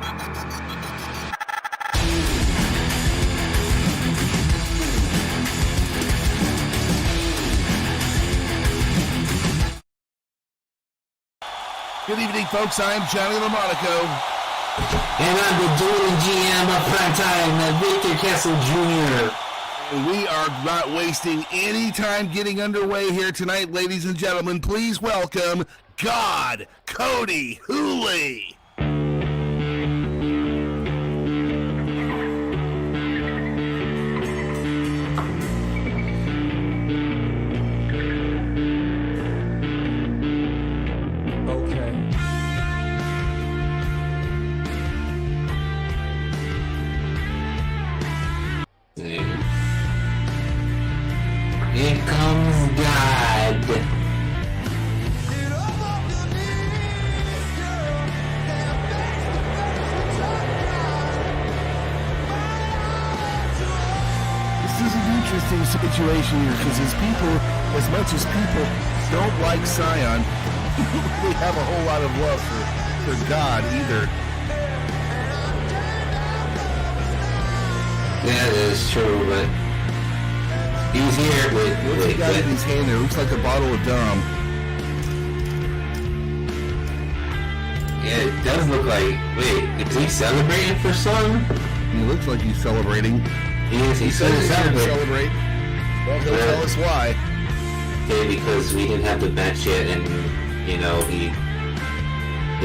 Good evening, folks. I'm Johnny LaMonaco. And I'm the dueling GM of Primetime, Victor Kessel Jr. We are not wasting any time getting underway here tonight, ladies and gentlemen. Please welcome God Cody Hooley. Here comes God. This is an interesting situation here because as much as people don't like Scion, they have a whole lot of love for God either. That is true, but he's here with What's he got in his hand there? Looks like a bottle of Dom. Yeah, it does look like. Wait, is he celebrating for some? He looks like he's celebrating. He said he's celebrate. Well, he'll tell us why. Okay, because we didn't have the match yet, and he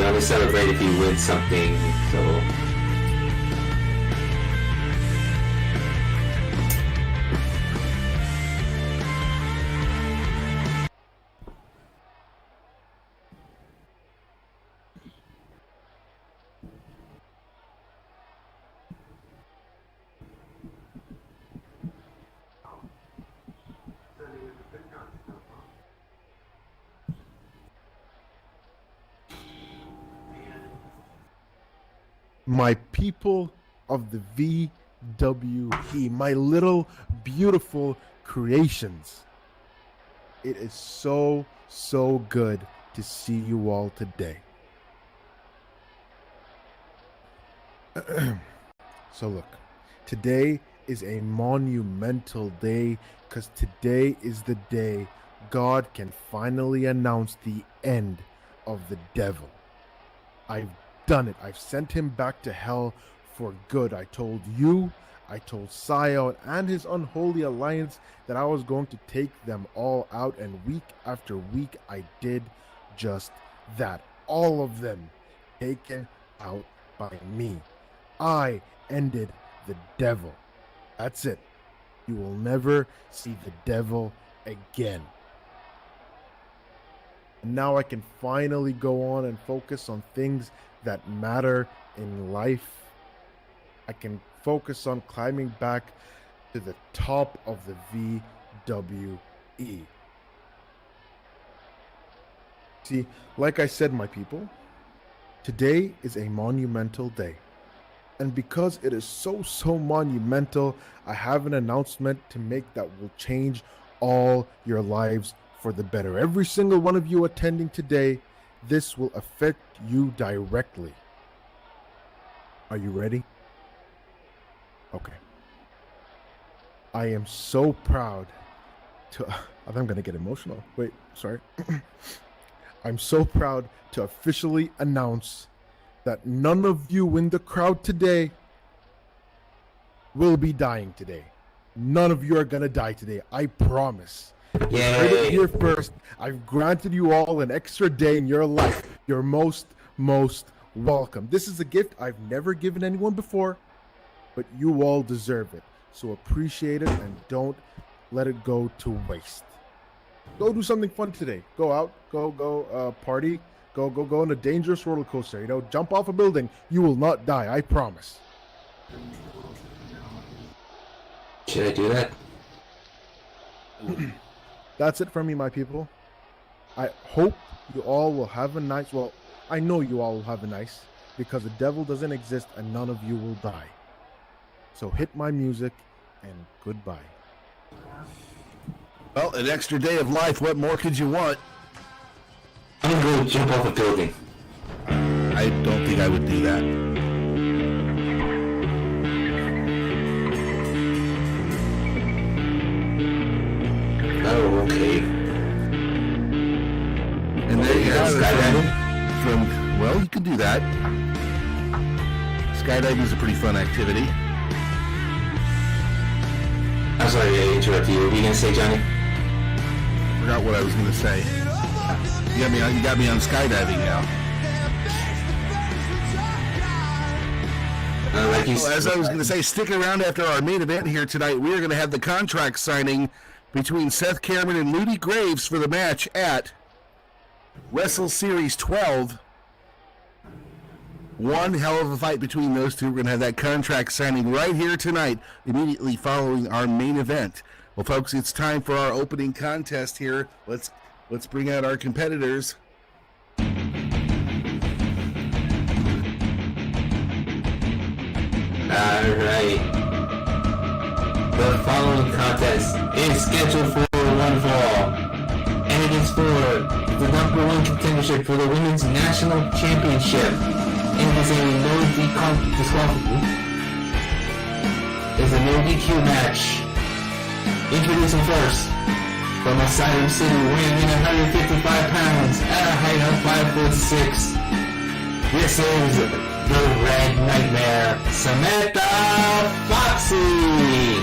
only celebrate if he wins something. So. My people of the VWE, my little beautiful creations. It is so good to see you all today. So look, today is a monumental day because today is the day God can finally announce the end of the devil. I've done it. I've sent him back to hell for good. I told you, I told Scion and his unholy alliance that I was going to take them all out, and week after week I did just that. All of them taken out by me. I ended the devil. That's it. You will never see the devil again. And now I can finally go on and focus on things that matter in life. I can focus on climbing back to the top of the VWE. See, like I said, my people, today is a monumental day. And because it is so monumental, I have an announcement to make that will change all your lives for the better. Every single one of you attending today, this will affect you directly. Are you ready? Okay. I am so proud to... I think I'm going to get emotional. Wait, sorry. I'm so proud to officially announce that none of you in the crowd today will be dying today. None of you are going to die today. I promise. You heard it here first. I've granted you all an extra day in your life. You're most welcome. This is a gift I've never given anyone before, but you all deserve it. So appreciate it and don't let it go to waste. Go do something fun today. Go out, go party, go on a dangerous roller coaster. Jump off a building. You will not die. I promise. Should I do that? That's it from me, my people. I hope you all will have a nice, well, I know you all will have a nice, because the devil doesn't exist and none of you will die. So hit my music and goodbye. Well, an extra day of life, what more could you want? I'm gonna go jump off a building. I don't think I would do that. Okay. And there you have it. Skydiving? Well, you can do that. Skydiving is a pretty fun activity. I'm sorry I interrupted you. What were you gonna say, Johnny? Forgot what I was going to say. You got me on skydiving now. As I was going to say, stick around after our main event here tonight. We are going to have the contract signing between Seth Cameron and Ludi Graves for the match at Wrestle Series 12. One hell of a fight between those two. We're going to have that contract signing right here tonight, immediately following our main event. Well, folks, it's time for our opening contest here. Let's bring out our competitors. Alright. The following contest is scheduled for one fall, and it is for the number one contendership for the Women's National Championship. And it is a no DQ match. Introducing first, from Asylum City, weighing in 155 pounds at a height of 5'6". This is the Red Nightmare, Samantha Foxy.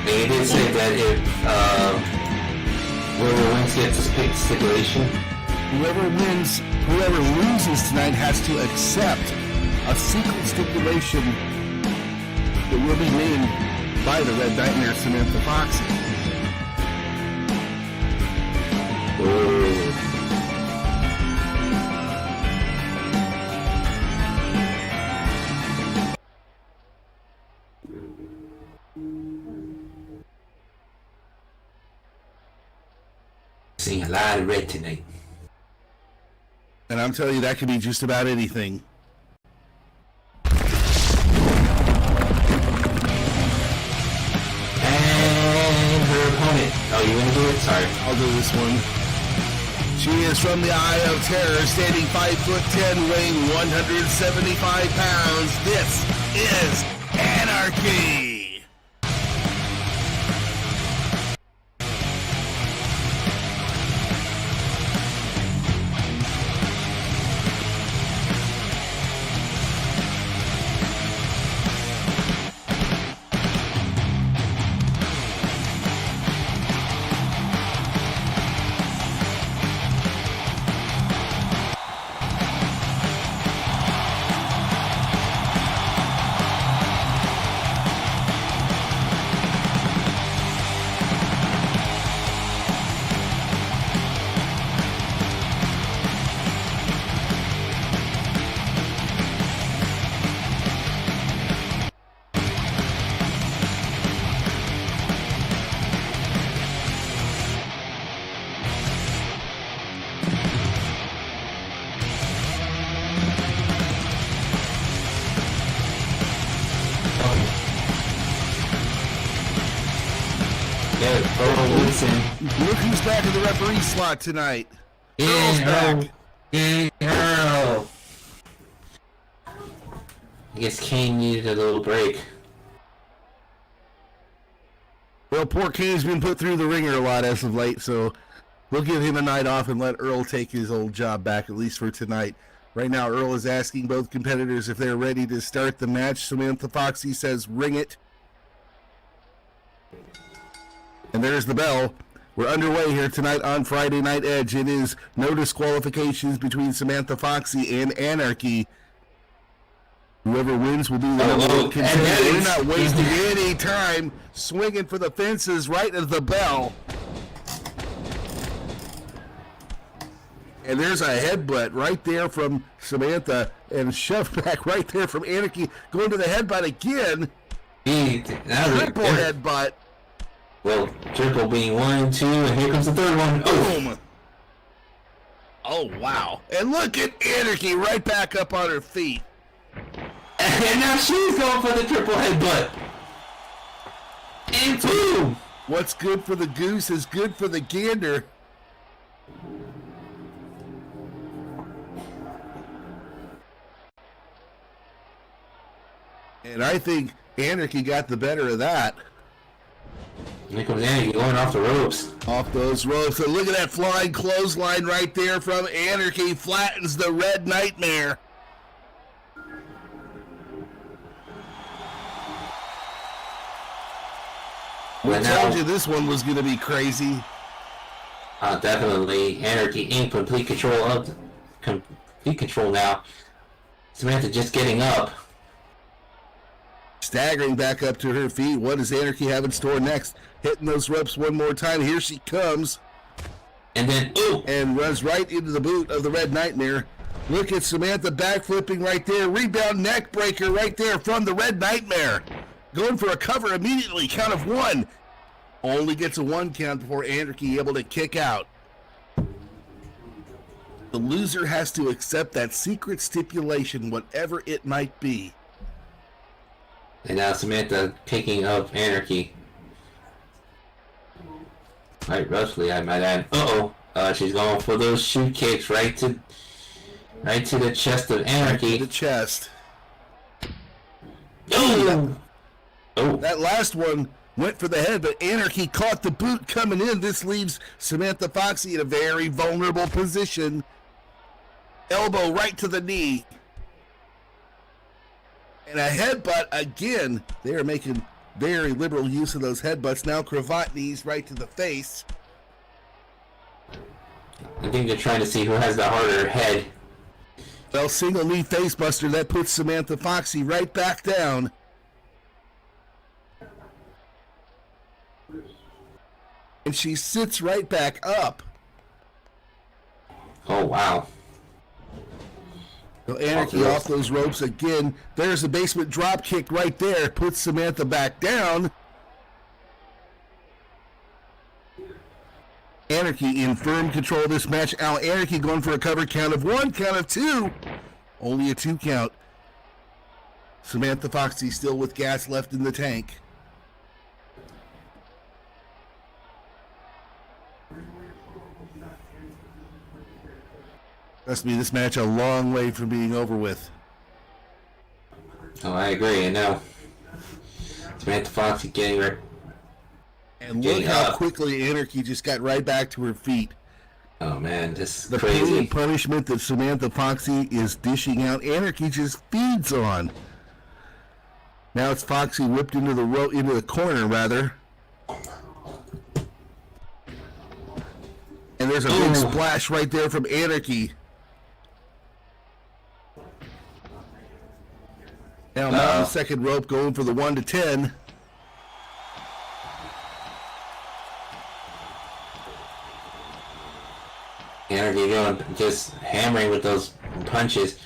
They did say that if whoever wins gets a stipulation. Whoever loses tonight has to accept a secret stipulation that will be named by the Red Nightmare, Samantha Foxy. Seeing a lot of red tonight. And I'm telling you, that could be just about anything. And her opponent. Oh, you want to do it? Sorry. I'll do this one. She is from the Eye of Terror, standing 5'10", weighing 175 pounds. This is Anarchy. Look who's back in the referee slot tonight. Earl's back. Earl. I guess Kane needed a little break. Well, poor Kane's been put through the ringer a lot as of late, so we'll give him a night off and let Earl take his old job back, at least for tonight. Right now, Earl is asking both competitors if they're ready to start the match. Samantha Foxy says, ring it. And there's the bell. We're underway here tonight on Friday Night Edge. It is no disqualifications between Samantha Foxy and Anarchy. Whoever wins will be the number one contender. We're not wasting any time swinging for the fences right at the bell. And there's a headbutt right there from Samantha and shoved back right there from Anarchy. Going to the headbutt again. Triple headbutt. Well, triple being 1, 2, and here comes the third one. Boom. Oh, wow. And look at Anarchy right back up on her feet. And now she's going for the triple headbutt. And boom! What's good for the goose is good for the gander. And I think Anarchy got the better of that. And here comes Anarchy going off the ropes. Off those ropes. And look at that flying clothesline right there from Anarchy. Flattens the Red Nightmare. We told you this one was going to be crazy. Definitely. Anarchy in complete control now. Samantha just getting up. Staggering back up to her feet. What does Anarchy have in store next? Hitting those ropes one more time. Here she comes. And then, ooh! And runs right into the boot of the Red Nightmare. Look at Samantha backflipping right there. Rebound neck breaker right there from the Red Nightmare. Going for a cover immediately. Count of one. Only gets a 1 count before Anarchy able to kick out. The loser has to accept that secret stipulation, whatever it might be. And now Samantha picking up Anarchy. Quite roughly, I might add. She's going for those shoot kicks right to the chest of Anarchy. Right to the chest. Oh! That last one went for the head, but Anarchy caught the boot coming in. This leaves Samantha Foxy in a very vulnerable position. Elbow right to the knee. And a headbutt again. They are making very liberal use of those headbutts. Now cravat knees right to the face. I think they're trying to see who has the harder head. Well, single knee face buster. That puts Samantha Foxy right back down. And she sits right back up. Oh, wow. So Anarchy off those ropes again. There's a basement drop kick right there. Puts Samantha back down. Anarchy in firm control of this match. Now Anarchy going for a cover. Count of 1, count of 2. Only a 2 count. Samantha Foxy still with gas left in the tank. Trust me, this match a long way from being over with. Oh, I agree. And now Samantha Foxy getting right. And look how quickly Anarchy just got right back to her feet. Oh man, this is the crazy. pain and punishment that Samantha Foxy is dishing out, Anarchy just feeds on. Now it's Foxy whipped into the corner rather. And there's a big splash right there from Anarchy. Now on the second rope going for the 1 to 10. Anarchy going just hammering with those punches.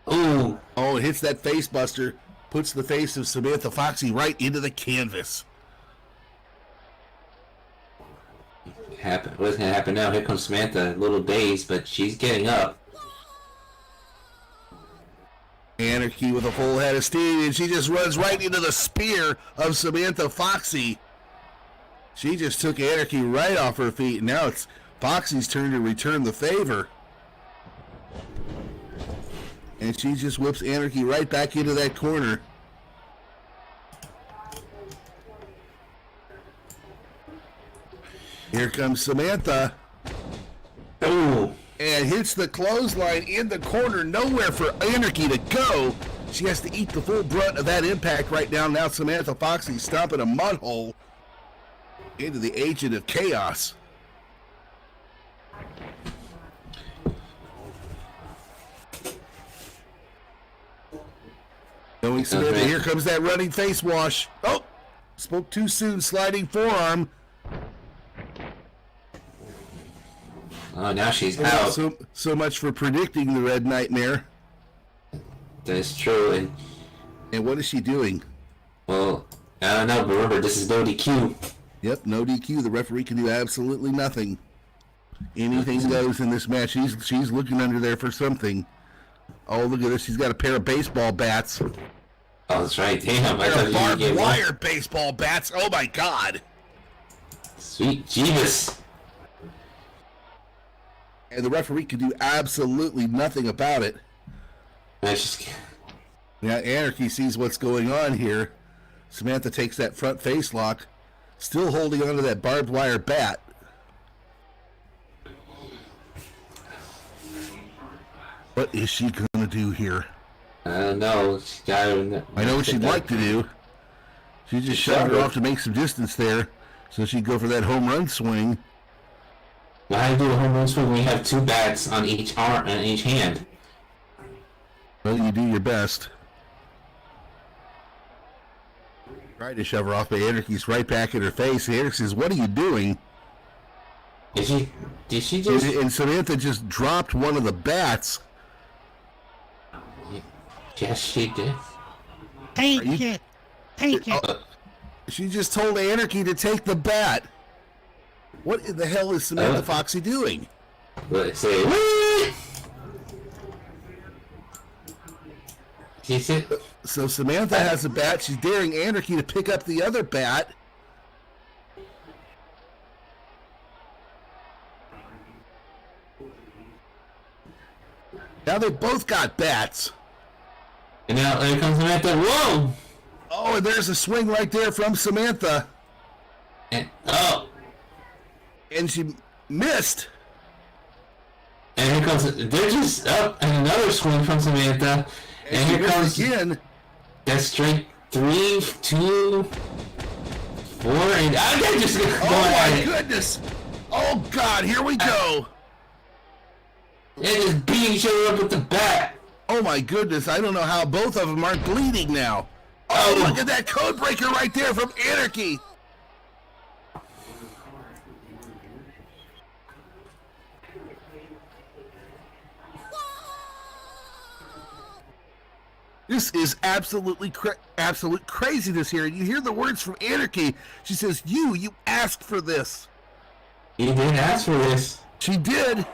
Ooh! Oh, it hits that face buster. Puts the face of Samantha Foxy right into the canvas. What's gonna happen now? Here comes Samantha, a little dazed, but she's getting up. Anarchy with a full head of steam, and she just runs right into the spear of Samantha Foxy. She just took Anarchy right off her feet, and now it's Foxy's turn to return the favor. And she just whips Anarchy right back into that corner. Here comes Samantha. Ooh! And hits the clothesline in the corner. Nowhere for Anarchy to go. She has to eat the full brunt of that impact right now. Now Samantha Foxy stomping a mud hole into the Agent of Chaos. Knowing Samantha, here comes that running face wash. Oh, spoke too soon, sliding forearm. Oh, now she's out. So much for predicting the Red Nightmare. That's true. And what is she doing? Well, I don't know, but remember, this is no DQ. Yep, no DQ. The referee can do absolutely nothing. Anything goes in this match. She's looking under there for something. Oh, look at this. She's got a pair of baseball bats. Oh, that's right. Damn, I Pair of thought you barbed wire baseball bats. Oh my God. Sweet Jeebus. And the referee could do absolutely nothing about it. I just... Now Anarchy sees what's going on here. Samantha takes that front face lock, still holding onto that barbed wire bat. What is she gonna do here? I don't know. I know what she'd like to do. She just shoved her off to make some distance there, so she'd go for that home run swing. Why do a home run swing when you have two bats on each arm and each hand? Well, you do your best. Tried to shove her off, but Anarchy's right back in her face. Anarchy says, "What are you doing?" Did she just... And Samantha just dropped one of the bats. Yes, she did. Take it. Take it. She just told Anarchy to take the bat. What in the hell is Samantha Foxy doing? Let's say, what? She said... So Samantha has a bat. She's daring Anarchy to pick up the other bat. Now they both got bats. And now there comes Samantha. Whoa! Oh, and there's a swing right there from Samantha. And, And she missed. and here comes... They're just up, and another swing from Samantha. And she here comes... again. That's straight 3, 2, 4, and... I'm just gonna go Oh my at goodness. Oh God, here we go. it. And just beating each other up with the bat. Oh my goodness, I don't know how both of them aren't bleeding now. Oh, look at that code breaker right there from Anarchy. This is absolute craziness here. And you hear the words from Anarchy. She says, you asked for this. You didn't ask for this. She did.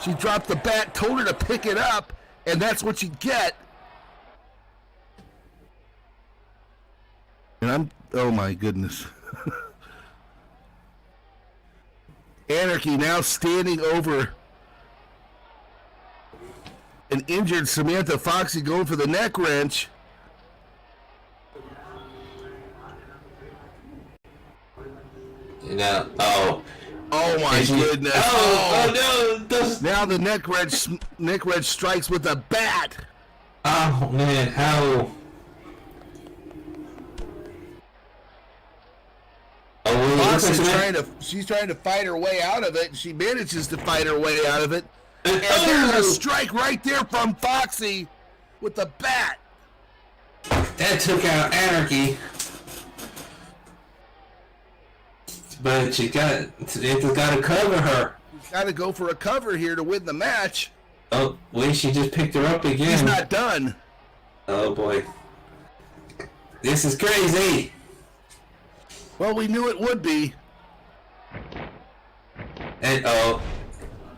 She dropped the bat, told her to pick it up, and that's what you get. And oh my goodness. Anarchy now standing over an injured Samantha Foxy, going for the neck wrench. Now, Oh my goodness. Oh no! Now the neck wrench strikes with a bat. Oh man, how? She's trying to fight her way out of it, and she manages to fight her way out of it. And there's a strike right there from Foxy with the bat. That took out Anarchy. But she got to cover her. She's got to go for a cover here to win the match. Oh, wait, she just picked her up again. She's not done. Oh boy. This is crazy. Well, we knew it would be. And Oh,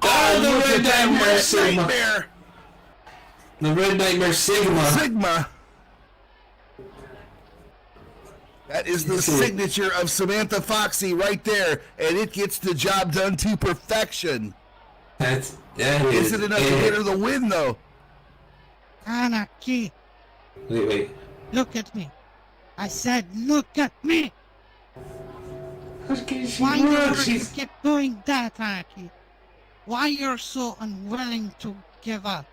the Red Nightmare Sigma. Nightmare. The Red Nightmare Sigma. Sigma. That is the signature of Samantha Foxy right there, and it gets the job done to perfection. That Is it enough to get her the win, though? Anarchy, Wait. look at me. I said, look at me. Why you keep doing that, Anarchy? Why you're so unwilling to give up?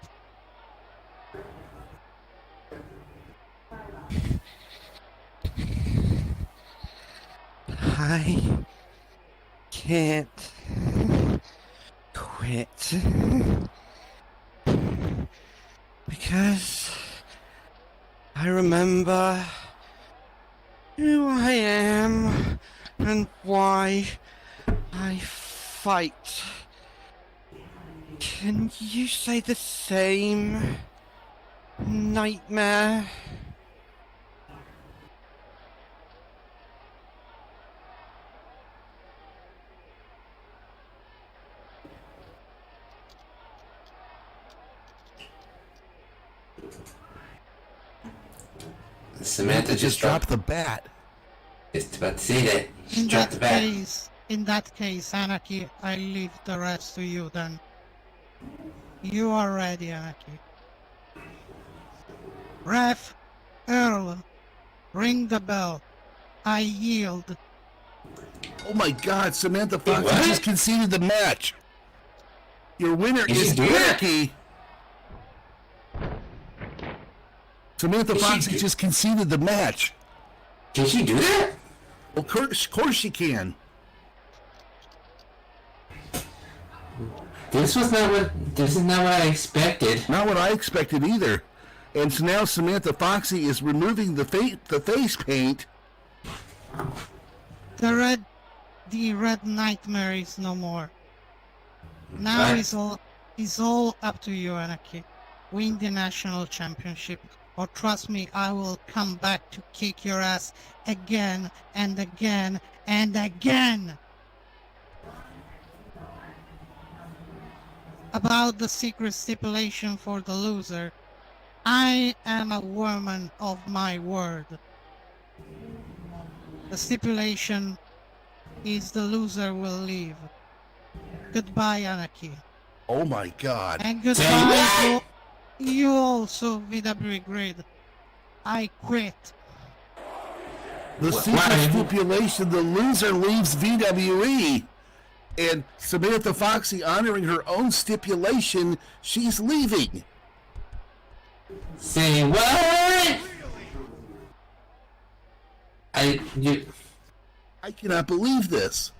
I can't quit because I remember who I am and why I fight. Can you say the same, Nightmare? Samantha just dropped the bat. Just about to say that. She In dropped the that bat. in that case, Anarchy, I leave the rest to you then. You are ready, Anarchy. Ref, Earl, ring the bell. I yield. Oh my God, Samantha Fox what? just conceded the match. Your winner Did she is do that? Anarchy. Samantha Did she Fox do- just conceded the match. Can she do that? Well, of course she can. This is not what I expected. Not what I expected either. And so now Samantha Foxy is removing the face paint. The red nightmare is no more. Now Right. it's all up to you, Anarchy. Win the national championship, or trust me, I will come back to kick your ass again and again and again. About the secret stipulation for the loser, I am a woman of my word. The stipulation is the loser will leave. Goodbye, Anarchy. Oh my God. And goodbye to you also, VWE Grid. I quit. The secret Why? stipulation, the loser leaves VWE. And Samantha Foxy honoring her own stipulation, she's leaving. Say what? I cannot believe this.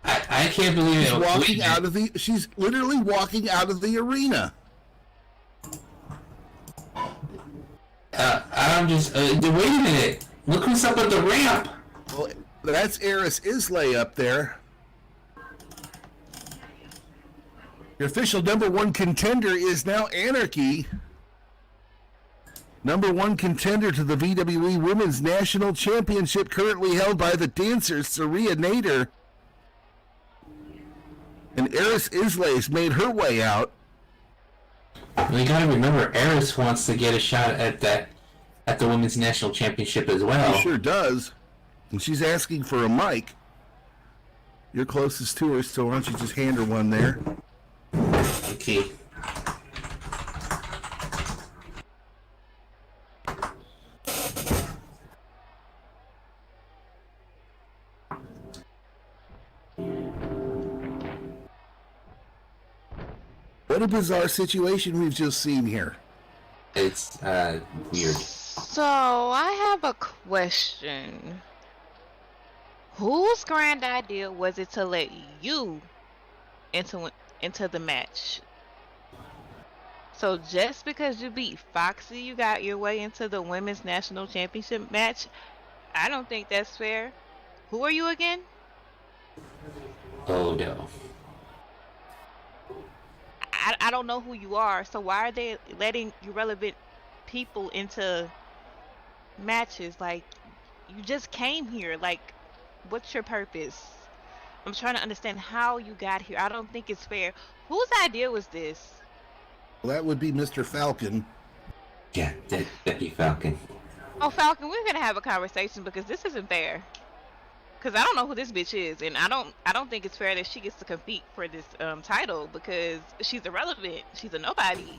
can't believe She's it. walking out of she's literally walking out of the arena. I'm just wait a minute. Look who's up at the ramp. Well, that's Eris Islay up there. Your official number one contender is now Anarchy. Number one contender to the VWE Women's National Championship, currently held by the dancer Saria Nader. And Eris Islay has made her way out. We gotta remember, Eris wants to get a shot at the Women's National Championship as well. She sure does. And she's asking for a mic. You're closest to her, so why don't you just hand her one there? Okay. What a bizarre situation we've just seen here. It's weird. So I have a question. Whose grand idea was it to let you into the match? So just because you beat Foxy, you got your way into the Women's National Championship match? I don't think that's fair. Who are you again? Oh no. I don't know who you are, so why are they letting irrelevant people into matches? Like, you just came here. Like, what's your purpose? I'm trying to understand how you got here. I don't think it's fair. Whose idea was this? Well, that would be Mr. Falcon. Yeah, that'd be Falcon. Oh, Falcon, we're gonna have a conversation because this isn't fair. Cause I don't know who this bitch is, and I don't think it's fair that she gets to compete for this title because she's irrelevant. She's a nobody.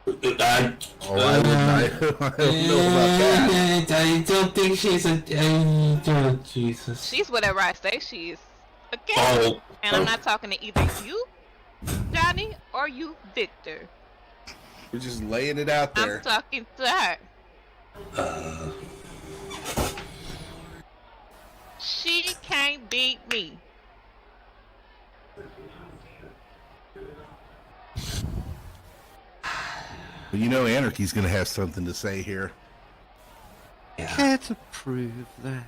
Oh, I don't know about that. I don't think she's a. Oh, Jesus. She's whatever I say she is. Okay. Oh. And I'm not talking to either you, Johnny, or you, Victor. We're just laying it out there. I'm talking to her. She can't beat me. Well, you know Anarchy's going to have something to say here. Care to prove that?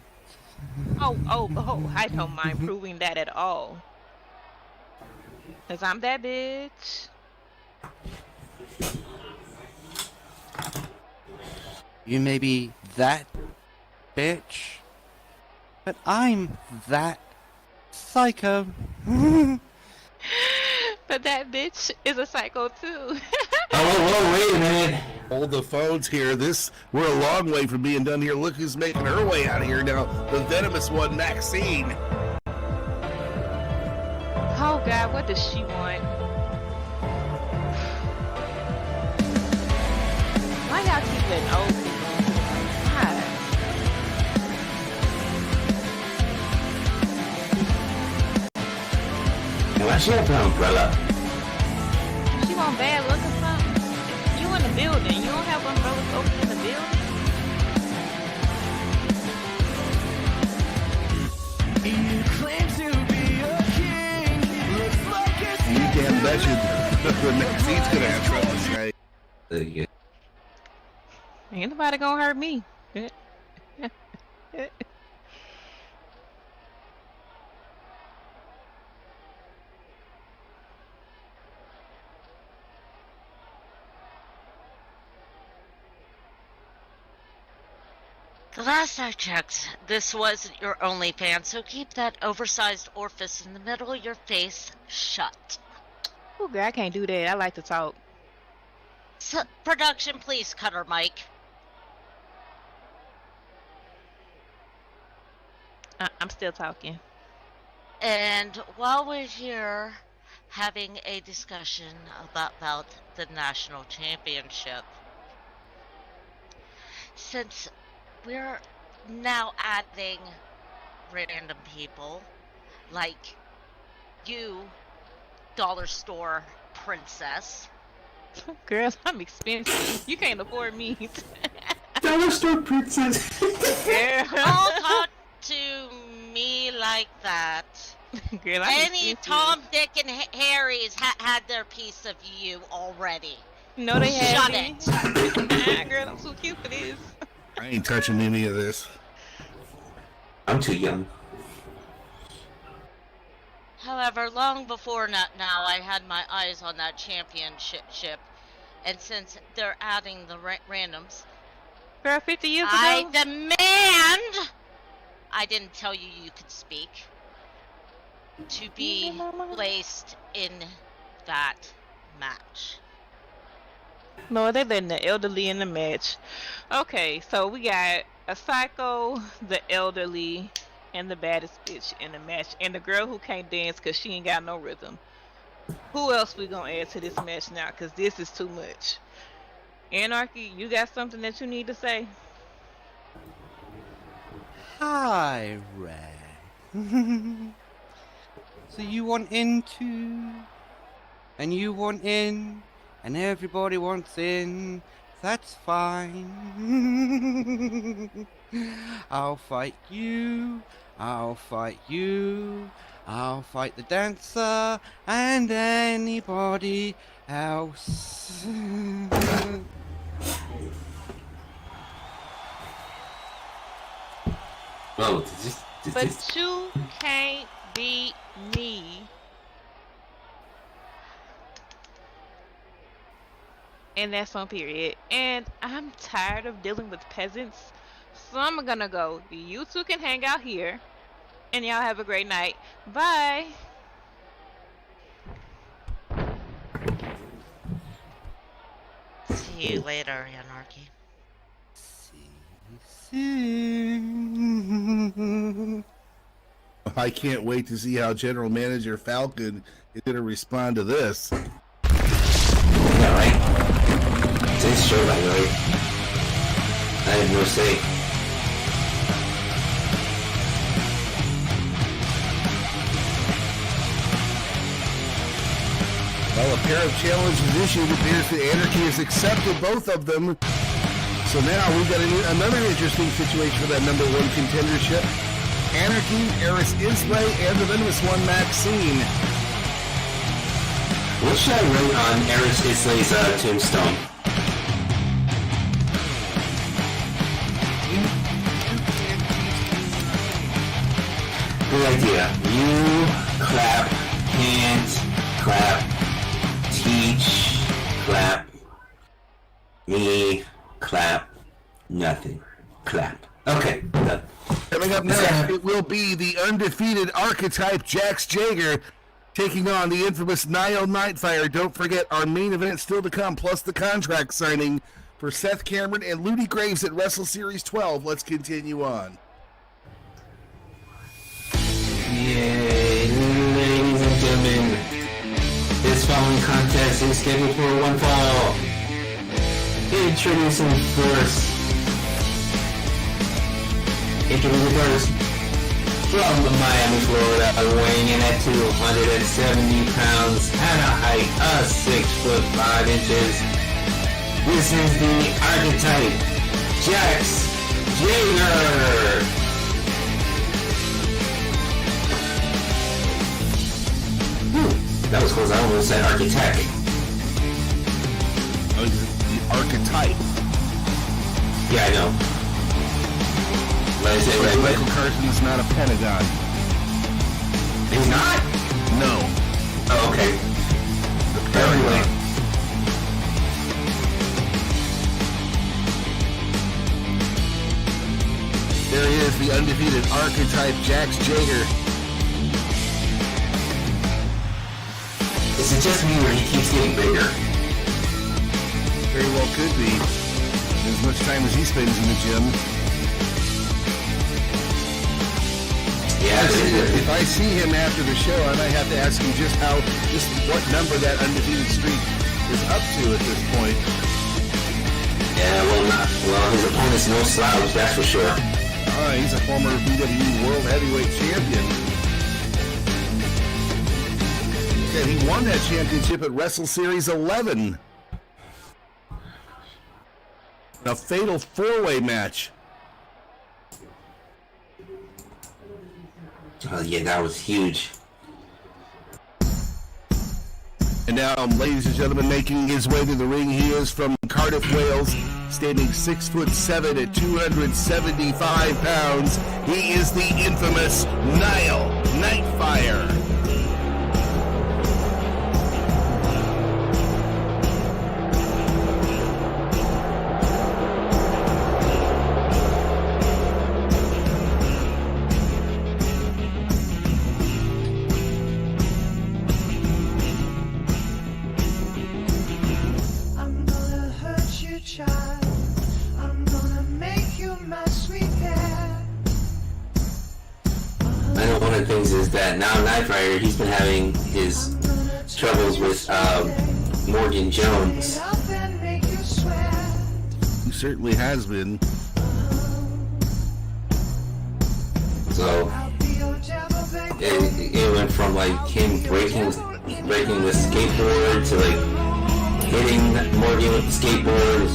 Oh, I don't mind proving that at all. Cause I'm that bitch. You may be that bitch, but I'm that psycho. But that bitch is a psycho too. Oh, whoa, wait a minute. Hold the phones here. We're a long way from being done here. Look who's making her way out of here now. The venomous one, Maxine. Oh God, what does she want? Why y'all keep letting old people into the room? God. Why she have her umbrella? She want bad luck or something? You in the building. You don't have umbrellas open in the building? You can't bet you the next seat's gonna have trouble tonight. Yeah. Ain't nobody gonna hurt me. The last I checked, this wasn't your only fan, so keep that oversized orifice in the middle of your face shut. Oh, girl, I can't do that. I like to talk. So, production, please cut her mic. I'm still talking. And while we're here having a discussion about the national championship, since we're now adding random people like you, dollar store princess. Girls, I'm expensive. You can't afford me. Dollar store princess. Girl. Don't talk to me like that. Girl, I'm Any expensive. Tom, Dick, and Harry's had their piece of you already. No, they Shut haven't. Girl, I'm so cute for this. I ain't touching any of this. I'm too young. However, long before now, I had my eyes on that championship, and since they're adding the randoms, Girl, 50 years I ago. demand. I didn't tell you you could speak. To be placed in that match. No, they letting the elderly in the match. Okay, so we got a psycho, the elderly, and the baddest bitch in the match, and the girl who can't dance because she ain't got no rhythm. Who else we gonna add to this match now? Because this is too much. Anarchy, you got something that you need to say? Hi, Red. So you want in too? And you want in? And everybody wants in? That's fine. I'll fight you. I'll fight you. I'll fight the dancer and anybody else. Oh, But you can't beat me. And that's on period. And I'm tired of dealing with peasants. So I'm gonna go. You two can hang out here. And y'all have a great night. Bye. See you later, Anarchy. I can't wait to see how General Manager Falcon is going to respond to this. Yeah, right? It's his show, by the way. I have no say. Well, a pair of challenges issued. It appears that Anarchy has accepted both of them. So now we've got another interesting situation for that number one contendership. Anarchy, Eris Islay, and the venomous one, Maxine. What should I write on Eris Islay's tombstone? Good idea. You clap, hands, clap, teach, clap, me, clap, nothing, clap. Okay, done. Coming up next, it will be the undefeated archetype Jax Jager taking on the infamous Nile Nightfire. Don't forget, our main event still to come, plus the contract signing for Seth Cameron and Ludi Graves at Wrestle Series 12. Let's continue on. Yay, ladies and gentlemen, this following contest is scheduled for one fall. Introducing first, from Miami, Florida, weighing in at 270 pounds and a height of 6'5". This is the archetype, Jax Jager. That was close. I almost said architect. Oh, the archetype. Yeah, I know. Let me say right, Michael Carson's not a pentagon. He's not? No. Oh, okay. Anyway. There he is, the undefeated archetype, Jax Jager. Is it just me or he keeps getting bigger? Very well could be. As much time as he spends in the gym. Yeah, If I see him after the show, I might have to ask him just what number that undefeated streak is up to at this point. Yeah, well, his opponent's no slouch, that's for sure. He's a former VWE World Heavyweight Champion. And he won that championship at Wrestle Series 11. A fatal four-way match. Oh, yeah, that was huge. And now, ladies and gentlemen, making his way to the ring, he is from Cardiff, Wales, standing 6'7" at 275 pounds. He is the infamous Nile Nightfire. Is that now Nightfire, he's been having his troubles with Morgan Jones. He certainly has been. So it went from like him breaking the skateboard to like hitting Morgan with the skateboard.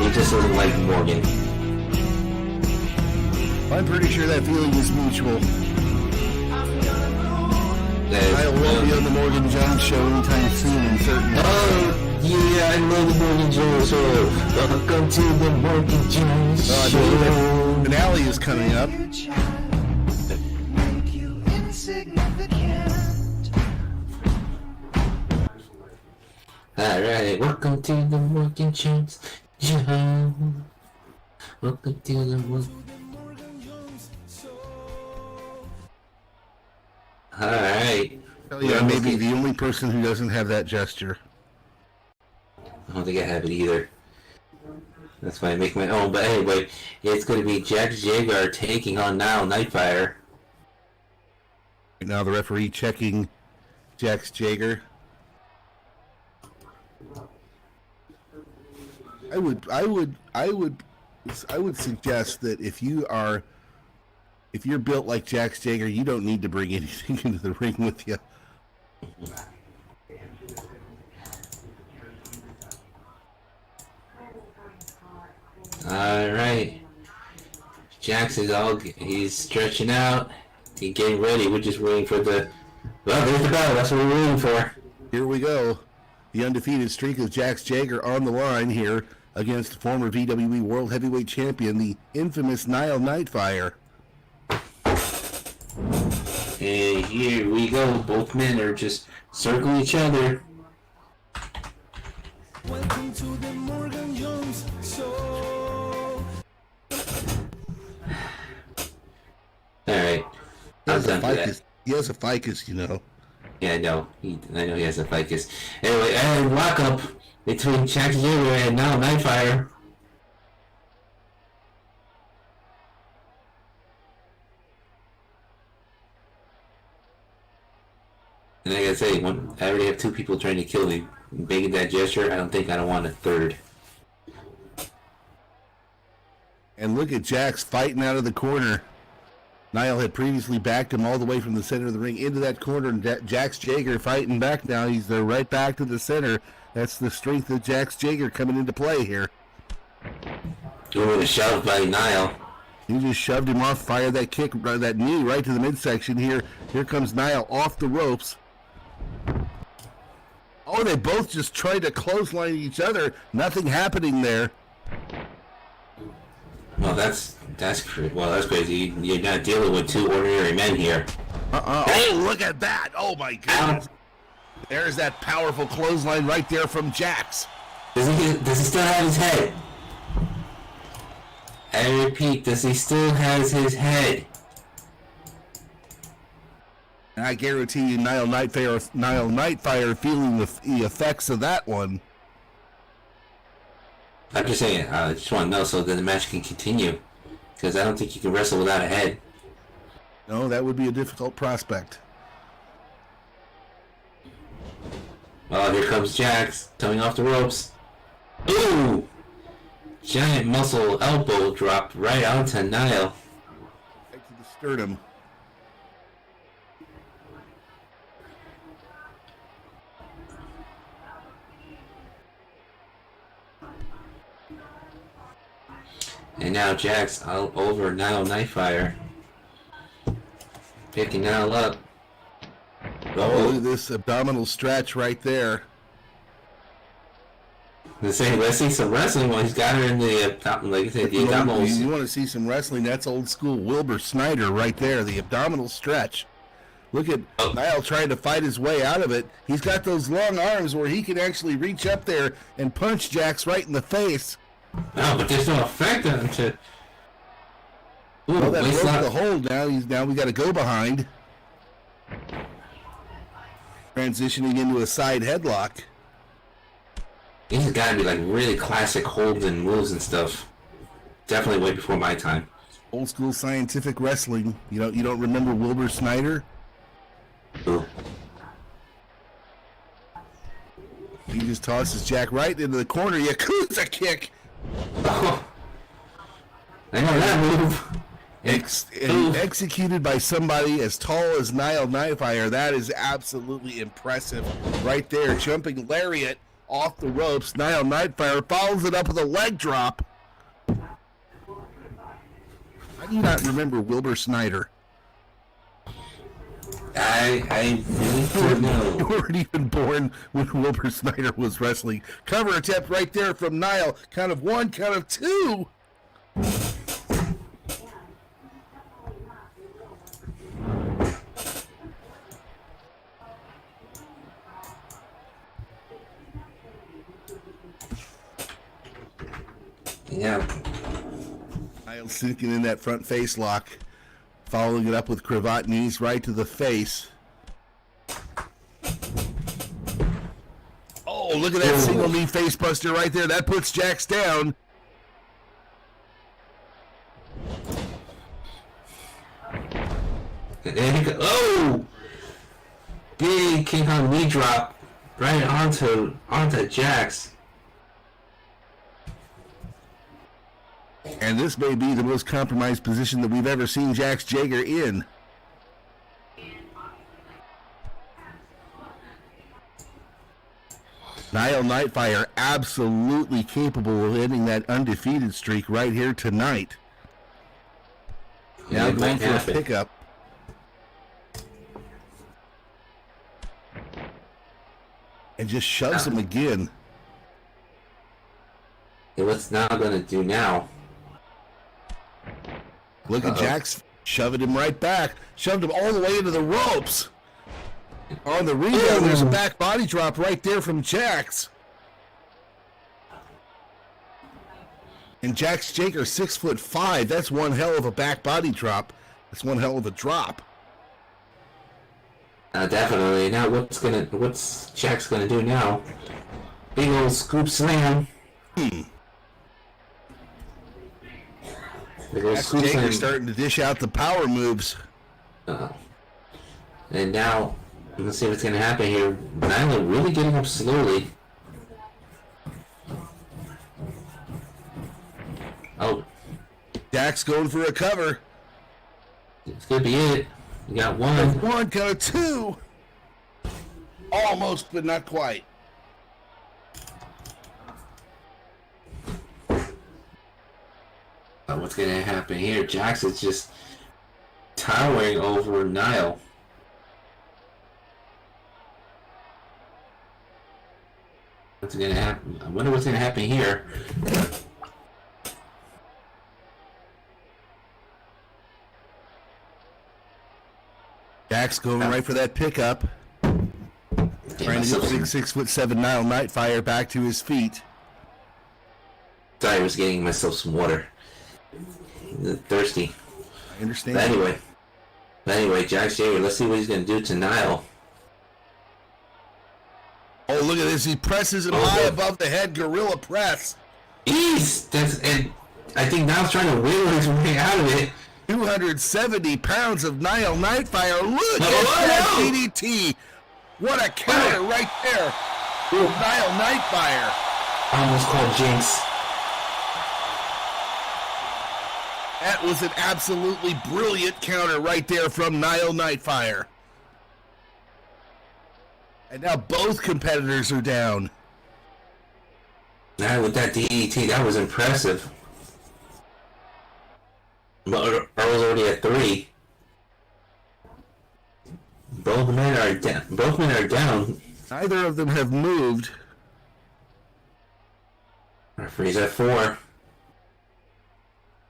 He just doesn't like Morgan. I'm pretty sure that feeling is mutual. I will be on the Morgan Jones show anytime soon, and certainly. Oh, yeah, I love the Morgan Jones show. Welcome to the Morgan Jones show. I believe the finale is coming up. Alright, welcome to the Morgan Jones show. Welcome to the Morgan. Alright. Yeah, maybe the only person who doesn't have that gesture. I don't think I have it either. That's why I make my own. But anyway, it's going to be Jax Jager taking on now Nightfire. Now the referee checking Jax Jager. I would suggest that if you're built like Jax Jager, you don't need to bring anything into the ring with you. Alright. Jax is he's stretching out. He's getting ready. We're just waiting for well, there's the bell. That's what we're waiting for. Here we go. The undefeated streak of Jax Jager on the line here against former VWE World Heavyweight Champion, the infamous Nile Nightfire. And here we go. Both men are just circling each other. Welcome to the Morgan Jones show. Alright. I'm done for that. He has a ficus, you know. Yeah, I know. I know he has a ficus. Anyway, and lock up. between Jax Jr. and now Nightfire. And like I say, when I already have 2 people trying to kill me, making that gesture, I don't want a third. And look at Jax fighting out of the corner. Niall had previously backed him all the way from the center of the ring into that corner, and Jax Jager fighting back now. He's there right back to the center. That's the strength of Jax Jager coming into play here. Doing a shove by Niall. He just shoved him off, fired that kick, that knee right to the midsection here. Here comes Niall off the ropes. Oh, they both just tried to clothesline each other. Nothing happening there. Well, that's crazy. You're not dealing with 2 ordinary men here. Oh, look at that. Oh, my goodness. There's that powerful clothesline right there from Jax. Does he still have his head? I repeat, does he still has his head? And I guarantee you Niall Nightfire feeling the effects of that one. I'm just saying, I just want to know so that the match can continue. Because I don't think you can wrestle without a head. No, that would be a difficult prospect. Well, here comes Jax, coming off the ropes. Ooh! Giant muscle elbow dropped right onto Niall. Right to the sternum. And now Jax out over Niall Nightfire. Picking Niall up. Oh, look at this abdominal stretch right there. Let's see some wrestling while he's got her in the like I said, the abdominals. You want to see some wrestling? That's old school Wilbur Snyder right there. The abdominal stretch. Look at Niall trying to fight his way out of it. He's got those long arms where he can actually reach up there and punch Jax right in the face. No, but there's no effect on it. Ooh, Well, that broke the hold now. Now we got to go behind. Transitioning into a side headlock. These have got to be like really classic holds and moves and stuff. Definitely way before my time. Old school scientific wrestling. You don't remember Wilbur Snyder? Ooh. He just tosses Jack right into the corner. Yakuza kick. Oh. I know that move. And executed by somebody as tall as Niall Nightfire. That is absolutely impressive. Right there, jumping lariat off the ropes. Niall Nightfire follows it up with a leg drop. I do not remember Wilbur Snyder. I really don't know. You weren't even born when Wilbur Snyder was wrestling. Cover attempt right there from Niall. Count of 1, count of 2. Yeah. Niall sinking in that front face lock. Following it up with cravat knees right to the face. Oh, look at that single knee face buster right there. That puts Jax down. There he go. Oh! Big King Kong knee drop right onto Jax. And this may be the most compromised position that we've ever seen Jax Jager in. Niall Nightfire absolutely capable of ending that undefeated streak right here tonight. Now going for a pickup. And just shoves him again. Okay, what's now going to do now? Look at Jax shoving him right back. Shoved him all the way into the ropes. On the rebound, there's a back body drop right there from Jax. And Jax Jager, 6'5". That's one hell of a back body drop. That's one hell of a drop. Definitely. Now what's Jax gonna do now? Big old scoop slam. Big old scoop Jake slam. is starting to dish out the power moves. And now, let's see what's going to happen here. Nyla really getting up slowly. Oh. Jack's going for a cover. This could be it. You got one. One, count of two. Almost, but not quite. What's going to happen here? Jax is just towering over Nile. What's going to happen? I wonder what's going to happen here. Jack's going right for that pickup. Trying to get 6'7" Nile Nightfire back to his feet. Sorry, I was getting myself some water. Thirsty. I understand. But anyway, Jax Jr., let's see what he's going to do to Nile. Oh, look at this. He presses him high above the head. Gorilla press. And I think Nile's trying to wiggle his way out of it. 270 pounds of Nile Nightfire. Look at that DDT. What a counter right there. Nile Nightfire. Almost called Jinx. That was an absolutely brilliant counter right there from Nile Nightfire. And now both competitors are down. Now with that DDT, that was impressive. But Earl's already at 3. Both men are down. Neither of them have moved. Referee's at 4.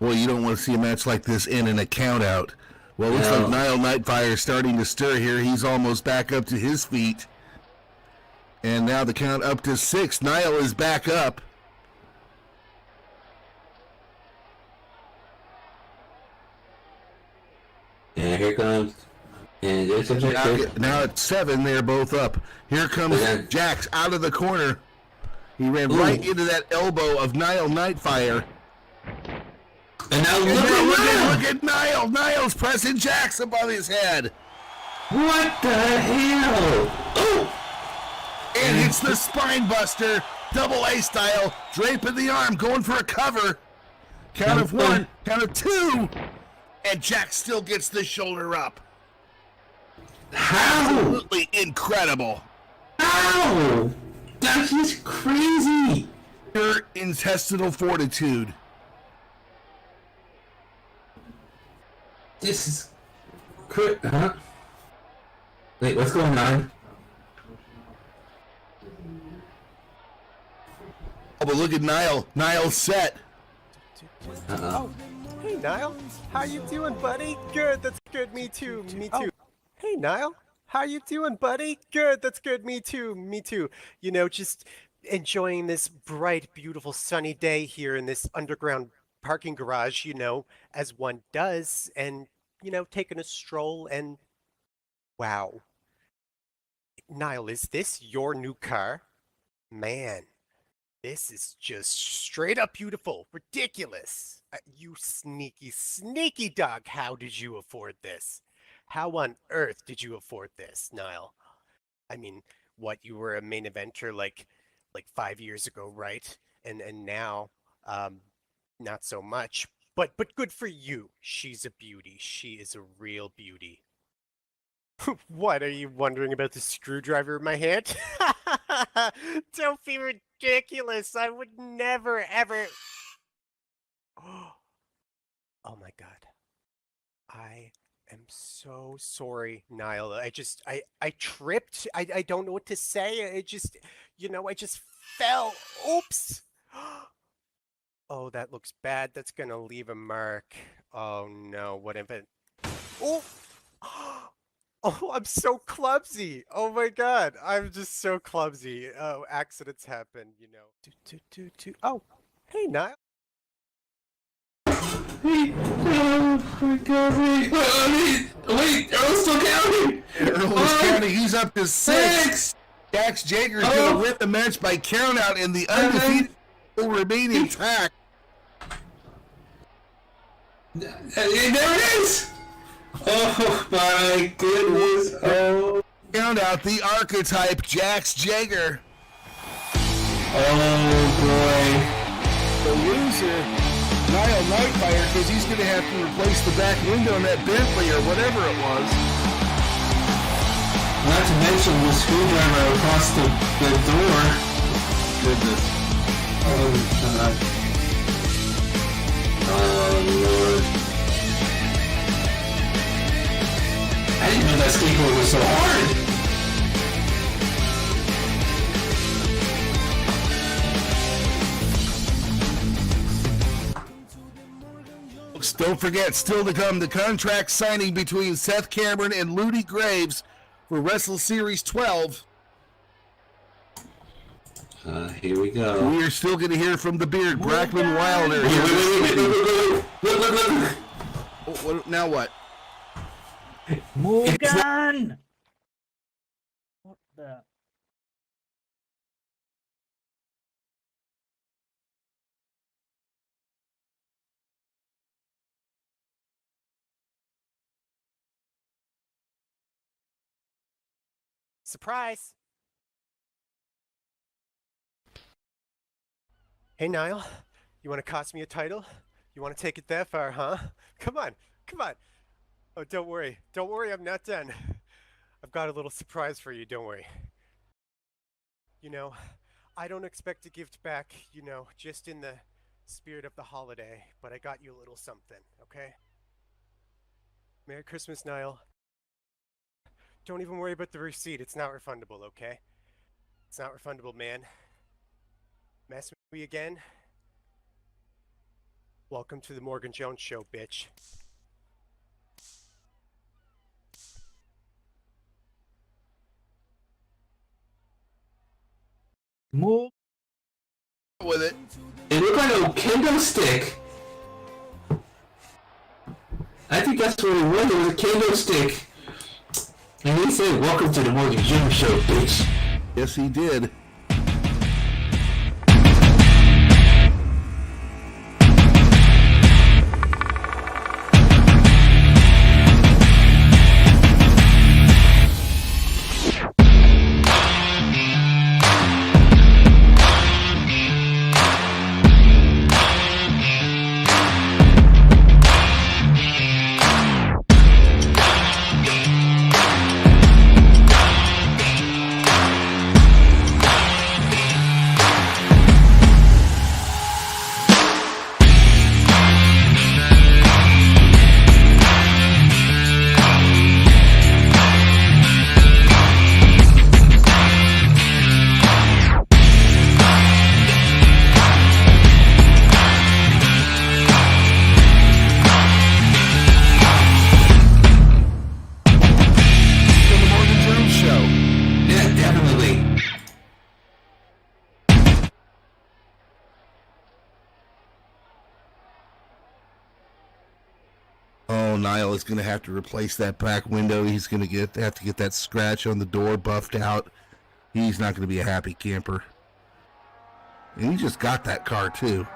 Well, you don't want to see a match like this end in a count out. Well, it looks like Nile Nightfire is starting to stir here. He's almost back up to his feet. And now the count up to 6. Nile is back up. And here comes... And there's Now at 7, they're both up. Here comes Jax out of the corner. He ran right into that elbow of Nile Nightfire. And now look at Nile. Nile's pressing Jax above his head. What the hell? Oh! And it's the spine buster, double A style, draping the arm, going for a cover. Count of 1, count of 2, and Jax still gets the shoulder up. How? Absolutely incredible. How? That's just crazy. Pure intestinal fortitude. This is... Huh? Wait, what's going on? Oh, but look at Nile. Nile's set. Oh, hey Nile, how you doing, buddy? Good, that's good. Me too. Me too. Hey Nile, how you doing, buddy? Good, that's good. Me too. Me too. You know, just enjoying this bright, beautiful, sunny day here in this underground parking garage. You know, as one does, and you know, taking a stroll. And wow, Nile, is this your new car? Man. This is just straight up beautiful, ridiculous. You sneaky, sneaky dog. How did you afford this? How on earth did you afford this, Nile? I mean, what, you were a main eventer like 5 years ago, right? And now, not so much. But good for you. She's a beauty. She is a real beauty. What, are you wondering about the screwdriver in my hand? Don't be ridiculous. I would never, ever... Oh my god. I am so sorry, Nile. I tripped. I don't know what to say. I just, I just fell. Oops. Oh, that looks bad. That's gonna leave a mark. Oh no, what if it... Oh! Oh, I'm so clumsy. Oh my god, I'm just so clumsy. Oh, accidents happen, Oh, hey, Niall. Hey, oh my god, wait, Earl's still counting! Earl is counting, he's up to 6! Jax Jager is going to win the match by countout in the undefeated remaining track. There it is! Oh my goodness! Oh, Count out the archetype Jax Jager. oh boy! The loser, Niall Nightfire, because he's going to have to replace the back window in that Bentley or whatever it was. Not to mention the screwdriver across the door. Goodness. Oh god! Oh lord! I didn't know that skateboard was so hard. Don't forget, still to come, the contract signing between Seth Cameron and Ludi Graves for Wrestle Series 12. Here we go. We are still going to hear from the Beard, Brackman Wilder. Look. What, now what? Morgan! What the? Surprise! Hey, Niall, you want to cost me a title? You want to take it that far, huh? Come on. Oh, don't worry, I'm not done. I've got a little surprise for you, don't worry. You know, I don't expect a gift back, just in the spirit of the holiday, but I got you a little something, okay? Merry Christmas, Niall. Don't even worry about the receipt, it's not refundable, okay? It's not refundable, man. Mess with me again? Welcome to the Morgan Jones Show, bitch. More? With it. It looked like a kendo stick. I think that's what it was. It was a kendo stick. And he said, "Welcome to the Morgan Jones Show, bitch." Yes, he did. Niall is going to have to replace that back window. He's going to have to get that scratch on the door buffed out. He's not going to be a happy camper. And he just got that car too.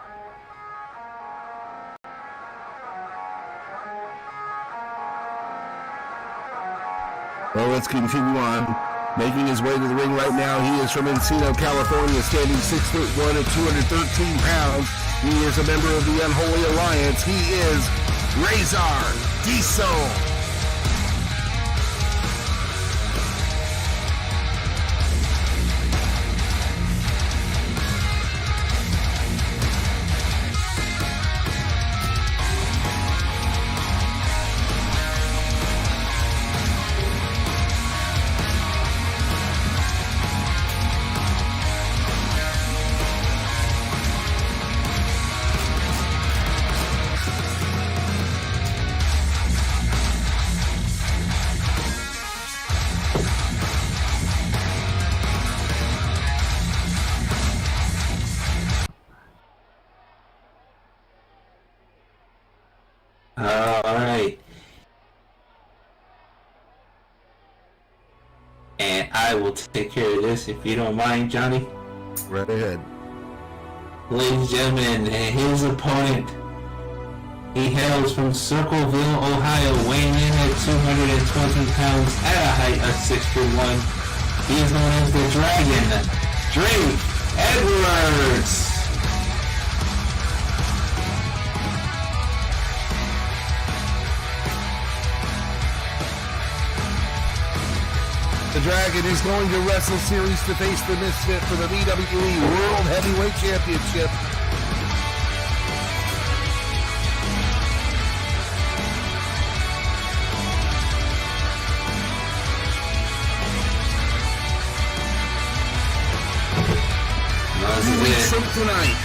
Well, let's continue on. Making his way to the ring right now, he is from Encino, California, standing 6'1" and 213 pounds. He is a member of the Unholy Alliance. He is Razor Diesel. and I will take care of this if you don't mind, Johnny. Right ahead. Ladies and gentlemen, and his opponent, he hails from Circleville, Ohio, weighing in at 220 pounds at a height of 6'1". He is known as the Dragon, Drake Edwards. The Dragon is going to Wrestle Series to face the Misfit for the VWE World Heavyweight Championship. From tonight.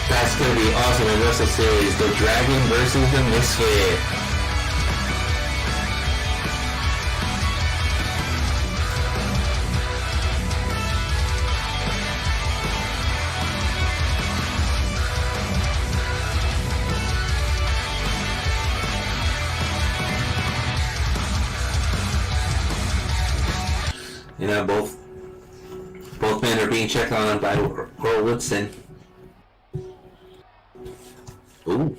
That's going to be awesome in Wrestle Series. The Dragon versus the Misfit. You know, both men are being checked on by Earl Woodson. Ooh.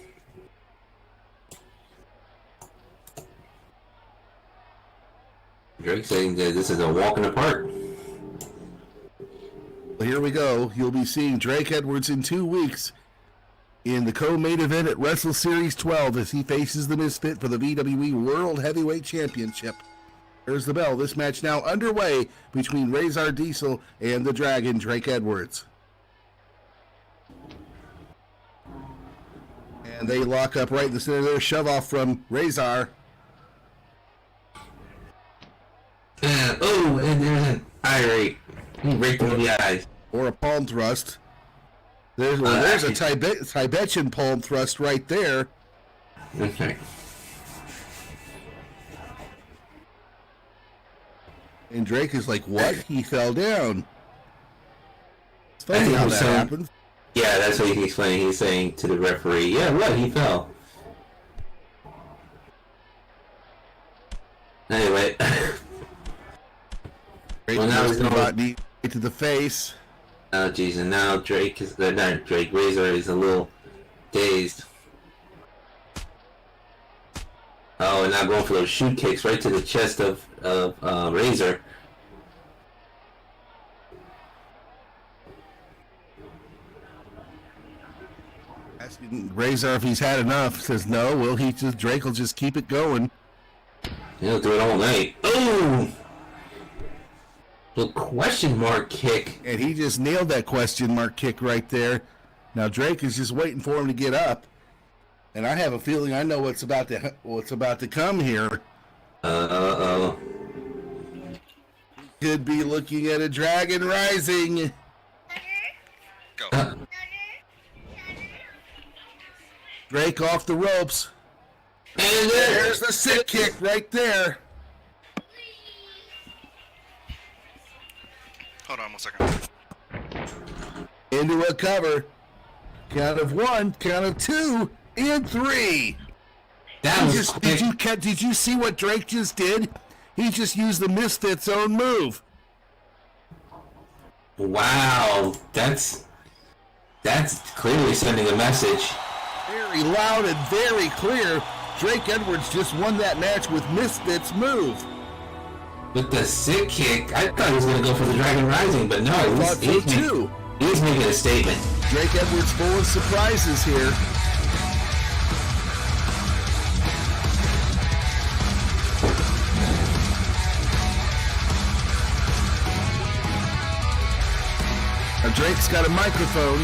Drake saying that this is a walk in the park. Well, here we go. You'll be seeing Drake Edwards in 2 weeks in the co-main event at Wrestle Series 12 as he faces the Misfit for the VWE World Heavyweight Championship. There's the bell. This match now underway between Razor Diesel and the Dragon, Drake Edwards. And they lock up right in the center there. Shove off from Razor. Oh, and there's an eye rape. He raped him in the eyes. Or a palm thrust. There's a Tibetan palm thrust right there. Okay. And Drake is like, what? He fell down. It's funny how that happens. Yeah, that's what he's explaining. He's saying to the referee, yeah, what? He fell. Anyway. Drake well, now he's going knee to the face. Oh, jeez, and now Drake is... not Drake, Razor is a little dazed. Oh, and now going for those shoot kicks right to the chest of Razor. Asking Razor if he's had enough. Says no. Well, Drake will just keep it going. He'll do it all night. Oh! The question mark kick. And he just nailed that question mark kick right there. Now Drake is just waiting for him to get up. And I have a feeling I know what's about to come here. Uh-oh. Could be looking at a Dragon Rising. Go. Drake off the ropes. And there's the sit kick right there. Hold on 1 second. Into a cover. Count of 1, count of 2, and 3. That was quick. Did you see what Drake just did? He just used the Misfit's own move. Wow, that's clearly sending a message. Very loud and very clear. Drake Edwards just won that match with Misfit's move. With the sit kick, I thought he was going to go for the Dragon Rising, but no, he's making a statement. Drake Edwards full of surprises here. Now Drake's got a microphone.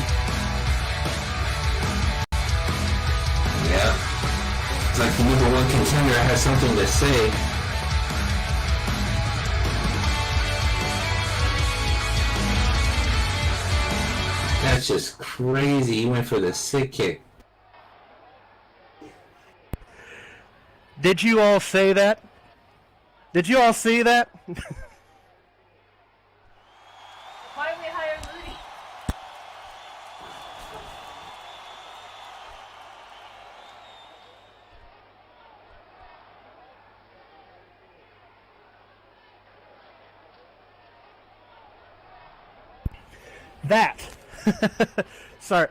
Yeah. It's like the #1 contender has something to say. That's just crazy. He went for the sit kick. Did you all say that? Did you all see that? Why did we hire Moody? That. Sorry.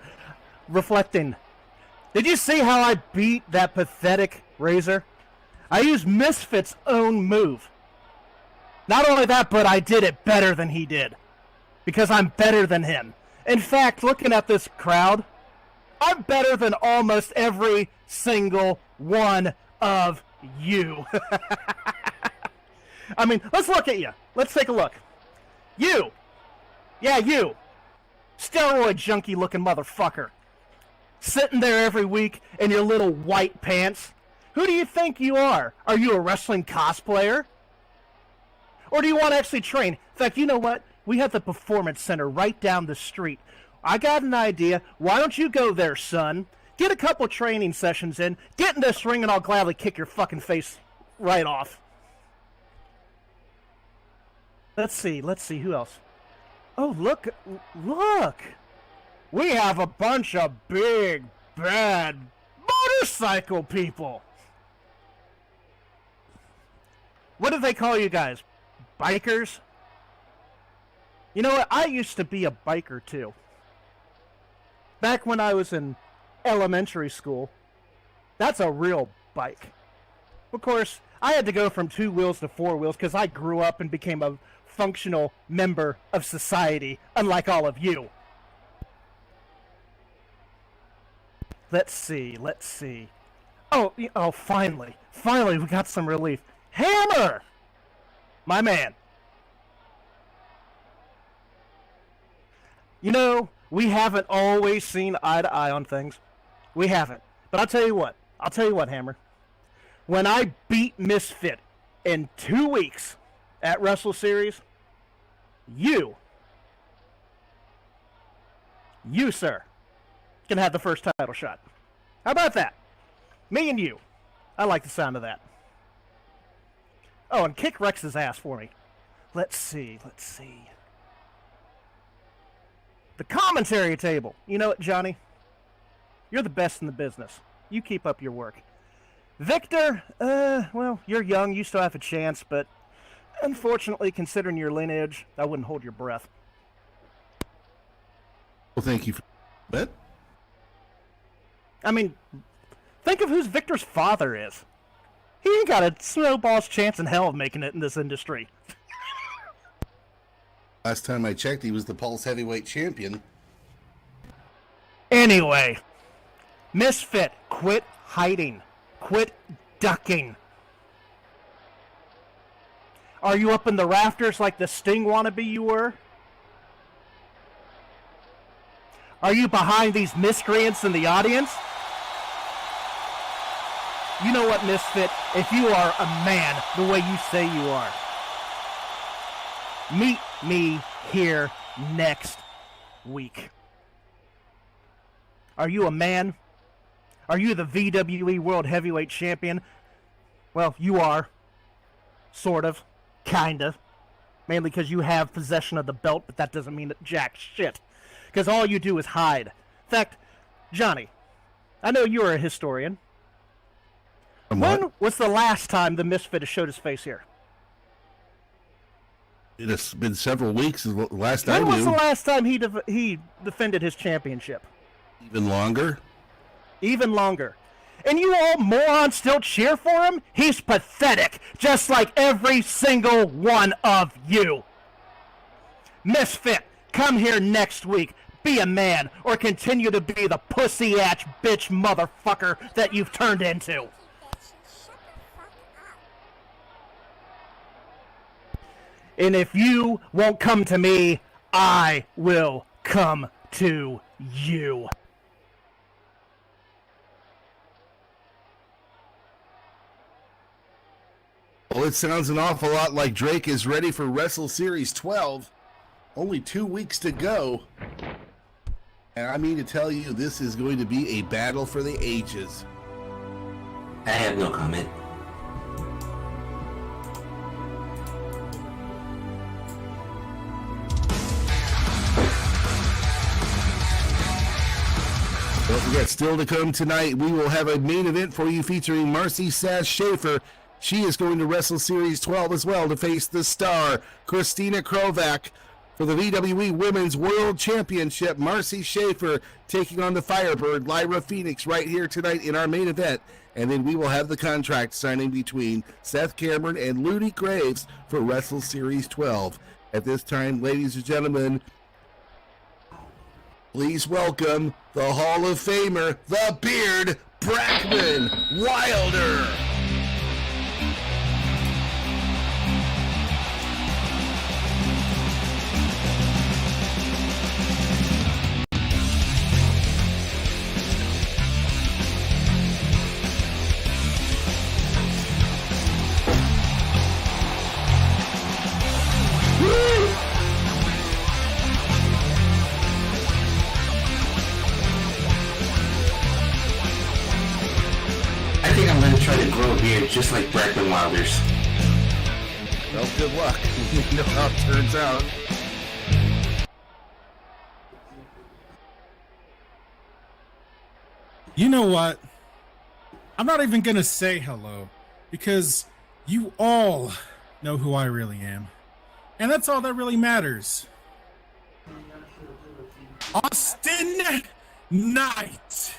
Reflecting. Did you see how I beat that pathetic Razor? I used Misfit's own move. Not only that, but I did it better than he did. Because I'm better than him. In fact, looking at this crowd, I'm better than almost every single one of you. I mean, let's look at you. Let's take a look. You. Yeah, you. Steroid junkie looking motherfucker. Sitting there every week in your little white pants. Who do you think you are? Are you a wrestling cosplayer? Or do you want to actually train? In fact, you know what? We have the Performance Center right down the street. I got an idea. Why don't you go there, son? Get a couple training sessions in. Get in this ring and I'll gladly kick your fucking face right off. Let's see. Who else? Oh, look. We have a bunch of big, bad motorcycle people. What do they call you guys? Bikers? You know what? I used to be a biker, too. Back when I was in elementary school. That's a real bike. Of course, I had to go from 2 wheels to 4 wheels because I grew up and became a functional member of society, unlike all of you. Let's see. Oh, finally, we got some relief. Hammer! My man. You know, we haven't always seen eye to eye on things. We haven't. But I'll tell you what, Hammer. When I beat Misfit in 2 weeks at Wrestle Series, you, sir, can have the first title shot. How about that? Me and you. I like the sound of that. Oh, and kick Rex's ass for me. Let's see. The commentary table. You know what, Johnny? You're the best in the business. You keep up your work. Victor, well, you're young. You still have a chance, but unfortunately, considering your lineage, I wouldn't hold your breath. Well, thank you for that. I mean, think of who Victor's father is. He ain't got a snowball's chance in hell of making it in this industry. Last time I checked, he was the Pulse Heavyweight Champion. Anyway, Misfit, quit hiding. Quit ducking. Are you up in the rafters like the Sting wannabe you were? Are you behind these miscreants in the audience? You know what, Misfit? If you are a man the way you say you are, meet me here next week. Are you a man? Are you the VWE World Heavyweight Champion? Well, you are. Sort of. Kind of. Mainly because you have possession of the belt, but that doesn't mean jack shit. Because all you do is hide. In fact, Johnny, I know you're a historian. When was the last time the Misfit has showed his face here? It's been several weeks. Last I knew. When was the last time he defended his championship? Even longer? Even longer. And you all morons still cheer for him? He's pathetic, just like every single one of you. Misfit, come here next week. Be a man, or continue to be the pussy-ass bitch motherfucker that you've turned into. And if you won't come to me, I will come to you. Well, it sounds an awful lot like Drake is ready for Wrestle Series 12. Only 2 weeks to go. And I mean to tell you, this is going to be a battle for the ages. I have no comment. Don't forget, still to come tonight, we will have a main event for you featuring Marcy Sass Schaefer. She is going to Wrestle Series 12 as well to face the star, Christina Krovac. For the VWE Women's World Championship, Marcy Schaefer taking on the Firebird, Lyra Phoenix, right here tonight in our main event. And then we will have the contract signing between Seth Cameron and Ludi Graves for Wrestle Series 12. At this time, ladies and gentlemen, please welcome the Hall of Famer, the Beard, Brackman Wilder. I think I'm gonna try to grow a beard just like Brackman Wilder's. Well, good luck. You know how it turns out. You know what? I'm not even gonna say hello because you all know who I really am. And that's all that really matters. Austin Knight!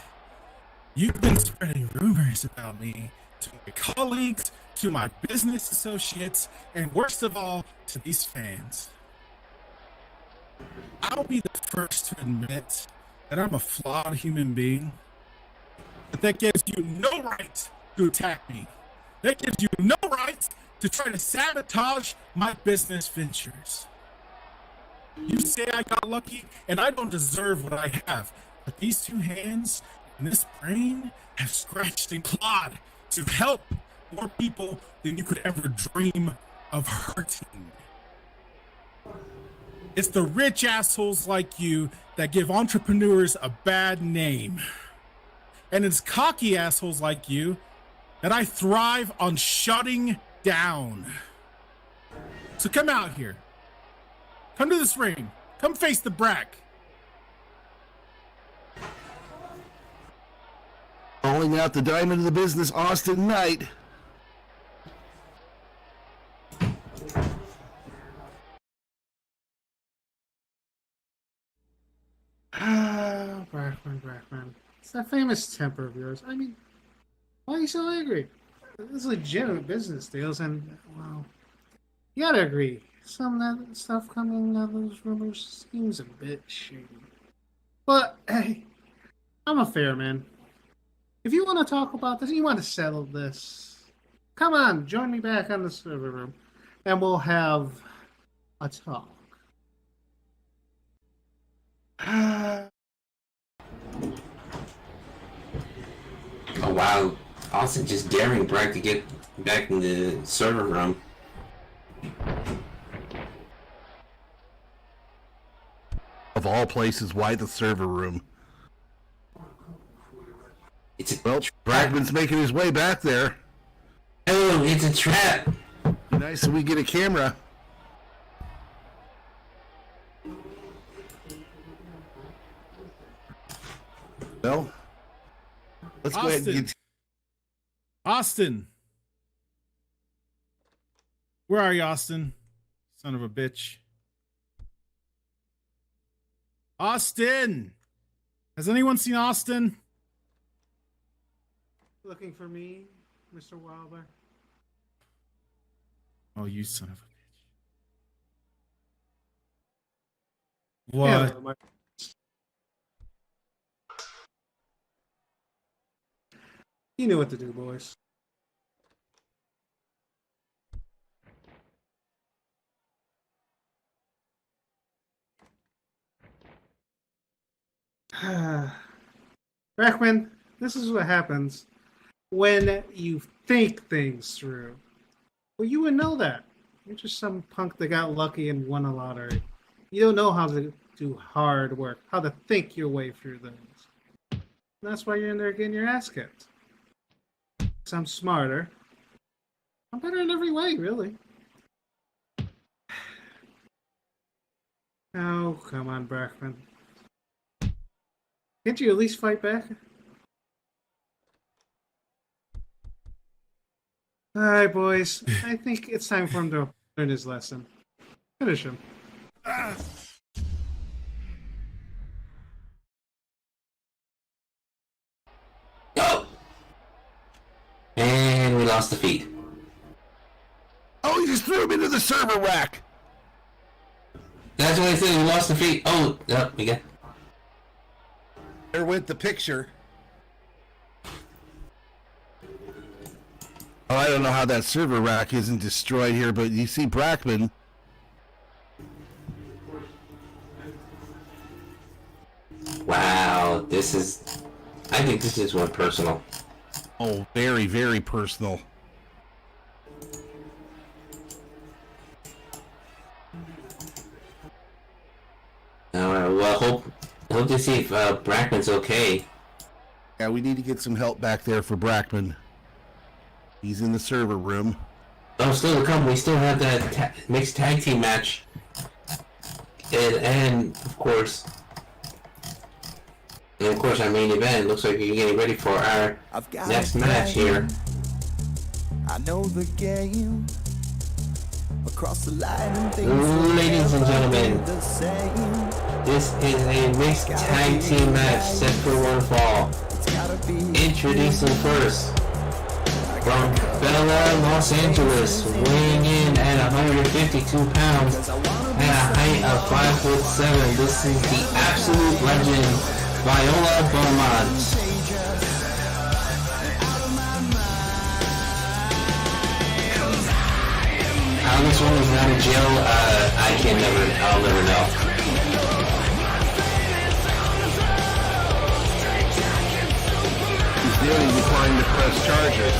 You've been spreading rumors about me to my colleagues, to my business associates, and worst of all, to these fans. I'll be the first to admit that I'm a flawed human being, but that gives you no right to attack me. That gives you no right to try to sabotage my business ventures. You say I got lucky, and I don't deserve what I have, but these two hands and this brain have scratched and clawed to help more people than you could ever dream of hurting. It's the rich assholes like you that give entrepreneurs a bad name. And it's cocky assholes like you that I thrive on shutting down. So come out here. Come to this ring. Come face the Brack. Calling out the diamond of the business, Austin Knight. Brackman. It's that famous temper of yours. I mean, why are you so angry? This is legitimate business deals, and, well, you gotta agree. Some of that stuff coming out of those rumors seems a bit shady. But, hey, I'm a fair man. If you want to talk about this, you want to settle this, come on, join me back on the server room, and we'll have a talk. Oh wow, Austin just daring Brack to get back in the server room. Of all places, why the server room? It's a well, Brackman's making his way back there. Oh, it's a trap. Be nice if we get a camera. Well, let's go ahead and get... Austin! Where are you, Austin? Son of a bitch. Austin! Has anyone seen Austin? Looking for me, Mr. Wilder? Oh, you son of a bitch. What? Yeah, you knew what to do, boys. Brackman, this is what happens when you think things through. Well, you would know that. You're just some punk that got lucky and won a lottery. You don't know how to do hard work, how to think your way through things. And that's why you're in there getting your ass kicked. 'Cause I'm smarter. I'm better in every way, really. Oh, come on, Brackman. Can't you at least fight back? Alright, boys. I think it's time for him to learn his lesson. Finish him. Oh! And we lost the feed. Oh, he just threw him into the server rack. That's what I said, we lost the feed. Oh, yep, we got. There went the picture. Oh, I don't know how that server rack isn't destroyed here, but you see Brackman. Wow, this is... I think this is one personal. Oh, very, very personal. Well, hope to see if Brackman's okay. Yeah, we need to get some help back there for Brackman. He's in the server room. Oh, still to come. We still have that mixed tag team match, and of course, our main event. Looks like you're getting ready for our next match here. I know the game. Across the line and things Ladies and gentlemen, this is a mixed tag team match set for one fall. Introducing first, from Bella, Los Angeles, weighing in at 152 pounds and a height of 5'7". This is the absolute legend, Viola Beaumont. How this one is not in jail, I'll never know. He's nearly declined to press charges.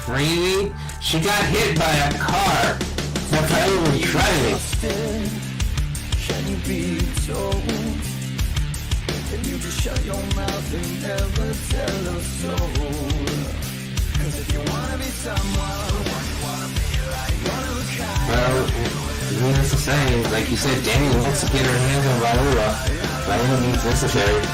Really? She got hit by a car. That Viola was driving. Can you be told? Can you just shut your mouth and never tell us so? Cause if you wanna be someone, wanna be like one of a kind. Well, needless to say, like you said, Danny wants to get her hands on Viola by any means necessary.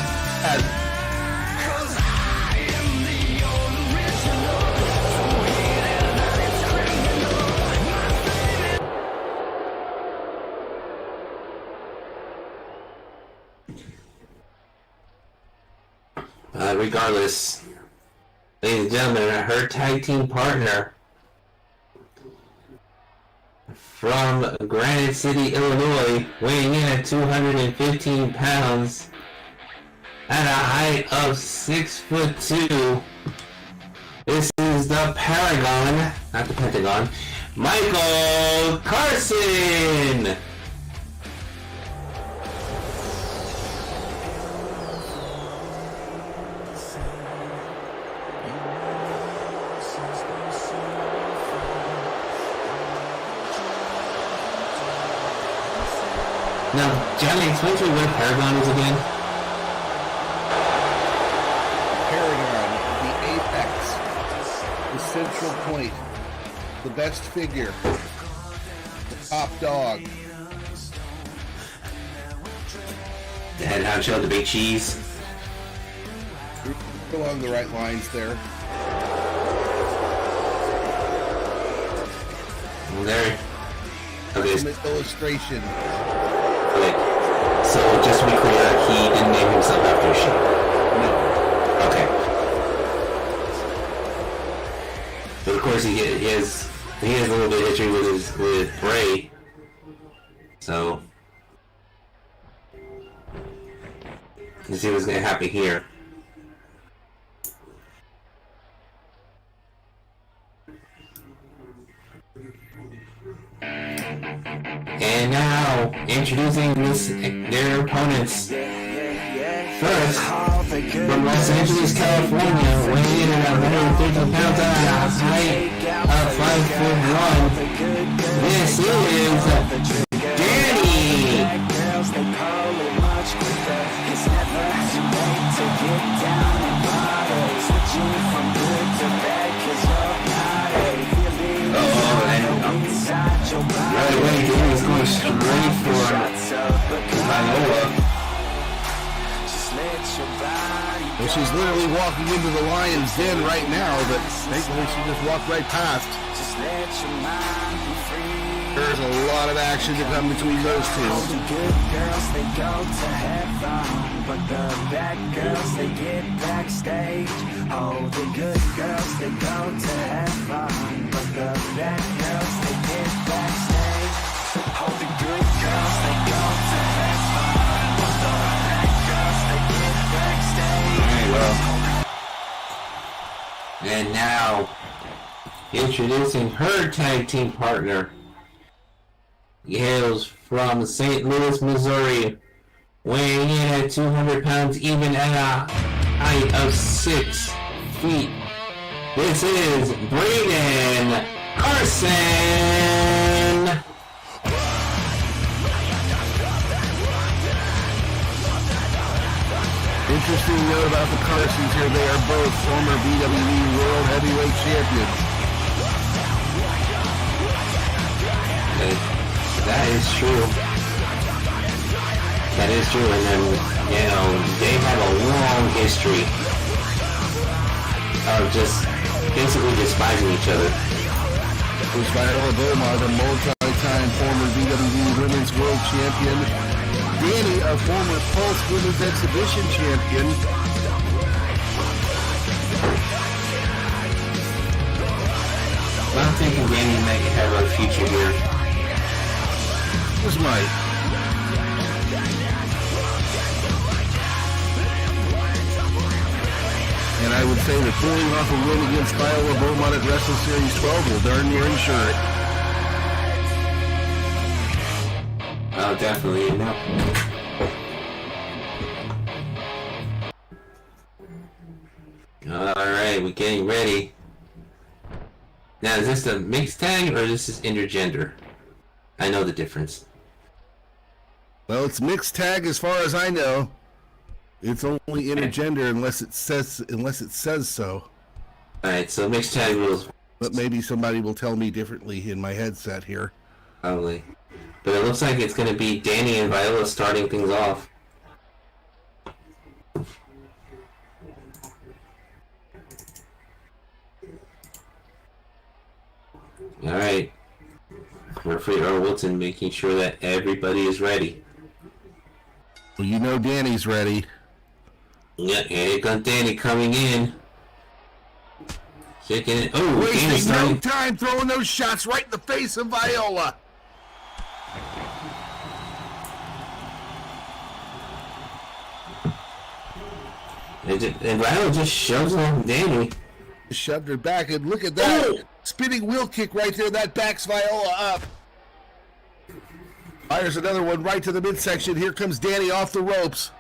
Regardless, ladies and gentlemen, her tag team partner from Granite City, Illinois, weighing in at 215 pounds at a height of 6'2". This is the Paragon, not the Pentagon, Michael Carson! Now, Johnny, explain to me what a Paragon is again. Paragon, the apex, the central point, the best figure, the top dog. The head honcho, the big cheese. You're along the right lines there. There. Okay. Ultimate illustration. Okay. So, just to be clear, he didn't name himself after a sheep. No. Okay. But of course, he has a little bit of history with Bray. So, let's see what's going to happen here. And now, introducing their opponents. First, from Los Angeles, California, weighing in at 150 pounds at a height of 5'1". This is Danny! Right away, Danny's going straight for Viola. Well, she's literally walking into the lion's den right now, but thankfully she just walked right past. There's a lot of action to come between those two. All the good girls, they go to heaven, but the bad girls, they get backstage. Oh, the good girls, they go to heaven, but the bad girls, they get backstage. Oh, the good girls, they go to heaven, but the bad girls, they get backstage. Alright, well. And now, introducing her tag team partner. He hails from St. Louis, Missouri, weighing in at 200 pounds, even at a height of 6 feet. This is Braden Carson! Interesting note about the Carsons here, they are both former VWE World Heavyweight Champions. That is true. That is true, and then, you know, they have a long history of just basically despising each other. Who's Viola Beaumont, a multi-time former VWE Women's World Champion. Danny, a former Pulse Women's Exhibition Champion. I'm thinking Danny might have a future here. Just might. And I would say that pulling off a win against Viola Beaumont at Wrestle Series 12 will darn near ensure it. Oh, definitely. No. Alright, we're getting ready. Now, is this a mixed tag or this is intergender? I know the difference. Well, it's mixed tag as far as I know. It's only intergender unless it says so. Alright, so mixed tag rules. But maybe somebody will tell me differently in my headset here. Probably. But it looks like it's going to be Danny and Viola starting things off. Alright. Referee Earl Wilson making sure that everybody is ready. Well, you know Danny's ready. Yeah, here comes Danny coming in. Checking it. Oh, Danny's wasting no starting. time throwing those shots right in the face of Viola. And Viola just shoves on Danny. Shoved her back, and look at that. Oh! Spinning wheel kick right there. That backs Viola up. Fires another one right to the midsection. Here comes Danny off the ropes.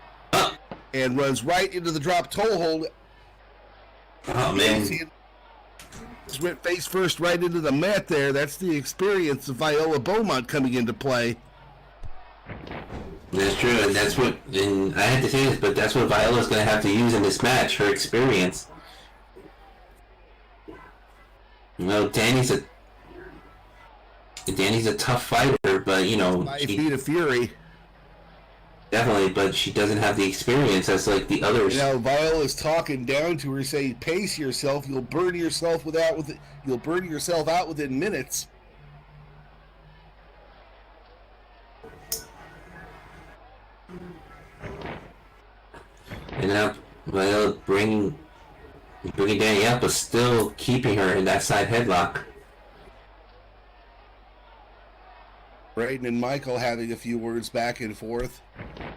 And runs right into the drop toe hold. Oh, man. Just went face first right into the mat there. That's the experience of Viola Beaumont coming into play. That's true, and that's what, and I had to say this, but that's what Viola's going to have to use in this match, her experience. You know, Danny's a tough fighter, but, you know... 5 feet of fury. Definitely, but she doesn't have the experience as, like, the others. Now, Viola's talking down to her, saying, pace yourself, you'll burn yourself out within minutes. And now, Viola bringing Danny up, but still keeping her in that side headlock. Braden and Michael having a few words back and forth.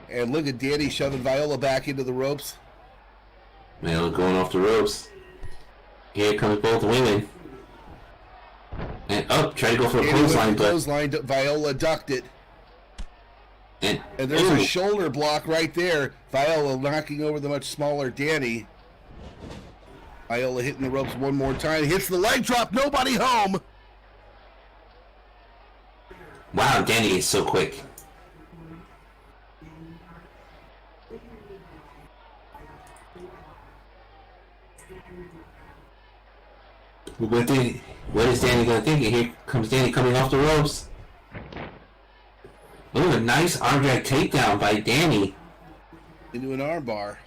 And look at Danny shoving Viola back into the ropes. Viola going off the ropes. Here comes both women. And try to go for a clothesline, but... Clothesline, Viola ducked it. And there's a shoulder block right there. Viola knocking over the much smaller Danny. Viola hitting the ropes one more time. Hits the leg drop. Nobody home. Wow, Danny is so quick. What is Danny going to think? Here comes Danny coming off the ropes. Ooh, a nice arm drag takedown by Danny. Into an arm bar.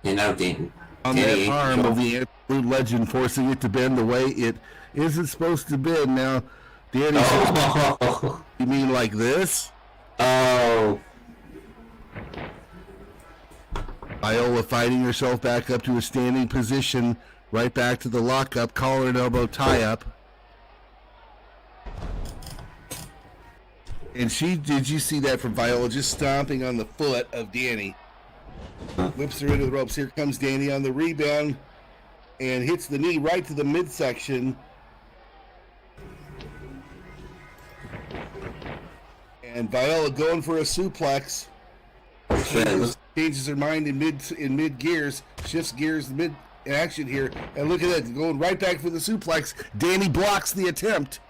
You know, Danny. On that arm of the absolute legend, forcing it to bend the way it isn't supposed to bend. Now, Danny, you mean like this? Oh. Viola fighting herself back up to a standing position, right back to the lockup, collar and elbow tie-up. And did you see that from Viola, just stomping on the foot of Danny? Whips her into the ropes. Here comes Danny on the rebound and hits the knee right to the midsection. And Viola going for a suplex. Changes her mind in mid gears, shifts gears mid action here, and look at that, going right back for the suplex. Danny blocks the attempt.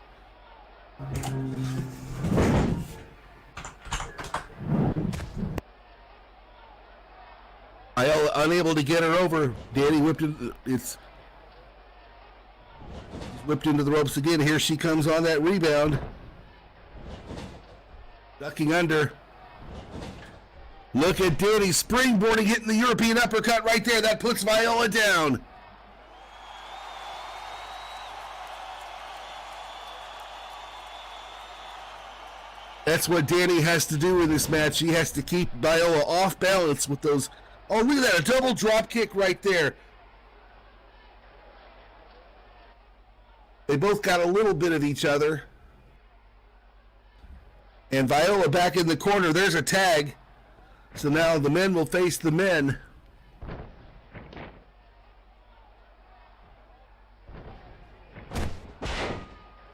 Viola unable to get her over. Danny whipped into the ropes again. Here she comes on that rebound. Ducking under. Look at Danny springboarding, hitting the European uppercut right there. That puts Viola down. That's what Danny has to do in this match. He has to keep Viola off balance with those. Oh, look at that, a double drop kick right there. They both got a little bit of each other. And Viola back in the corner. There's a tag. So now the men will face the men.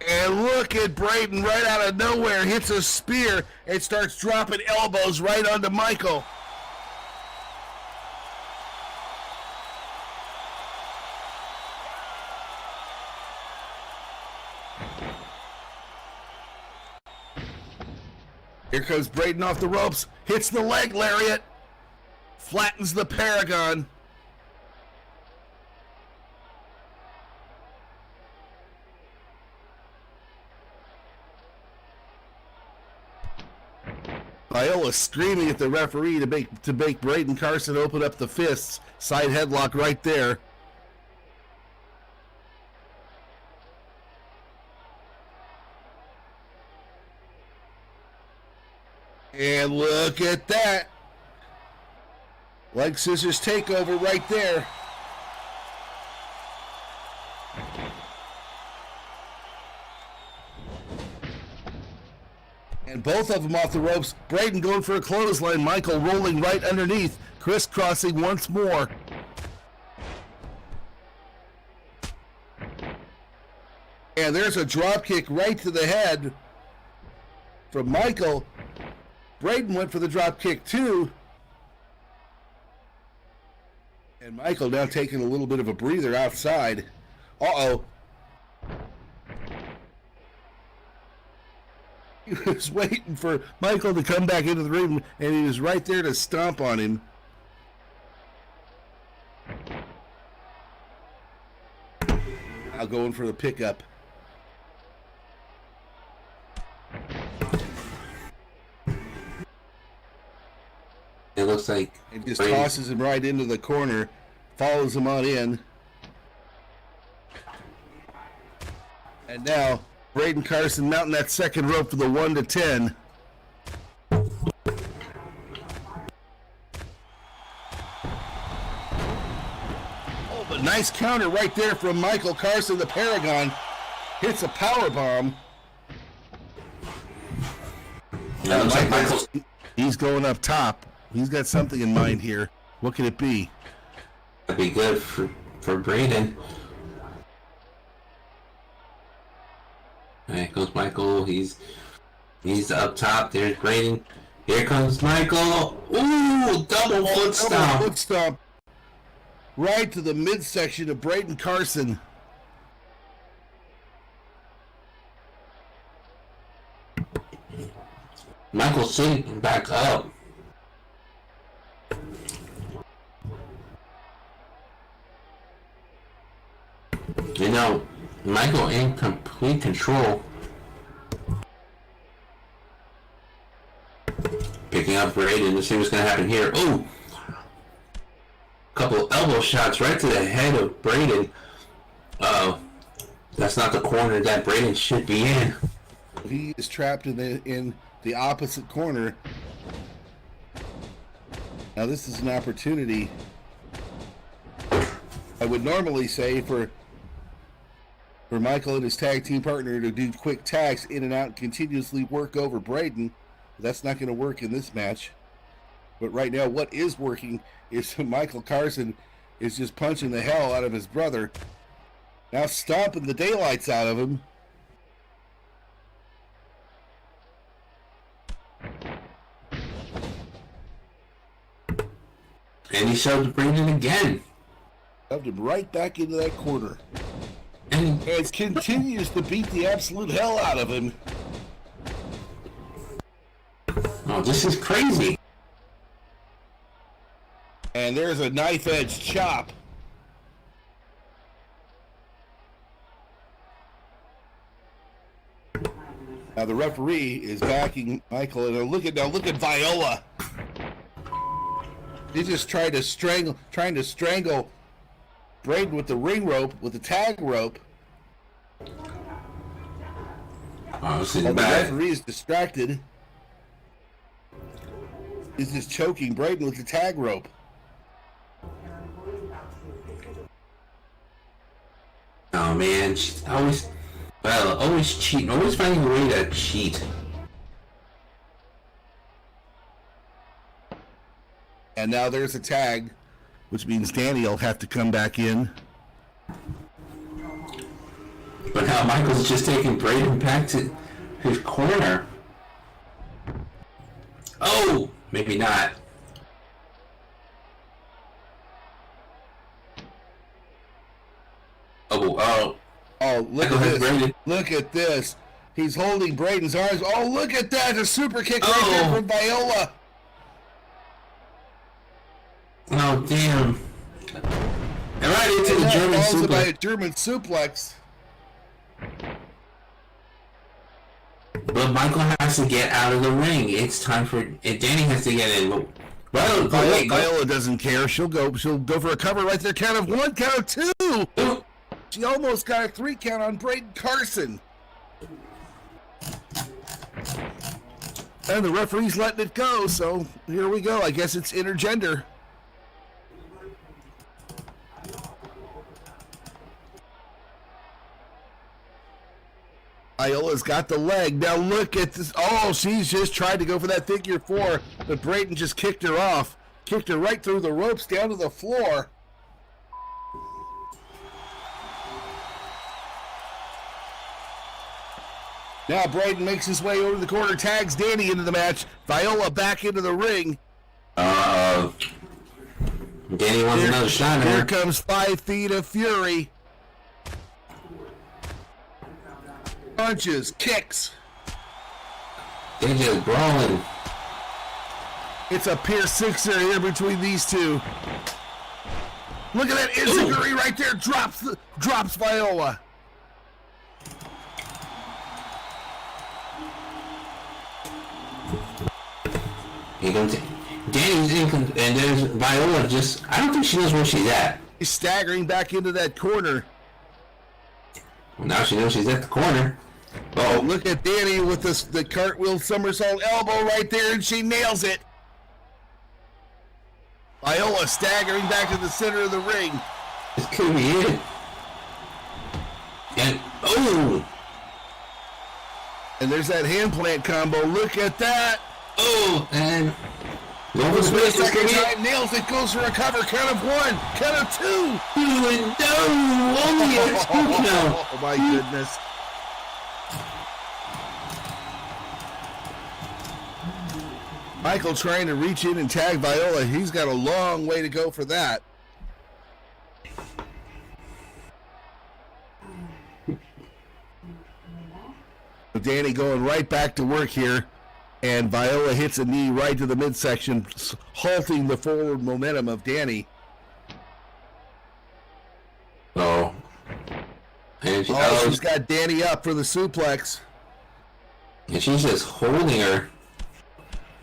And look at Braden right out of nowhere. Hits a spear and starts dropping elbows right onto Michael. Here comes Braden off the ropes, hits the leg lariat, flattens the Paragon. Viola screaming at the referee to make Braden Carson open up the fists. Side headlock right there. And look at that. Leg scissors takeover right there. And both of them off the ropes. Braden going for a clothesline. Michael rolling right underneath. Crisscrossing once more. And there's a drop kick right to the head from Michael. Braden went for the drop kick too. And Michael now taking a little bit of a breather outside. Uh-oh. He was waiting for Michael to come back into the ring, and he was right there to stomp on him. Now going for the pickup. It looks like it just tosses him right into the corner, follows him on in. And now Braden Carson mounting that second rope for the 1 to 10. Oh, but nice counter right there from Michael Carson, the Paragon. Hits a power bomb. Yeah, looks like Michael's... He's going up top. He's got something in mind here. What could it be? That'd be good for Braden. There goes Michael. He's up top. There's Braden. Here comes Michael. Ooh, double foot stomp. Double foot stomp. Right to the midsection of Braden Carson. Michael's sitting back up. You know, Michael in complete control. Picking up Braden to see what's going to happen here. Ooh! Couple elbow shots right to the head of Braden. That's not the corner that Braden should be in. He is trapped in the opposite corner. Now this is an opportunity, I would normally say, for Michael and his tag team partner to do quick tags in and out and continuously work over Braden. That's not going to work in this match. But right now what is working is Michael Carson is just punching the hell out of his brother. Now stomping the daylights out of him. And he shoved Braden again. Shoved him right back into that corner. And continues to beat the absolute hell out of him. Oh, this is crazy. And there's a knife edge chop. Now the referee is backing Michael, and look at Viola. He just trying to strangle Braden with the ring rope, with the tag rope. Oh, the referee is distracted. He's just choking Braden with the tag rope. Oh man, she's always cheating, always finding a way to cheat. And now there's a tag, which means Danny will have to come back in. But now Michael's just taking Braden back to his corner. Oh, maybe not. Oh, look at this. Look at this. He's holding Braden's arms. Oh, look at that. A super kick right there from Viola. Oh, damn. And right into the German suplex. By a German suplex. But Michael has to get out of the ring. It's time for... Danny has to get in. Viola doesn't care. She'll go for a cover right there. Count of one, count of two. She almost got a 3 count on Braden Carson. And the referee's letting it go, so here we go. I guess it's intergender. Viola's got the leg. Now look at this. Oh, she's just tried to go for that figure 4, but Braden just kicked her off. Kicked her right through the ropes down to the floor. Now Braden makes his way over the corner, tags Danny into the match. Viola back into the ring. Danny wants another shot. Here comes 5 feet of fury. Punches, kicks. They're just brawling. It's a Pier 6er here between these two. Look at that Izaguri right there. Drops Viola. Danny's in, and there's Viola just, I don't think she knows where she's at. She's staggering back into that corner. Well, now she knows she's at the corner. Oh, look at Danny with the cartwheel somersault elbow right there, and she nails it. Viola staggering back to the center of the ring. This could be it. And, and there's that hand plant combo. Look at that. And over the second time, nails it, goes for a cover. Count of 1, count of 2. Only a 2 count. Oh my goodness. Michael trying to reach in and tag Viola. He's got a long way to go for that. Danny going right back to work here. And Viola hits a knee right to the midsection, halting the forward momentum of Danny. And she's got Danny up for the suplex. And she's just holding her.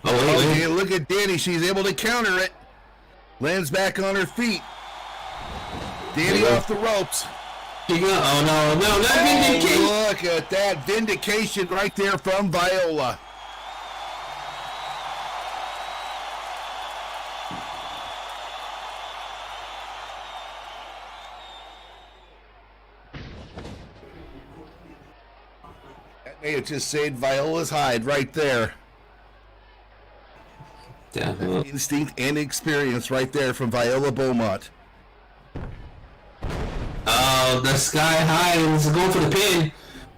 Look at Danny. She's able to counter it. Lands back on her feet. Danny off the ropes. Oh no, not vindication. Look at that vindication right there from Viola. That may have just saved Viola's hide right there. Definitely. Instinct and experience right there from Viola Beaumont. Oh, the Sky High is going for the pin.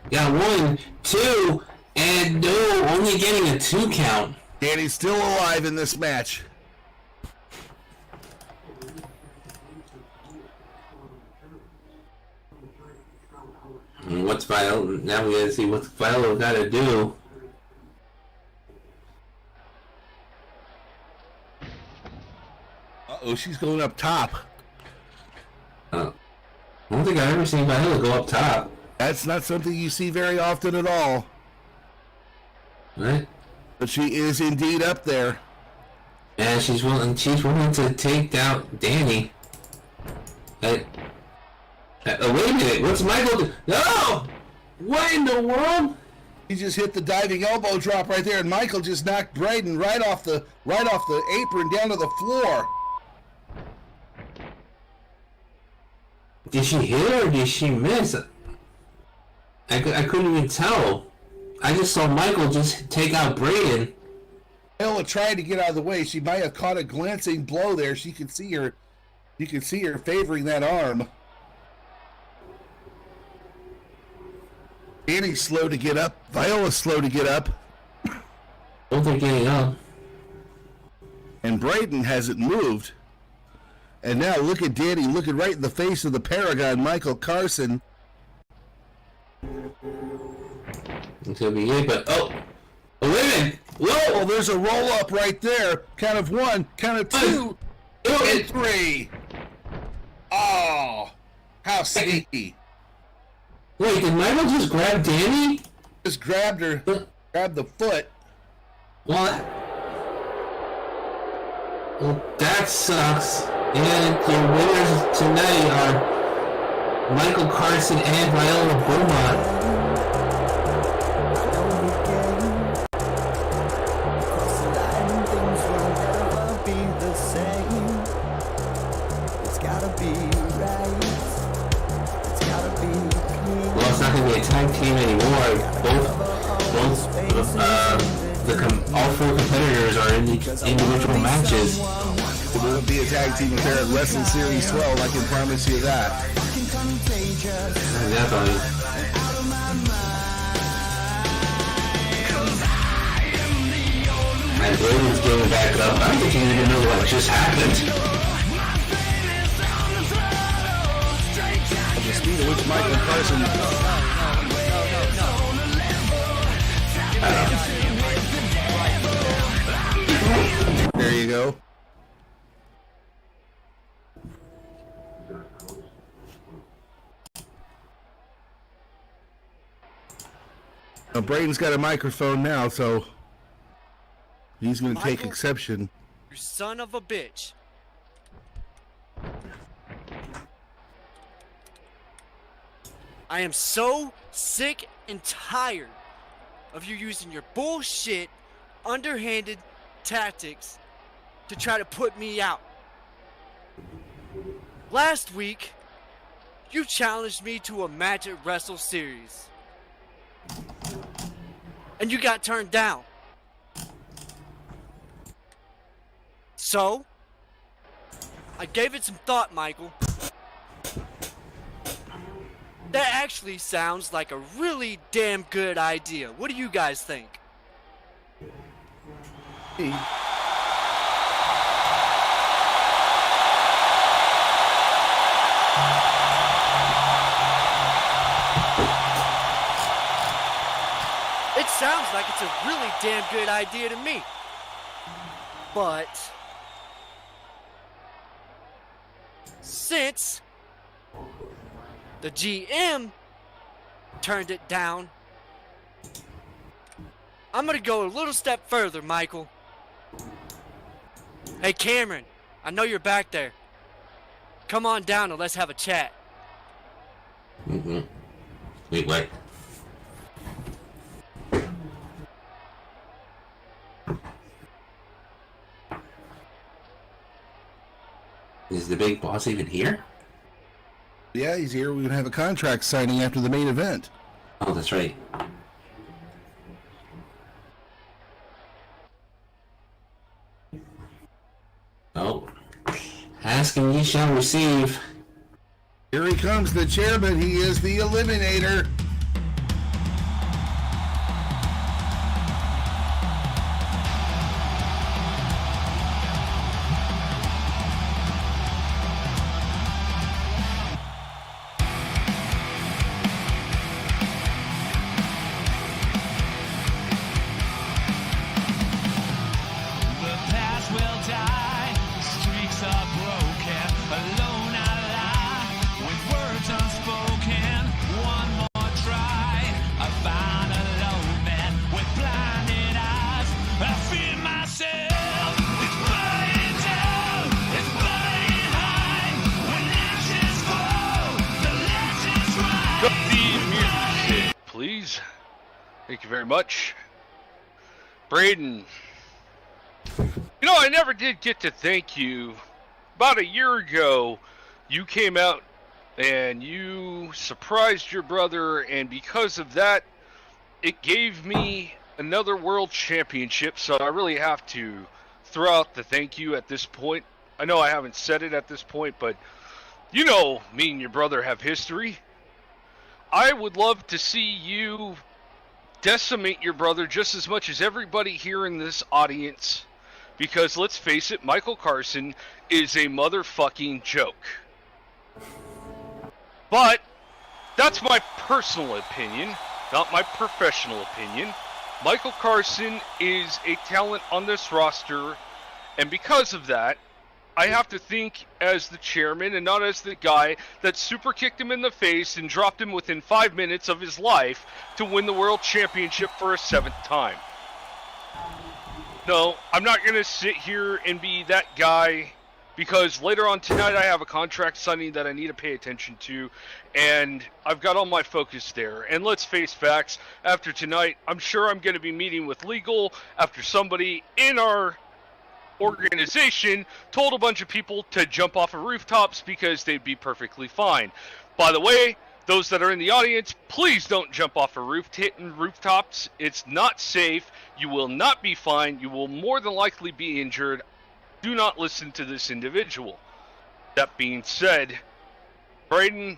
Got 1, 2, and no, only getting a 2 count. Danny's still alive in this match. What's Viola? Now we gotta see what Viola gotta do. Uh-oh, she's going up top. I don't think I've ever seen Viola go up top. That's not something you see very often at all. Right? But she is indeed up there. And she's willing to take down Danny. Wait a minute, what's Michael do? No! What in the world? He just hit the diving elbow drop right there, and Michael just knocked Braden right off the apron down to the floor. Did she hit her or did she miss? I couldn't even tell. I just saw Michael just take out Braden. Ella tried to get out of the way. She might have caught a glancing blow there. She could see her. You could see her favoring that arm. Danny's slow to get up. Viola's slow to get up. Both are getting up. And Braden hasn't moved. And now look at Danny looking right in the face of the Paragon, Michael Carson. Until we get, but wait a minute! Whoa! Well, there's a roll up right there. Count of 1, count of 2, and 3. Oh, how sneaky! Wait, did Michael just grab Danny? Just grabbed her, grabbed the foot. What? Well, that sucks. And your winners tonight are Michael Carson and Viola Beaumont. Well, it's not going to be a tag team anymore. All 4 competitors are in individual matches. It won't be a tag team if they're at Wrestling Series 12, I can promise you that. Definitely. And Braden's getting back up. I don't think you even know what just happened. The speed at which Michael Carson... There you go. Now, Braden's got a microphone now, so he's going to take exception. You son of a bitch. I am so sick and tired of you using your bullshit, underhanded tactics to try to put me out. Last week, you challenged me to a match at Wrestle Series. And you got turned down. So, I gave it some thought, Michael. That actually sounds like a really damn good idea. What do you guys think? It sounds like it's a really damn good idea to me. But since the GM turned it down, I'm gonna go a little step further, Michael. Hey, Cameron, I know you're back there. Come on down and let's have a chat. Mm-hmm. Wait, what? Is the big boss even here? Yeah, he's here. We're going to have a contract signing after the main event. Oh, that's right. Oh. Ask and ye shall receive. Here he comes, the chairman. He is the Eliminator. Please. Thank you very much. Braden. You know, I never did get to thank you. About a year ago, you came out and you surprised your brother, and because of that, it gave me another world championship, so I really have to throw out the thank you at this point. I know I haven't said it at this point, but you know me and your brother have history. I would love to see you decimate your brother just as much as everybody here in this audience, because let's face it, Michael Carson is a motherfucking joke. But that's my personal opinion, not my professional opinion. Michael Carson is a talent on this roster, and because of that, I have to think as the chairman and not as the guy that super kicked him in the face and dropped him within 5 minutes of his life to win the world championship for a 7th time. No, I'm not going to sit here and be that guy, because later on tonight I have a contract signing that I need to pay attention to, and I've got all my focus there. And let's face facts, after tonight, I'm sure I'm going to be meeting with legal after somebody in our organization told a bunch of people to jump off of rooftops because they'd be perfectly fine. By the way, those that are in the audience, please don't jump off of rooftops. It's not safe. You will not be fine. You will more than likely be injured. Do not listen to this individual. That being said, Braden,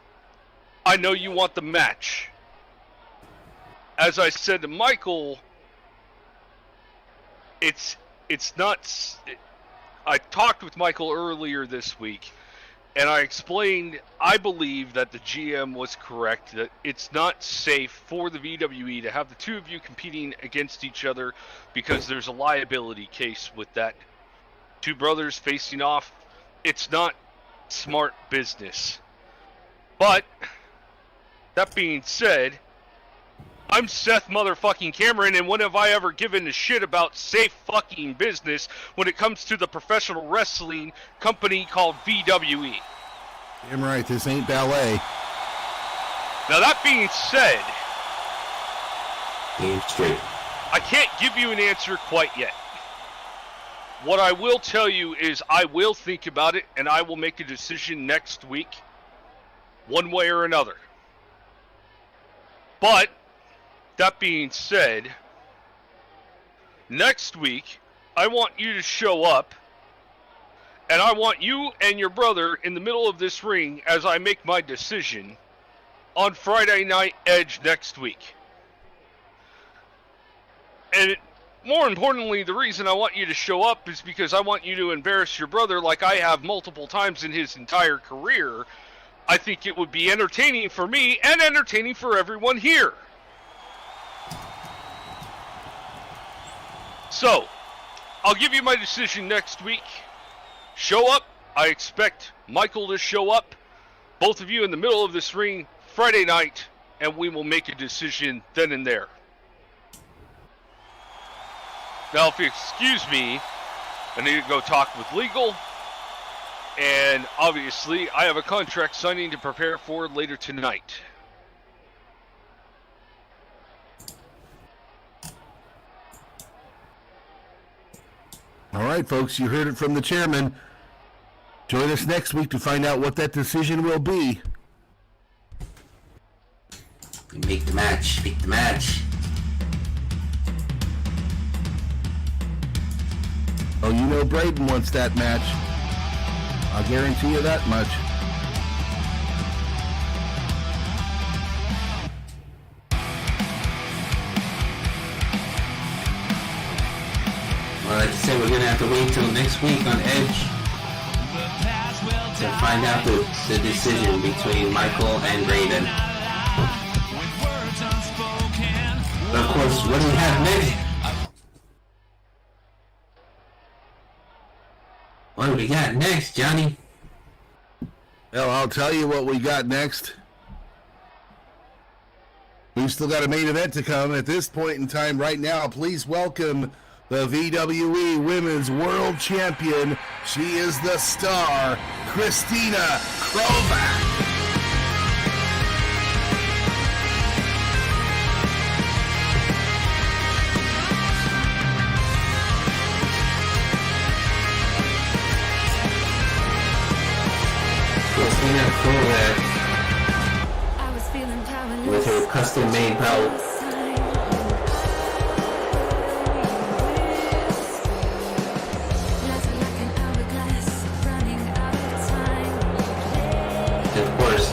I know you want the match. As I said to Michael, it's not. I talked with Michael earlier this week, and I explained I believe that the GM was correct, that it's not safe for the VWE to have the two of you competing against each other because there's a liability case with that. Two brothers facing off, it's not smart business. But, that being said, I'm Seth motherfucking Cameron, and when have I ever given a shit about safe fucking business when it comes to the professional wrestling company called VWE? Damn right, this ain't ballet. Now that being said, Game straight. I can't give you an answer quite yet. What I will tell you is I will think about it, and I will make a decision next week, one way or another. But that being said, next week, I want you to show up, and I want you and your brother in the middle of this ring as I make my decision on Friday Night Edge next week. And more importantly, the reason I want you to show up is because I want you to embarrass your brother like I have multiple times in his entire career. I think it would be entertaining for me and entertaining for everyone here. So, I'll give you my decision next week. Show up. I expect Michael to show up. Both of you in the middle of this ring Friday night, and we will make a decision then and there. Now, if you excuse me, I need to go talk with legal, And obviously, I have a contract signing to prepare for later tonight. All right, folks, you heard it from the chairman. Join us next week to find out what that decision will be. Make the match. Make the match. Oh, you know Braden wants that match. I'll guarantee you that much. Well, like I said, we're gonna have to wait till next week on Edge to find out the decision between Michael and Braden. But of course, what do we have next? What do we got next, Johnny? Well, I'll tell you what we got next. We've still got a main event to come. At this point in time, right now, please welcome the VWE Women's World Champion. She is the star, Christina Krovac. Christina Krovac with her custom-made belt. And of course,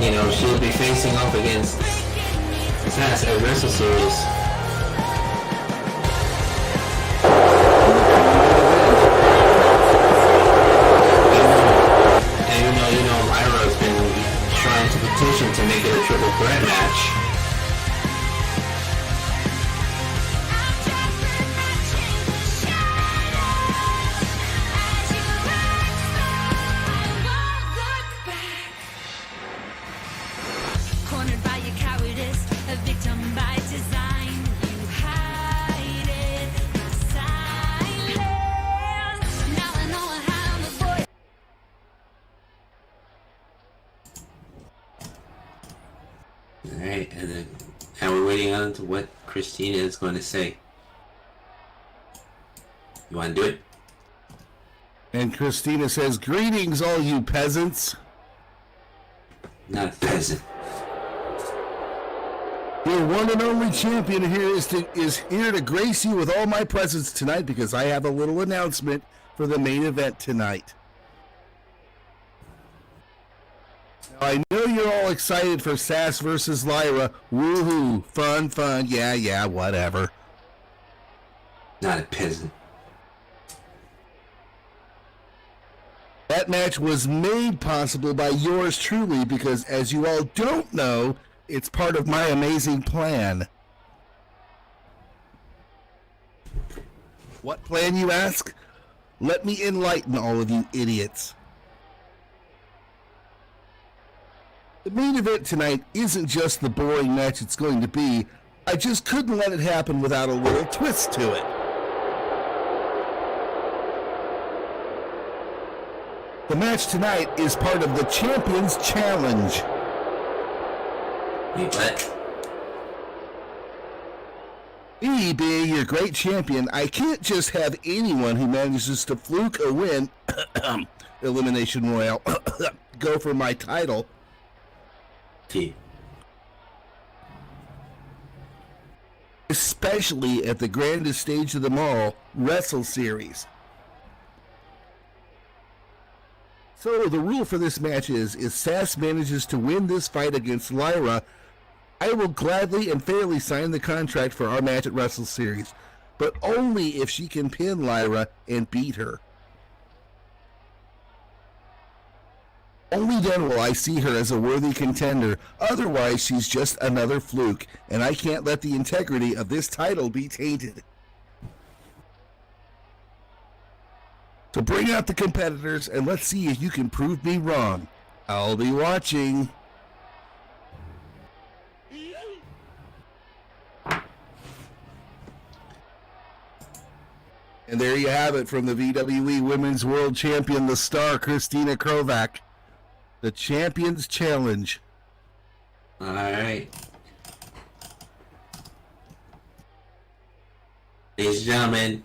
you know, she'll be facing off against Sass at Wrestle Series. Lyra's been trying to petition to make it a triple threat match. Cornered by your cowardice, a victim by design. You hide it, my silence. Now I know how to avoid. Alright, and then now we're waiting on to what Christina is going to say. You want to do it? And Christina says, "Greetings, all you peasants." Not a peasant. Your one and only champion here is here to grace you with all my presence tonight because I have a little announcement for the main event tonight. Now, I know you're all excited for Sass versus Lyra. Woohoo! Fun, fun. Yeah, whatever. Not a peasant. That match was made possible by yours truly because, as you all don't know, it's part of my amazing plan. What plan, you ask? Let me enlighten all of you idiots. The main event tonight isn't just the boring match it's going to be. I just couldn't let it happen without a little twist to it. The match tonight is part of the Champions Challenge. Wait, what? Me being your great champion, I can't just have anyone who manages to fluke a win, Elimination Royale, go for my title. Especially at the grandest stage of them all, Wrestle Series. So the rule for this match is, if Sass manages to win this fight against Lyra, I will gladly and fairly sign the contract for our match at Wrestle Series, but only if she can pin Lyra and beat her. Only then will I see her as a worthy contender. Otherwise, she's just another fluke, and I can't let the integrity of this title be tainted. So bring out the competitors, and let's see if you can prove me wrong. I'll be watching. And there you have it from the VWE Women's World Champion, the star, Christina Krovac. The Champions Challenge. All right. Ladies and gentlemen,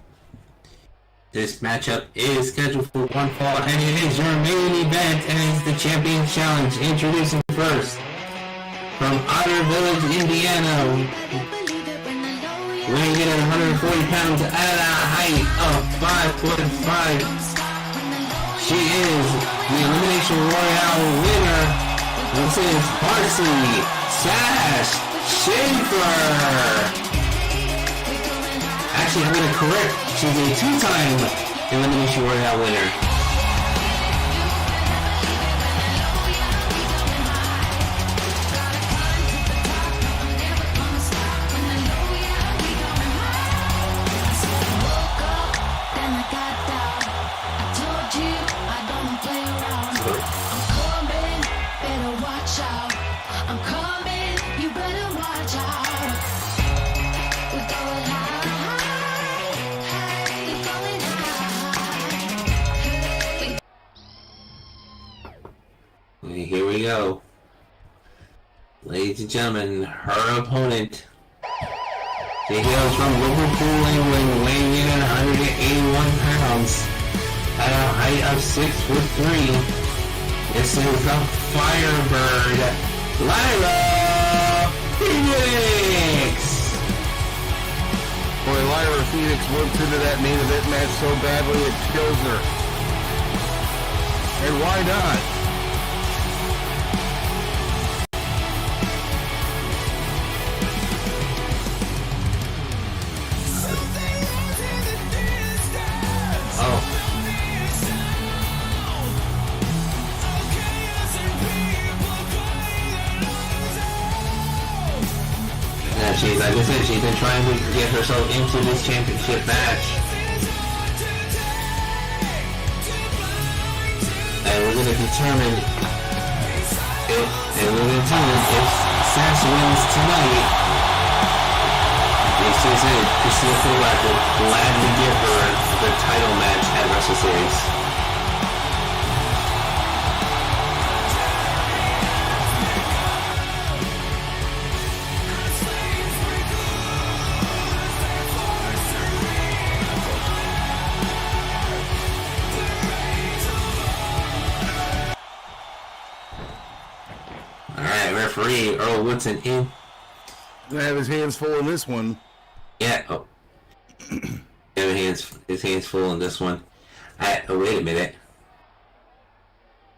this matchup is scheduled for one fall, and it is your main event, and it's the Champions Challenge. Introducing first, from Otter Village, Indiana, weighing in at 140 pounds at a height of 5'5". She is the Elimination Royale winner. This is Marcy Sash Schaefer. Actually, I'm going to correct. She's a two-time Elimination Royale winner. Here we go. Ladies and gentlemen, her opponent. She hails from Liverpool, England, weighing in at 181 pounds at a height of 6'3". This is the Firebird, Lyra Phoenix! Boy, Lyra Phoenix worked into that main event match so badly it kills her. And why not? Like I said, she's been trying to get herself into this championship match. And we're going to determine if Sash wins tonight. This is it. Christina Krovac will gladly give her the title match at Wrestle Series. Referee Earl Woodson in. Gonna have his hands full in this one. Yeah. Oh. His hands full in this one. Oh, wait a minute.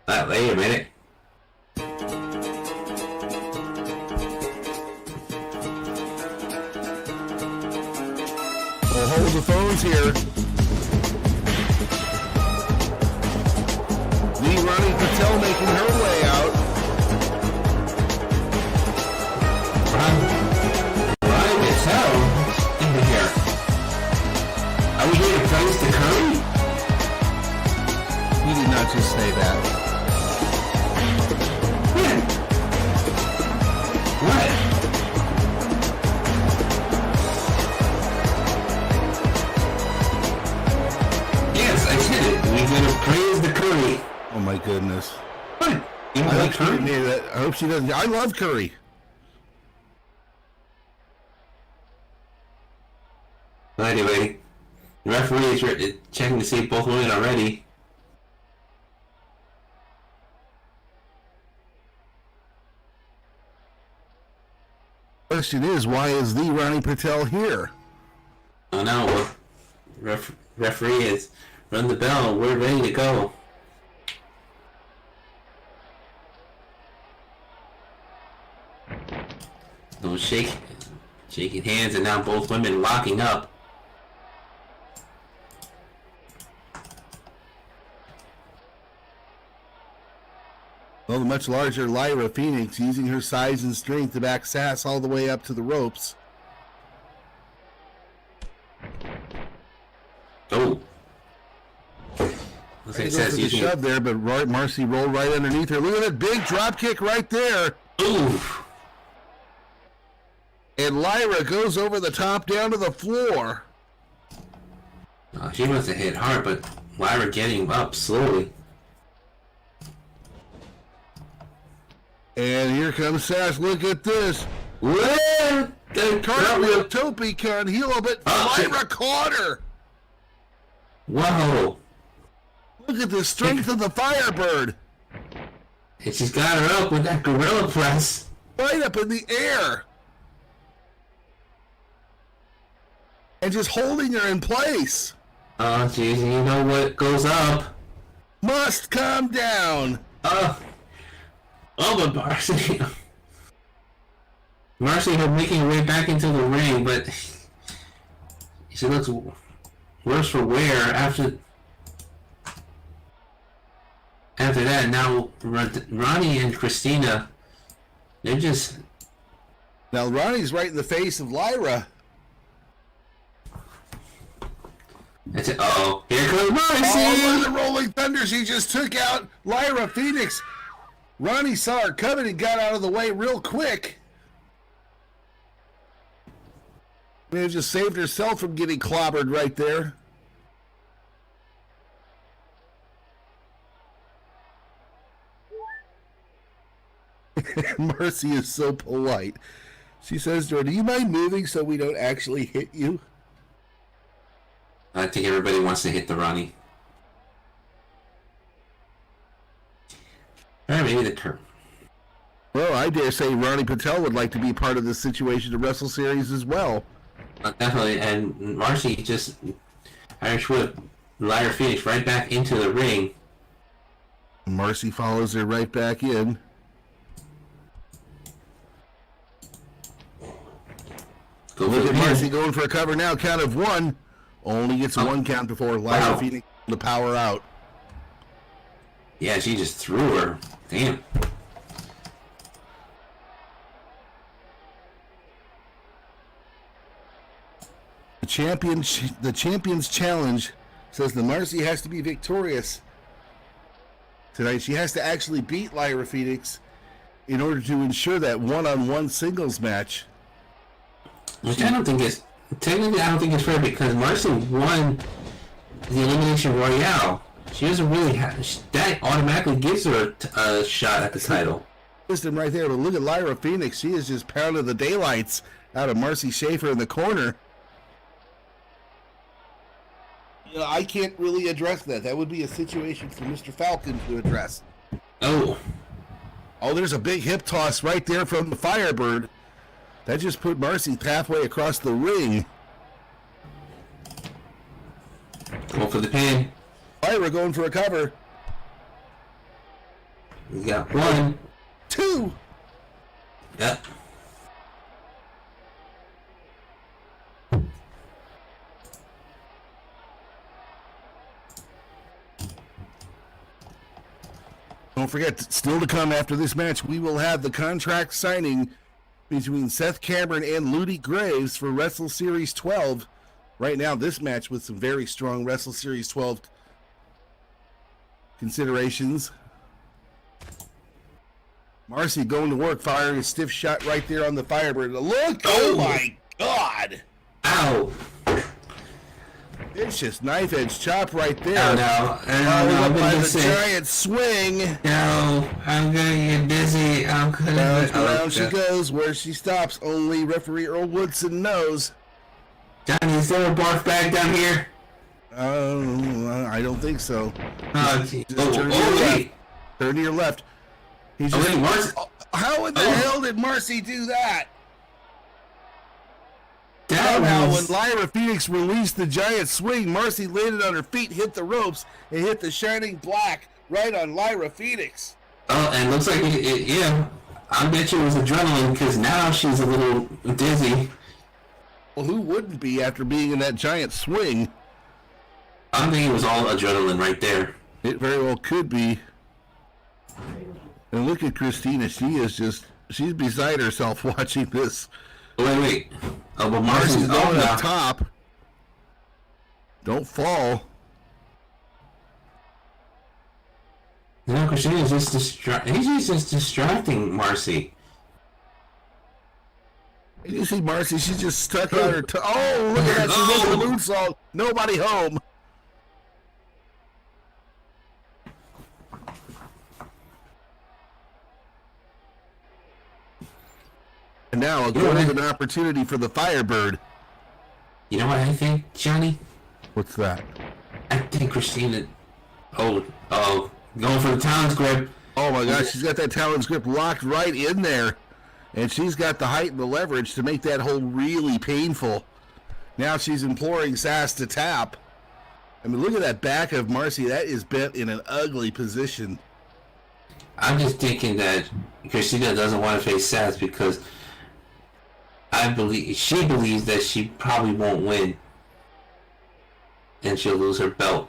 Wait a minute. We'll hold the phones here. Lee Ronnie Patel making her way out. Ryan Patel into here. Are we here to praise the Curry? You did not just say that. Yeah. What? Yes, I said it. We're gonna praise the Curry. Oh my goodness. What? You don't like Curry? I hope she doesn't. I love Curry. Anyway, the referee is checking to see if both women are ready. Question is, why is Lee Ronnie Patel here? Oh no, referee has run the bell. We're ready to go. So shaking hands, and now both women locking up. Well, the much larger Lyra Phoenix using her size and strength to back Sass all the way up to the ropes. Oh. Looks like Sass using a shove there, but Marcy rolled right underneath her. Look at that big drop kick right there. Oof. And Lyra goes over the top down to the floor. She must have hit hard, but Lyra getting up slowly. And here comes Sash. Look at this. What? The cartwheel Topicon heel, but Lyra caught her. Whoa. Look at the strength of the Firebird. And she's got her up with that gorilla press. Right up in the air. And just holding her in place. Oh, jeez, you know what goes up? Must come down. But Marcy. Marcy had making her way back into the ring, but she looks worse for wear after that. Now Ronnie and Christina, they're just... Now Ronnie's right in the face of Lyra. That's it. Uh-oh. Here comes Marcy! Oh, the Rolling Thunder. She just took out Lyra Phoenix. Ronnie saw her coming and got out of the way real quick. And just saved herself from getting clobbered right there. Marcy is so polite. She says to her, "Do you mind moving so we don't actually hit you?" I think everybody wants to hit the Ronnie. Alright, maybe the curve. Well, I dare say Ronnie Patel would like to be part of this situation to Wrestle Series as well. Definitely, and Marcy just Irish whip Lyra Phoenix right back into the ring. Marcy follows her right back in. Look at Marcy going for a cover now. Count of one. Only gets one count before Lyra Phoenix to power out. Yeah, she just threw her. Damn. The Champions Challenge says that Marcy has to be victorious tonight. She has to actually beat Lyra Phoenix in order to ensure that one-on-one singles match. Which I don't think is technically. I don't think it's fair because Marcy won the Elimination Royale. She doesn't really have that. Automatically gives her a shot at the title. System right there, but look at Lyra Phoenix. She is just pounding the daylights out of Marcy Schaefer in the corner. You know, I can't really address that. That would be a situation for Mr. Falcon to address. Oh, there's a big hip toss right there from the Firebird. That just put Marcy halfway across the ring. Going for the pin. Lyra going for a cover. We got 1, 2. Yep. Don't forget, still to come after this match, we will have the contract signing between Seth Cameron and Ludi Graves for Wrestle Series 12. Right now, this match with some very strong Wrestle Series 12 considerations. Marcy going to work, firing a stiff shot right there on the Firebird. Look! Oh my God! Ow! Vicious knife edge chop right there. Oh no! I'm by gonna the giant swing. No, I'm gonna get dizzy. I'm gonna. Down she goes. Where she stops, only referee Earl Woodson knows. Johnny, is there a barf bag down here? I don't think so. Oh, just turn to your left. Turn to your left. He's just. Marcy. How in the hell did Marcy do that? Somehow, when Lyra Phoenix released the giant swing, Marcy landed on her feet, hit the ropes, and hit the shining black right on Lyra Phoenix. Oh, and looks like yeah. I bet you it was adrenaline because now she's a little dizzy. Well, who wouldn't be after being in that giant swing? I think it was all adrenaline right there. It very well could be. And look at Christina. She's beside herself watching this. Wait. Oh, but Marcy's going now. up top. Don't fall. No, Christina's just he's just distracting Marcy. You see Marcy, she just stuck out her oh, look at that, she went to the moonsault. Nobody home. And now a golden opportunity for the Firebird. You know what I think, Johnny? What's that? I think Christina... going for the Talon's grip. Oh my gosh, she's got that Talon's grip locked right in there. And she's got the height and the leverage to make that hold really painful. Now she's imploring Sass to tap. I mean, look at that back of Marcy. That is bent in an ugly position. I'm just thinking that Christina doesn't want to face Sass because she believes that she probably won't win. And she'll lose her belt.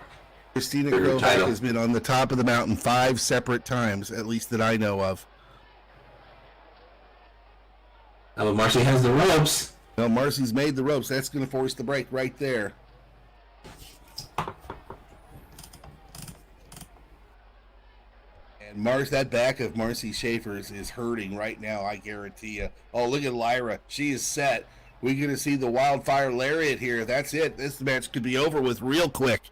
Christina Grovak has been on the top of the mountain 5 separate times, at least that I know of. Oh, but Marcy has the ropes. No, Marcy's made the ropes. That's going to force the break right there. And that back of Marcy Schaefer's is hurting right now, I guarantee you. Oh, look at Lyra. She is set. We're going to see the Wildfire Lariat here. That's it. This match could be over with real quick.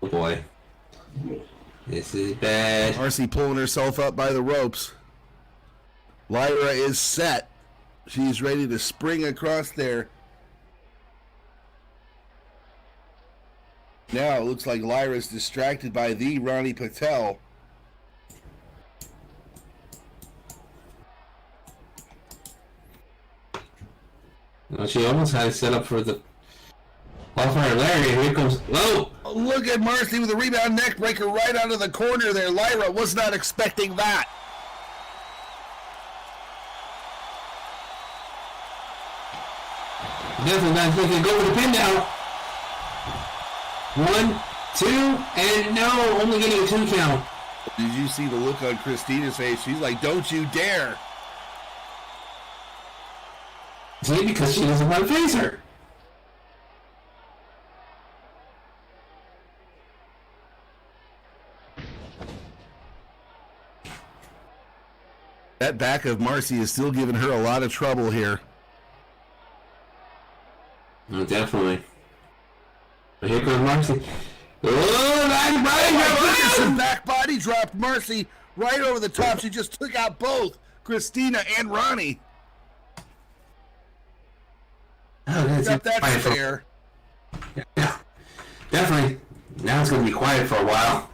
Oh boy. This is bad. Marcy pulling herself up by the ropes. Lyra is set. She's ready to spring across there. Now it looks like Lyra's distracted by the Ronnie Patel. Well, she almost had it set up for the Wildfire Larry. Here comes. Whoa! Oh, look at Marcy with a rebound neck breaker right out of the corner there. Lyra was not expecting that. Definitely not thinking. Go for the pin now. 1, 2, and no, only getting a 2 count. Did you see the look on Christina's face? She's like, "Don't you dare!" See, because she doesn't want to face her. That back of Marcy is still giving her a lot of trouble here. Oh, definitely. But here goes Marcy. Oh, Back body dropped Marcy right over the top. She just took out both Christina and Ronnie. Oh, got that fair. Yeah, definitely. Now it's going to be quiet for a while.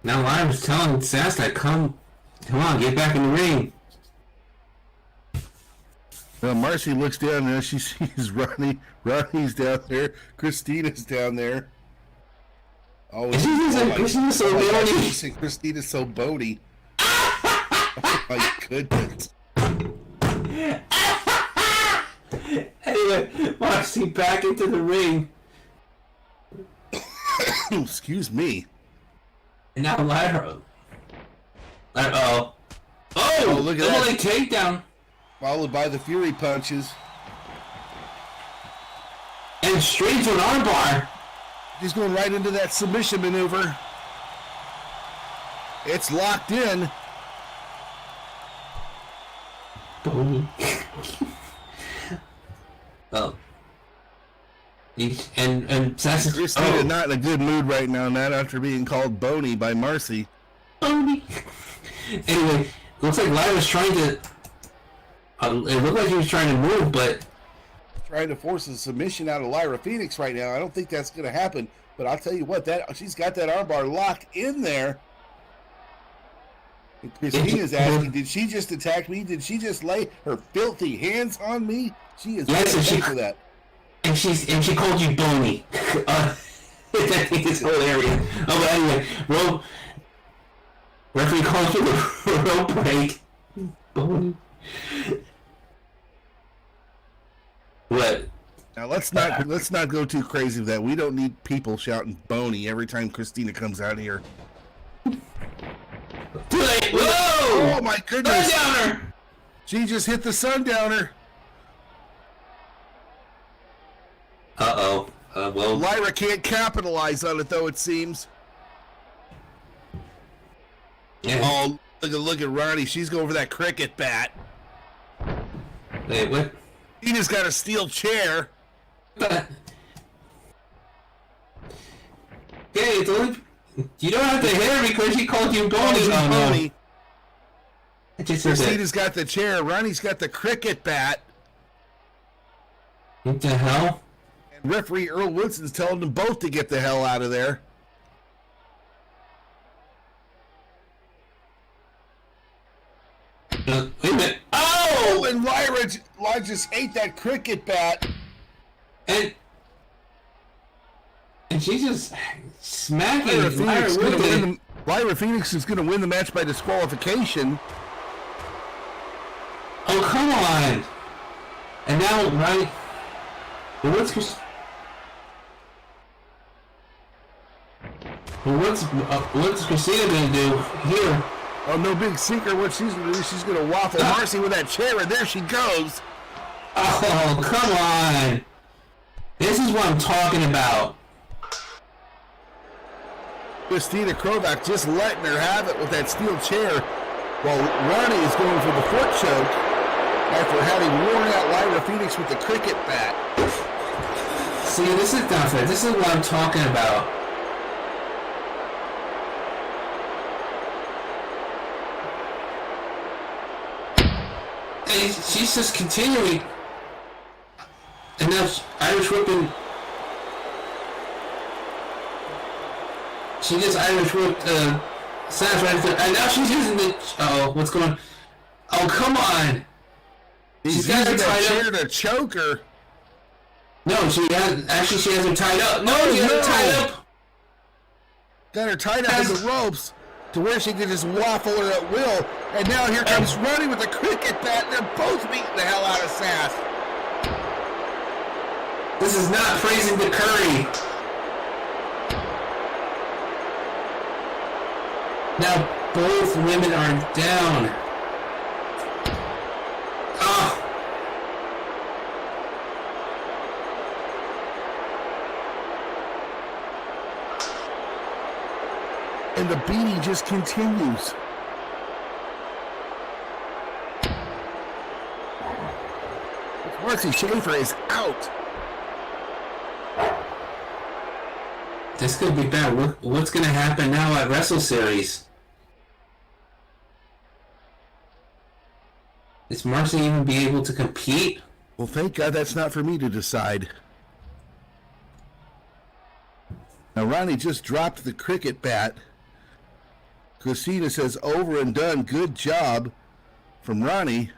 Now Lyra's telling Sass that come on, get back in the ring. Well, Marcy looks down there. She sees Ronnie. Ronnie's down there. Christina's down there. Oh, Christina's so bony. Christina's so bony. Oh my goodness. Anyway, Marcy back into the ring. Excuse me. And now Lyra. Oh, look at that. Takedown. Followed by the Fury punches. And straight to an armbar. He's going right into that submission maneuver. It's locked in. Oh. And Sass is Christina not in a good mood right now, not after being called bony by Marcy. Bony. Anyway, looks like Lyra's trying to. It looked like he was trying to move, but trying to force a submission out of Lyra Phoenix right now. I don't think that's going to happen. But I'll tell you what, she's got that armbar locked in there. And Christina's asking, did she just attack me? Did she just lay her filthy hands on me? She is paying for that. And she called you bony. I think it's hilarious. Oh, but anyway, referee calls for the rope break. Bony. What? Now let's not go too crazy with that. We don't need people shouting "bony" every time Christina comes out here. Too late. Whoa! Oh my goodness! Sundowner! She just hit the Sundowner. Uh-oh. Well, Lyra can't capitalize on it, though, it seems. Yeah. Oh, look at Ronnie. She's going for that cricket bat. Wait, what? He just got a steel chair. But yeah, it's only you don't have to hit her because she called you Boney. Oh, No. Boney. Christina's got the chair. Ronnie's got the cricket bat. What the hell? And referee Earl Woodson's telling them both to get the hell out of there. Wait a minute. Oh! And Lyra just ate that cricket bat. And she's just smacking Lyra Phoenix is going to win the match by disqualification. Oh, come on! And now, right? What's Christina gonna do here? Oh, no big secret what she's going to do. She's going to waffle Marcy with that chair, and there she goes. Oh, come on! This is what I'm talking about. Christina Krovac just letting her have it with that steel chair, while Ronnie is going for the foot choke after having worn out Lyra Phoenix with the cricket bat. See, this is not fair. This is what I'm talking about. And she's just continuing. And now Irish whipping. She just Irish whipped Sash right there. And now she's using the. Uh-oh, what's going on? Oh, come on! She's got her chair to choke her. No, she has her tied up. No, she has her tied up. Got her tied up in the ropes to where she can just waffle her at will. And now here comes Ronnie with the cricket bat. They're both beating the hell out of Sass. This is not praising the Curry. Now both women are down. Ah. And the beating just continues. Marcy Schaefer is out. This could be bad. What's going to happen now at Wrestle Series? Is Marcy even be able to compete? Well, thank God that's not for me to decide. Now, Ronnie just dropped the cricket bat. Christina says, over and done. Good job from Ronnie.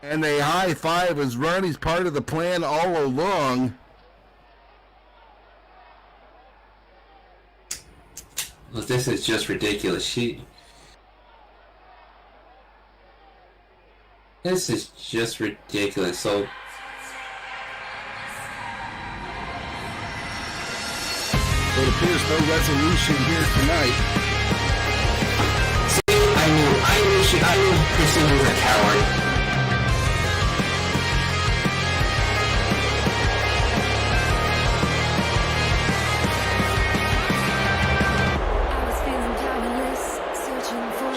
And they high five as Ronnie's part of the plan all along. Well, this is just ridiculous. This is just ridiculous. So it appears no resolution here tonight. See, I knew Christina was a coward.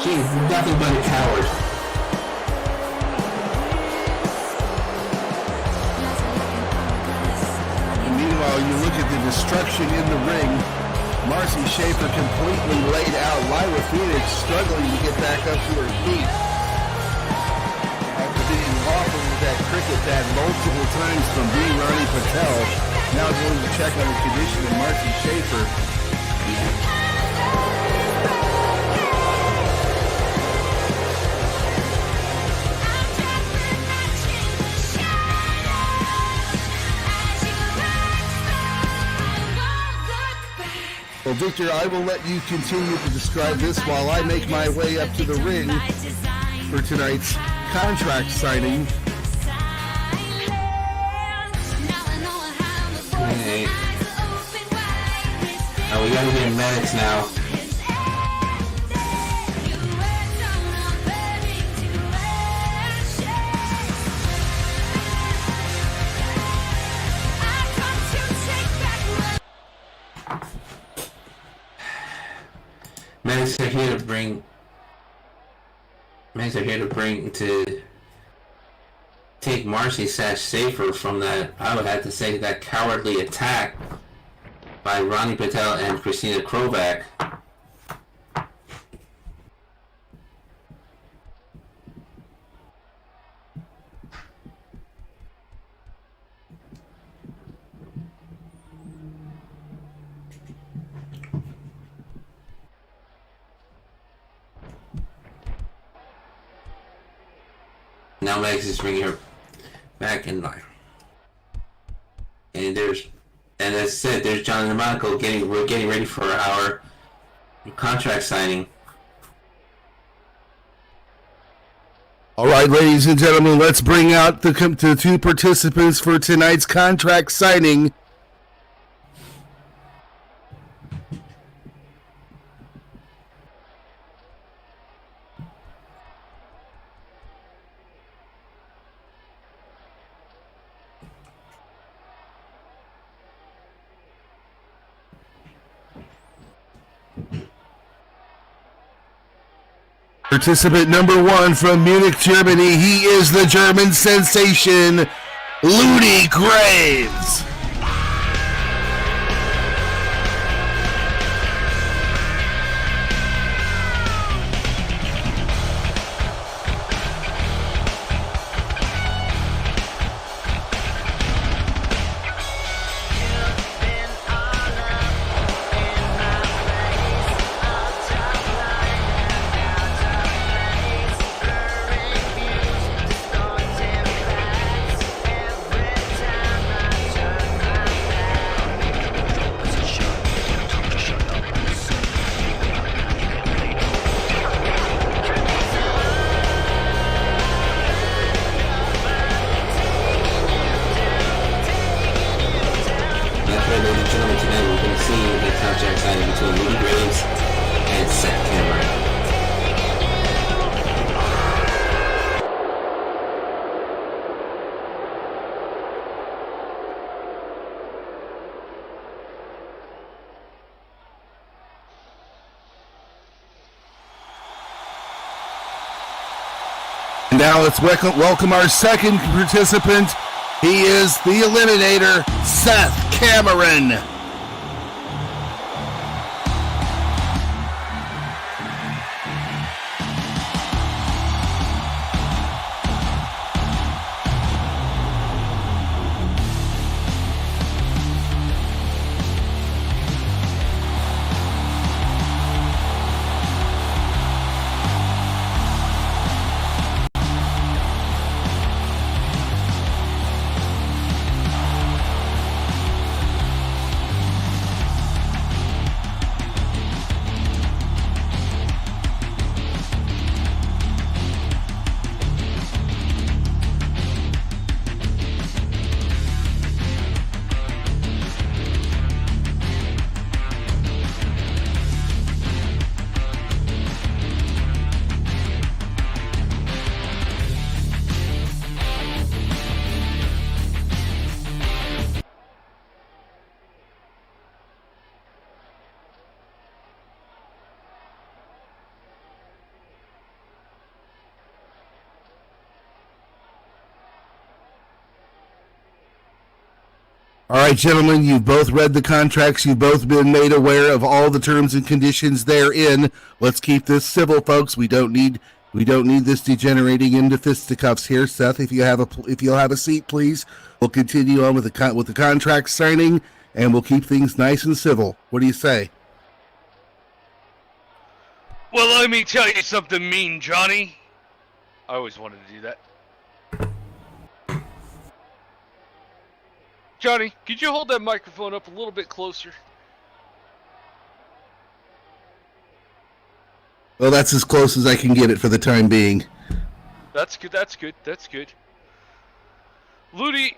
She's nothing but a coward. Meanwhile, you look at the destruction in the ring. Marcy Schaefer completely laid out. Lyra Phoenix struggling to get back up to her feet. After being waffled with that cricket bat multiple times from B. Ronnie Patel, now going to check on the condition of Marcy Schaefer. Well, Victor, I will let you continue to describe this while I make my way up to the ring for tonight's contract signing. Hey. Oh, we gotta get medics now. here to bring. Mags are here to take Marcy Safer from that. I would have to say that cowardly attack by Ronnie Patel and Christina Krovac. Now Max is bringing her back in line. And as I said, there's John and Monaco we're getting ready for our contract signing. All right, ladies and gentlemen, let's bring out the two participants for tonight's contract signing. Participant number 1 from Munich, Germany. He is the German sensation, Ludi Graves. Now let's welcome our second participant. He is the Eliminator, Seth Cameron. All right, gentlemen, you've both read the contracts. You've both been made aware of all the terms and conditions therein. Let's keep this civil, folks. We don't need this degenerating into fisticuffs here. Seth, if you'll have a seat, please. We'll continue on with the contract signing, and we'll keep things nice and civil. What do you say? Well, let me tell you something, Mean Johnny. I always wanted to do that. Johnny, could you hold that microphone up a little bit closer? Well, that's as close as I can get it for the time being. That's good, that's good, that's good. Ludi,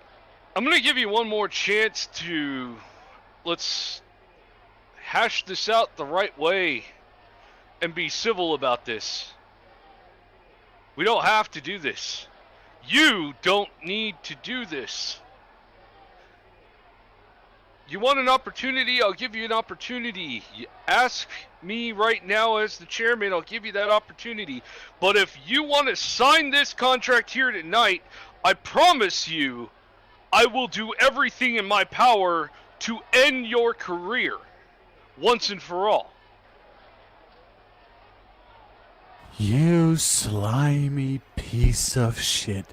I'm going to give you one more chance to... Let's hash this out the right way and be civil about this. We don't have to do this. You don't need to do this. You want an opportunity? I'll give you an opportunity. You ask me right now as the chairman, I'll give you that opportunity. But if you want to sign this contract here tonight, I promise you, I will do everything in my power to end your career once and for all. You slimy piece of shit.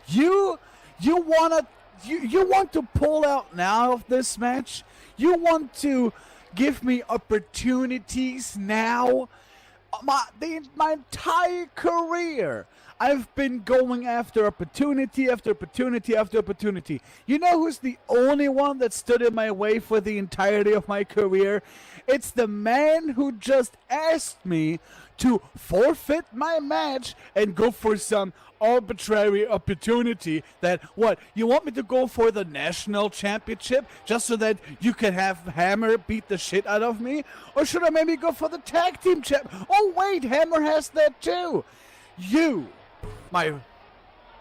You want to pull out now of this match? You want to give me opportunities now? My entire career, I've been going after opportunity after opportunity after opportunity. You know who's the only one that stood in my way for the entirety of my career? It's the man who just asked me to forfeit my match and go for some arbitrary opportunity that, what, you want me to go for the national championship just so that you can have Hammer beat the shit out of me? Or should I maybe go for the tag team champ? Oh wait, Hammer has that too. You, my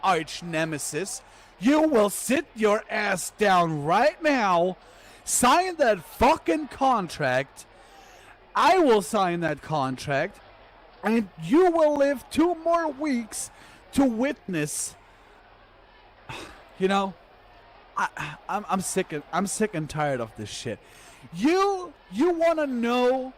arch nemesis, you will sit your ass down right now, sign that fucking contract. I will sign that contract, and you will live 2 more weeks to witness. You know, I'm sick and tired of this shit. You want to know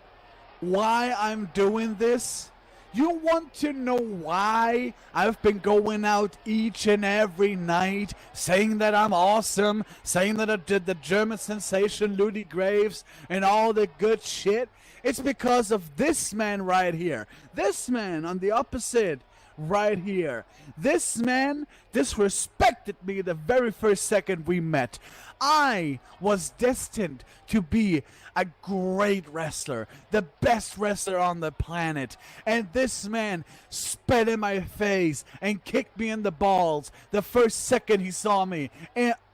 why I'm doing this? You want to know why I've been going out each and every night saying that I'm awesome, saying that I did the German sensation Ludi Graves and all the good shit? It's because of this man right here. This man on the opposite right here. This man disrespected me the very first second we met. I was destined to be a great wrestler, the best wrestler on the planet. And this man spat in my face and kicked me in the balls the first second he saw me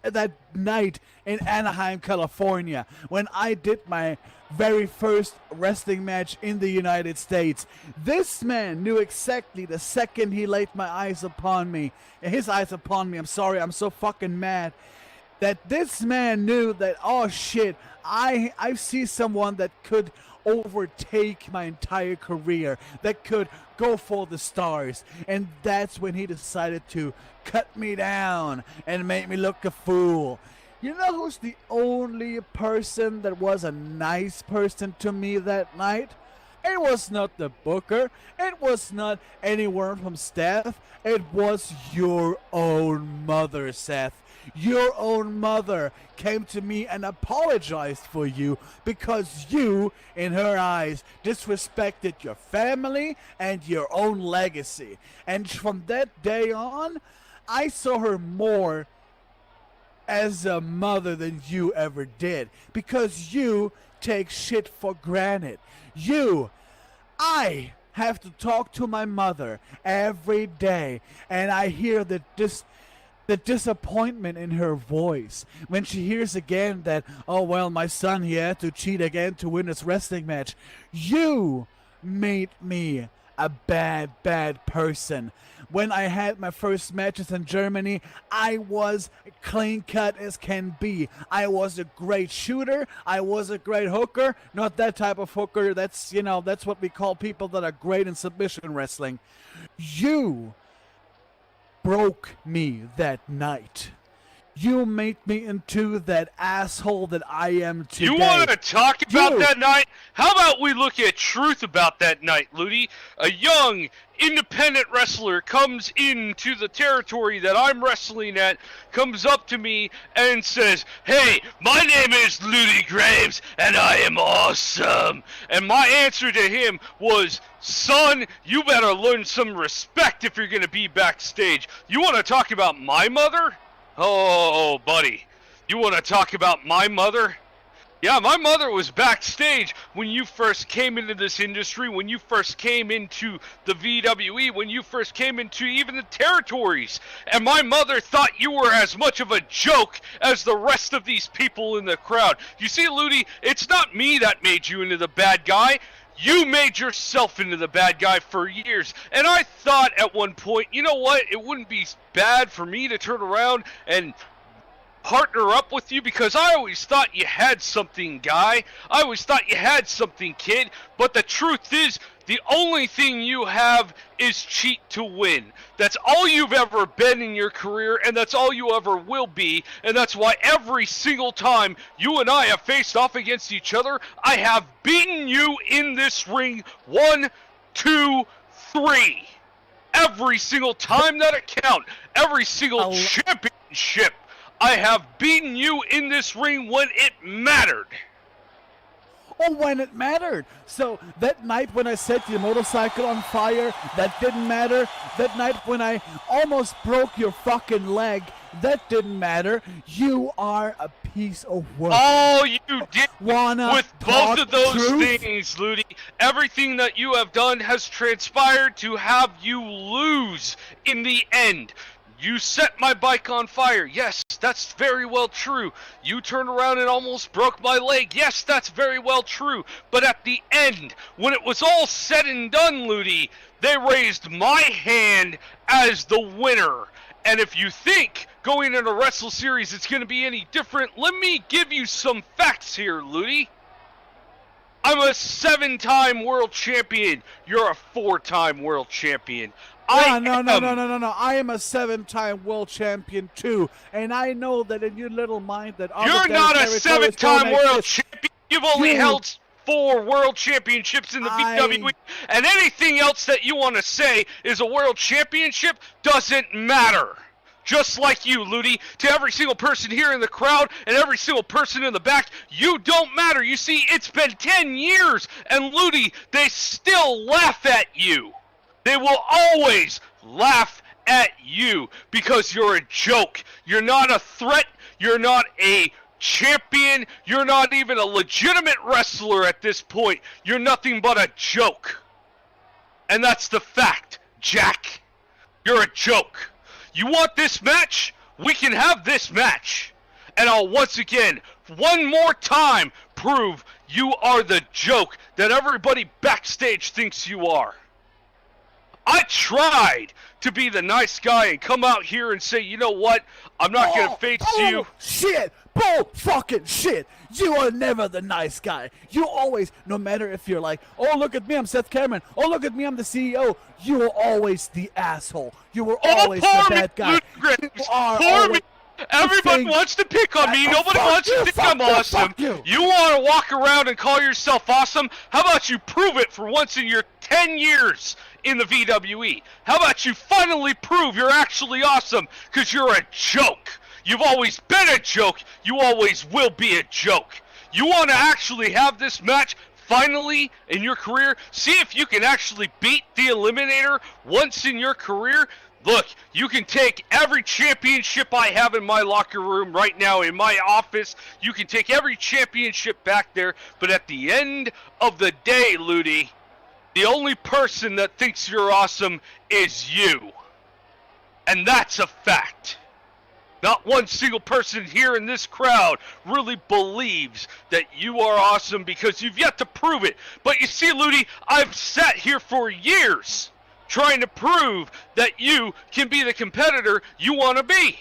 that night in Anaheim, California, when I did my very first wrestling match in the United States. This man knew exactly the second he laid his eyes upon me, I'm sorry, I'm so fucking mad, that this man knew that, oh shit, I see someone that could overtake my entire career, that could go for the stars. And that's when he decided to cut me down and make me look a fool. You know who's the only person that was a nice person to me that night? It was not the booker. It was not anyone from staff. It was your own mother, Seth. Your own mother came to me and apologized for you because you, in her eyes, disrespected your family and your own legacy. And from that day on, I saw her more as a mother than you ever did, because you take shit for granted. I have to talk to my mother every day, and I hear the disappointment in her voice when she hears again that, oh well, my son, he had to cheat again to win his wrestling match. You made me a bad person. When I had my first matches in Germany, I was clean cut as can be. I was a great shooter. I was a great hooker. Not that type of hooker. That's what we call people that are great in submission wrestling. You broke me that night. You made me into that asshole that I am today. You want to talk about that night? How about we look at truth about that night, Ludi? A young, independent wrestler comes into the territory that I'm wrestling at, comes up to me and says, hey, my name is Ludi Graves, and I am awesome. And my answer to him was, son, you better learn some respect if you're going to be backstage. You want to talk about my mother? Oh, buddy, you want to talk about my mother? Yeah, my mother was backstage when you first came into this industry, when you first came into the VWE, when you first came into even the territories. And my mother thought you were as much of a joke as the rest of these people in the crowd. You see, Ludi, it's not me that made you into the bad guy. You made yourself into the bad guy for years. And I thought at one point, you know what, it wouldn't be bad for me to turn around and partner up with you because I always thought you had something, guy. I always thought you had something, kid. But the truth is, the only thing you have is cheat to win. That's all you've ever been in your career, and that's all you ever will be. And that's why every single time you and I have faced off against each other, I have beaten you in this ring 1, 2, 3. Every single time that it count, every single championship, I have beaten you in this ring when it mattered. Oh, when it mattered. So that night when I set your motorcycle on fire, that didn't matter. That night when I almost broke your fucking leg, that didn't matter. You are a piece of work. All you did with both talk of those truth? things, Ludi, everything that you have done has transpired to have you lose in the end. You set my bike on fire. Yes, that's very well true. You turned around and almost broke my leg. Yes, that's very well true. But at the end, when it was all said and done, Ludi, they raised my hand as the winner. And if you think going into Wrestle Series it's going to be any different, let me give you some facts here, Ludi. I'm a 7-time world champion. You're a 4-time world champion. No. I am a 7-time world champion too, and I know that in your little mind that you're not a 7-time world champion. You've only held 4 world championships in the VWE, and anything else that you want to say is a world championship doesn't matter. Just like you, Ludi, to every single person here in the crowd and every single person in the back, you don't matter. You see, it's been 10 years, and Ludi, they still laugh at you. They will always laugh at you because you're a joke. You're not a threat. You're not a champion. You're not even a legitimate wrestler at this point. You're nothing but a joke. And that's the fact, Jack. You're a joke. You want this match? We can have this match. And I'll once again, one more time, prove you are the joke that everybody backstage thinks you are. I tried to be the nice guy and come out here and say, you know what? I'm not going to face you. Shit! Bull fucking shit! You are never the nice guy. You always, no matter if you're like, oh, look at me, I'm Seth Cameron. Oh, look at me, I'm the CEO. You are always the asshole. You were always the bad guy. You are always... Everybody wants to pick on me. Nobody wants to think I'm awesome. You want to walk around and call yourself awesome? How about you prove it for once in your 10 years in the VWE? How about you finally prove you're actually awesome? Because you're a joke. You've always been a joke. You always will be a joke. You want to actually have this match finally in your career? See if you can actually beat the Eliminator once in your career. Look, you can take every championship I have in my locker room right now in my office. You can take every championship back there. But at the end of the day, Ludi, the only person that thinks you're awesome is you. And that's a fact. Not one single person here in this crowd really believes that you are awesome because you've yet to prove it. But you see, Ludi, I've sat here for years trying to prove that you can be the competitor you want to be.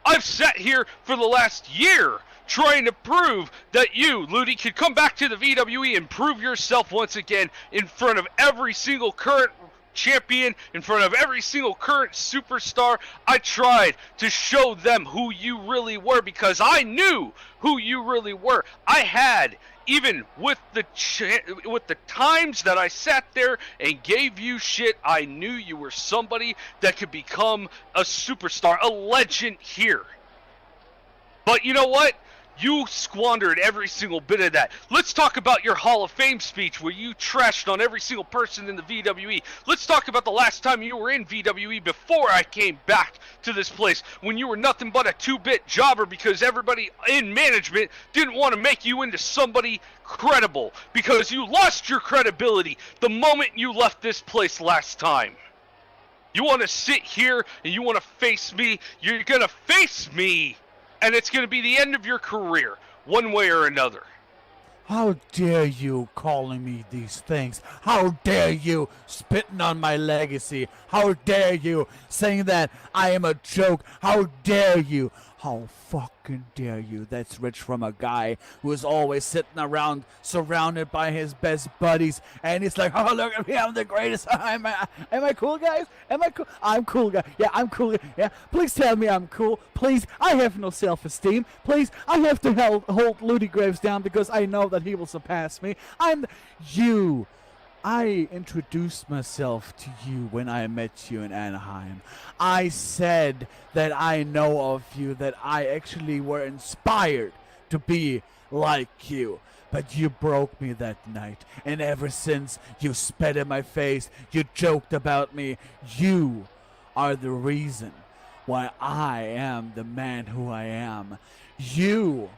I've sat here for the last year trying to prove that you, Ludi, can come back to the VWE and prove yourself once again in front of every single current champion, in front of every single current superstar. I tried to show them who you really were because I knew who you really were. I had, even with the times that I sat there and gave you shit, I knew you were somebody that could become a superstar, a legend here. But you know what? You squandered every single bit of that. Let's talk about your Hall of Fame speech where you trashed on every single person in the VWE. Let's talk about the last time you were in VWE before I came back to this place when you were nothing but a 2-bit jobber because everybody in management didn't want to make you into somebody credible because you lost your credibility the moment you left this place last time. You want to sit here and you want to face me? You're going to face me. And it's going to be the end of your career, one way or another. How dare you calling me these things? How dare you spitting on my legacy? How dare you saying that I am a joke? How dare you? How fucking dare you? That's rich from a guy who is always sitting around surrounded by his best buddies, and he's like, oh, look at me, I'm the greatest. Am I cool, guys? Am I cool? I'm cool, guy. Yeah, I'm cool. Yeah, please tell me I'm cool. Please, I have no self-esteem. Please, I have to hold Ludi Graves down because I know that he will surpass me. I introduced myself to you when I met you in Anaheim. I said that I know of you, that I actually were inspired to be like you. But you broke me that night, and ever since you spat in my face, you joked about me. You are the reason why I am the man who I am. You.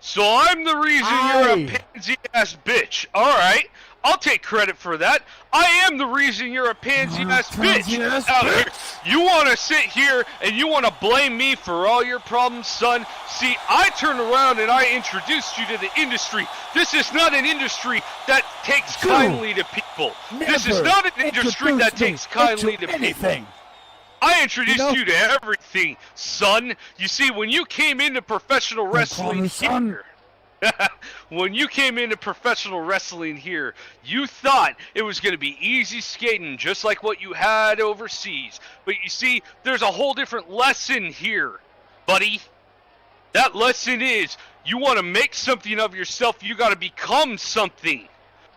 So I'm the reason you're a pansy-ass bitch. Alright, I'll take credit for that. I am the reason you're a pansy-ass bitch out here. You want to sit here and you want to blame me for all your problems, son? See, I turned around and I introduced you to the industry. This is not an industry that takes kindly to people. This is not an industry that takes kindly to people. I introduced you to everything, son. You see, when you came into professional wrestling here, when you came into professional wrestling here, you thought it was going to be easy skating, just like what you had overseas. But you see, there's a whole different lesson here, buddy. That lesson is, you want to make something of yourself, you got to become something.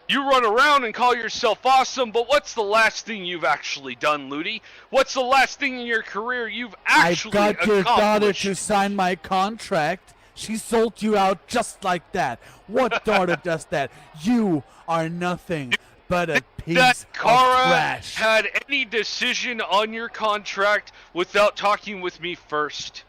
You run around and call yourself awesome, but what's the last thing you've actually done, Ludi? What's the last thing in your career you've actually I got your daughter accomplished? to sign my contract. She sold you out just like that. What daughter does that? You are nothing but a piece that of Kara trash. had any decision on your contract without talking with me first.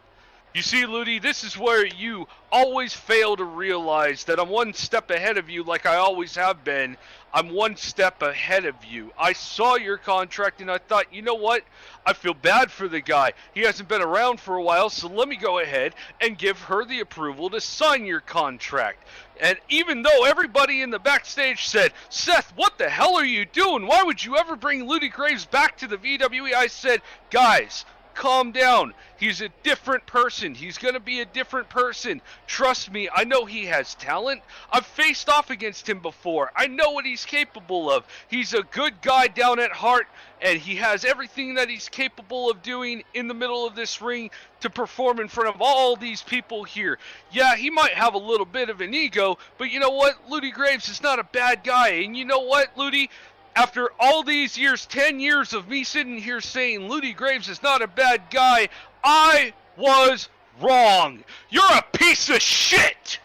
You see, Ludi, this is where you always fail to realize that I'm one step ahead of you like I always have been. I'm one step ahead of you. I saw your contract and I thought, you know what? I feel bad for the guy. He hasn't been around for a while, so let me go ahead and give her the approval to sign your contract. And even though everybody in the backstage said, Seth, what the hell are you doing? Why would you ever bring Ludi Graves back to the VWE? I said, guys, calm down. He's a different person. He's going to be a different person. Trust me, I know he has talent. I've faced off against him before. I know what he's capable of. He's a good guy down at heart, and he has everything that he's capable of doing in the middle of this ring to perform in front of all these people here. Yeah, he might have a little bit of an ego, but you know what? Ludi Graves is not a bad guy. And you know what, Ludi? After all these years, 10 years of me sitting here saying Ludi Graves is not a bad guy, I was wrong. You're a piece of shit.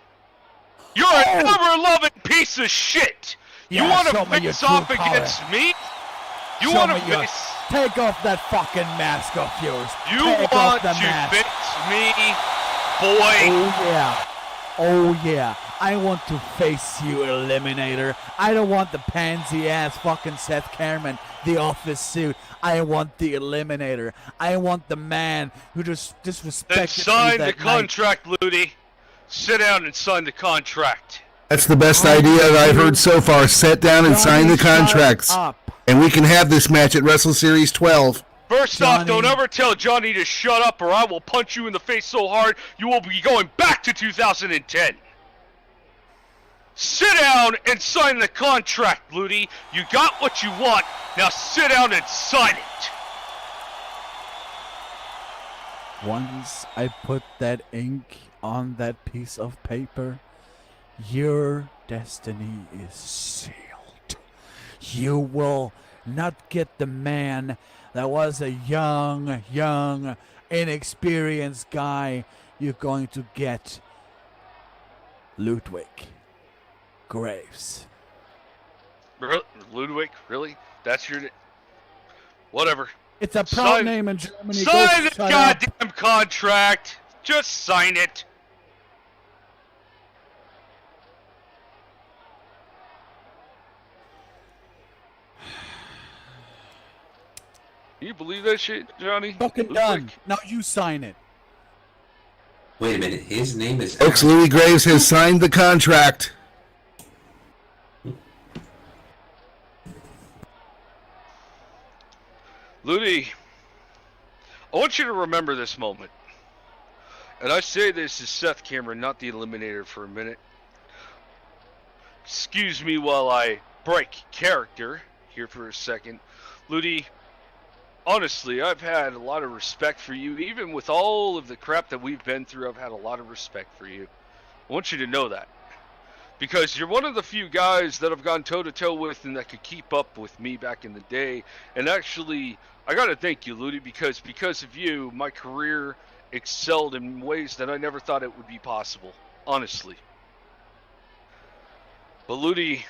You're an ever-loving piece of shit. You Yeah, want show to me your face true off color. against me? You Show want to me your- face... Take off that fucking mask of yours. You Take want off the to mask. fix me, boy? Oh yeah. Oh yeah. I want to face you, Eliminator. I don't want the pansy ass fucking Seth Cameron, the office suit. I want the Eliminator. I want the man who just disrespected Then me sign the that night. contract, Ludi. Sit down and sign the contract. That's the best idea that I've heard so far. Sit down and sign the contracts. And we can have this match at Wrestle Series 12. First off, don't ever tell Johnny to shut up or I will punch you in the face so hard you will be going back to 2010. Sit down and sign the contract, Ludi. You got what you want. Now sit down and sign it. Once I put that ink on that piece of paper, your destiny is sealed. You will not get the man that was a young, inexperienced guy. You're going to get Ludwig Graves. Ludwig, really? That's your... Whatever. It's a proud name in Germany. Sign Go the shut up. goddamn contract. Just sign it. Can you believe that shit, Johnny? Fucking done. Now you sign it. Wait a minute, his name is... Folks, Louis Graves has signed the contract. Ludi, I want you to remember this moment. And I say this as Seth Cameron, not the Eliminator, for a minute. Excuse me while I break character here for a second. Ludi, honestly, I've had a lot of respect for you. Even with all of the crap that we've been through, I've had a lot of respect for you. I want you to know that. Because you're one of the few guys that I've gone toe-to-toe with and that could keep up with me back in the day. And actually, I gotta thank you, Ludi, because of you, my career excelled in ways that I never thought it would be possible. Honestly. But Ludi,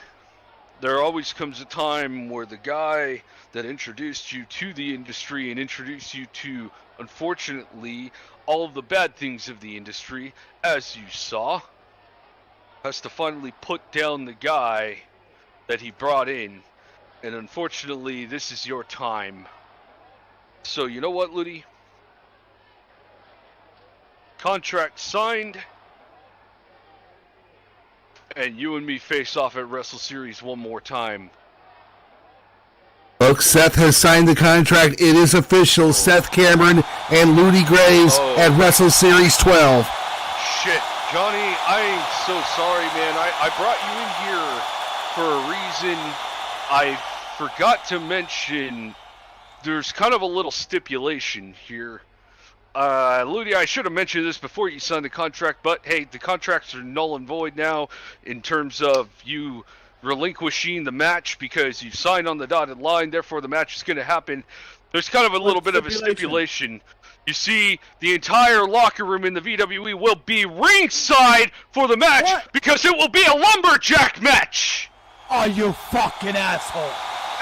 there always comes a time where the guy that introduced you to the industry and introduced you to, unfortunately, all of the bad things of the industry, as you saw, has to finally put down the guy that he brought in. And unfortunately, this is your time. So you know what, Ludi? Contract signed. And you and me face off at Wrestle Series one more time. Folks, Seth has signed the contract. It is official. Seth Cameron and Ludi Graves at Wrestle Series 12. Shit, Johnny, I am so sorry, man. I brought you in here for a reason. I forgot to mention there's kind of a little stipulation here. Ludi, I should have mentioned this before you signed the contract, but hey, the contracts are null and void now in terms of you relinquishing the match because you've signed on the dotted line, therefore the match is going to happen. There's kind of a little bit of a stipulation. You see, the entire locker room in the VWE will be ringside for the match because it will be a lumberjack match! Oh, you fucking asshole!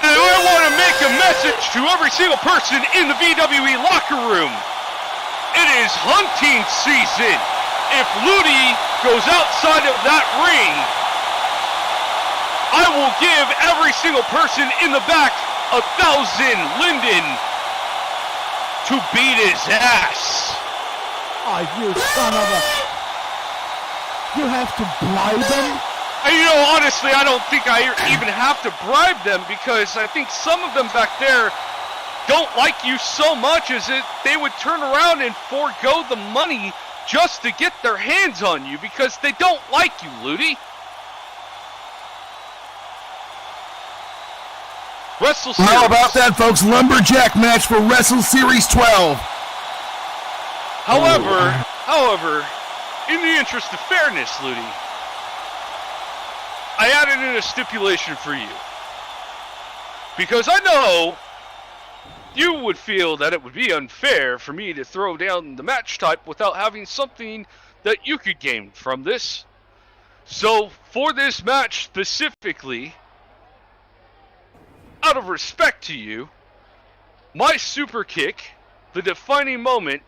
And I want to make a message to every single person in the VWE locker room. It is hunting season. If Ludi goes outside of that ring, I will give every single person in the back 1,000 linden to beat his ass. Oh, you son of a... You have to bribe them? And you know, honestly, I don't think I even have to bribe them because I think some of them back there don't like you so much as it they would turn around and forego the money just to get their hands on you because they don't like you, Ludi. Wrestle Series. How about that, folks? Lumberjack match for Wrestle Series 12. However, in the interest of fairness, Ludi, I added in a stipulation for you. Because I know you would feel that it would be unfair for me to throw down the match type without having something that you could gain from this. So, for this match specifically, out of respect to you, my super kick, the defining moment,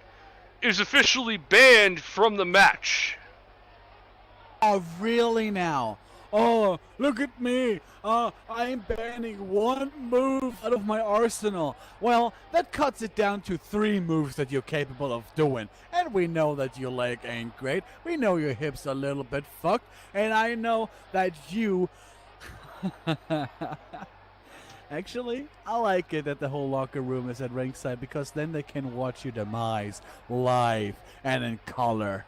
is officially banned from the match. Oh, really now? Oh, look at me. I'm banning one move out of my arsenal. Well, that cuts it down to 3 moves that you're capable of doing. And we know that your leg ain't great. We know your hips a little bit fucked. And I know that you... Actually, I like it that the whole locker room is at ringside because then they can watch your demise live and in color.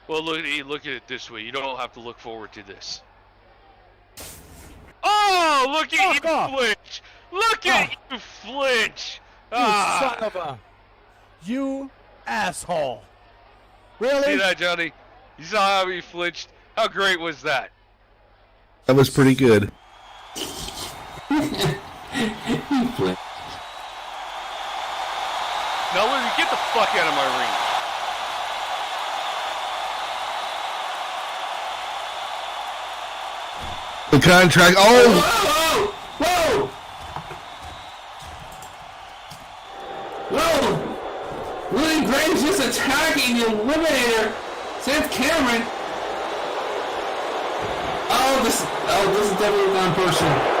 Well, look at it this way. You don't have to look forward to this. Oh, look at you flinch! Look at you flinch! You son of a... You asshole! Really? See that, Johnny? You saw how he flinched? How great was that? That was pretty good. Now, Lily, get the fuck out of my ring. The contract. Oh! Whoa! Whoa! Willie Graves is attacking the Eliminator, Seth Cameron. Oh, this is definitely the wrong person.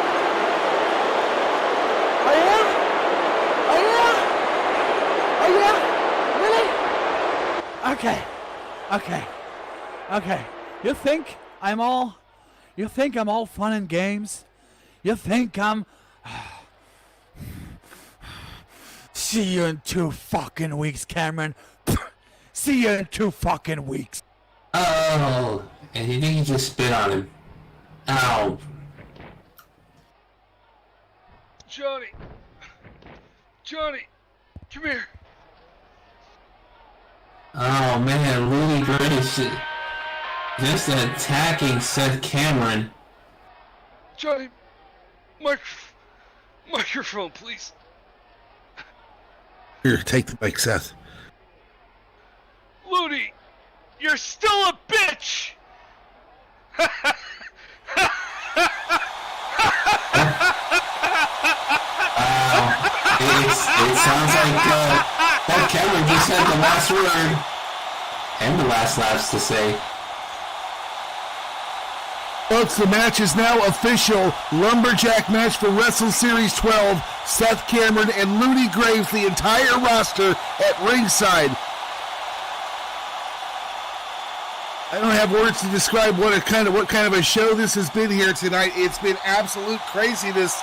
Okay. You think I'm all fun and games? You think I'm... See you in 2 fucking weeks, Cameron. See you in 2 fucking weeks. Oh, and he think he just spit on him. Ow. Johnny, come here. Oh man, Rudy Gray is just attacking Seth Cameron. Johnny, microphone, please. Here, take the mic, Seth. Ludi, you're still a bitch! It sounds like that Cameron just had the last word and the last laughs to say. Folks, the match is now official. Lumberjack match for Wrestle Series 12. Seth Cameron and Looney Graves, the entire roster at ringside. I don't have words to describe what kind of a show this has been here tonight. It's been absolute craziness.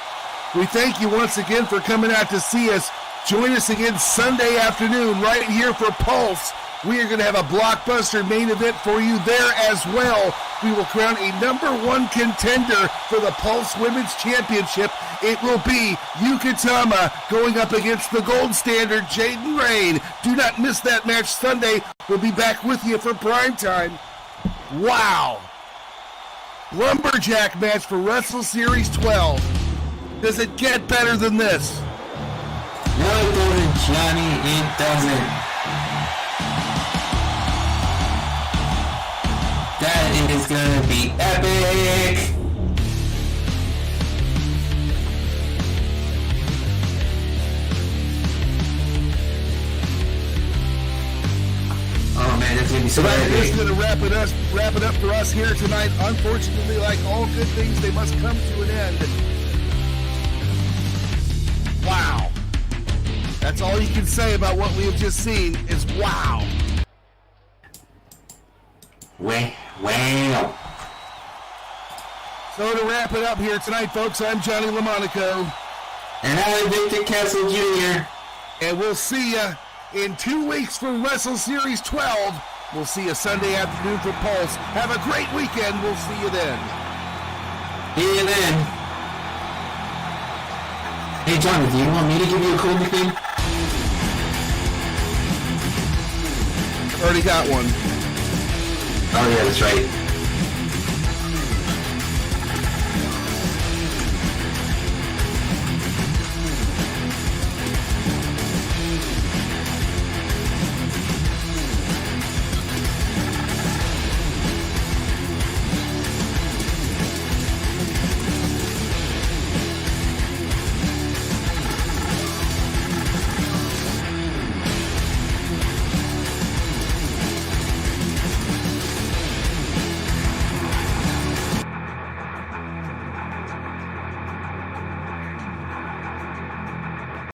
We thank you once again for coming out to see us. Join us again Sunday afternoon right here for Pulse. We are going to have a blockbuster main event for you there as well. We will crown a #1 contender for the Pulse Women's Championship. It will be Yuka Tama going up against the gold standard, Jaden Rain. Do not miss that match Sunday. We'll be back with you for prime time. Wow. Lumberjack match for Wrestle Series 12. Does it get better than this? No, it doesn't, Johnny. It doesn't. That is gonna be epic. Oh man, that's gonna be so That is epic. going to wrap it up for us here tonight. Unfortunately, like all good things, they must come to an end. Wow. That's all you can say about what we have just seen is wow. Wow. So to wrap it up here tonight, folks, I'm Johnny LaMonaco. And I'm Victor Castle Jr. And we'll see you in 2 weeks for Wrestle Series 12. We'll see you Sunday afternoon for Pulse. Have a great weekend. We'll see you then. See you then. Hey, Johnny, do you want me to give you a cool nickname? Already got one. Oh, yeah, that's right.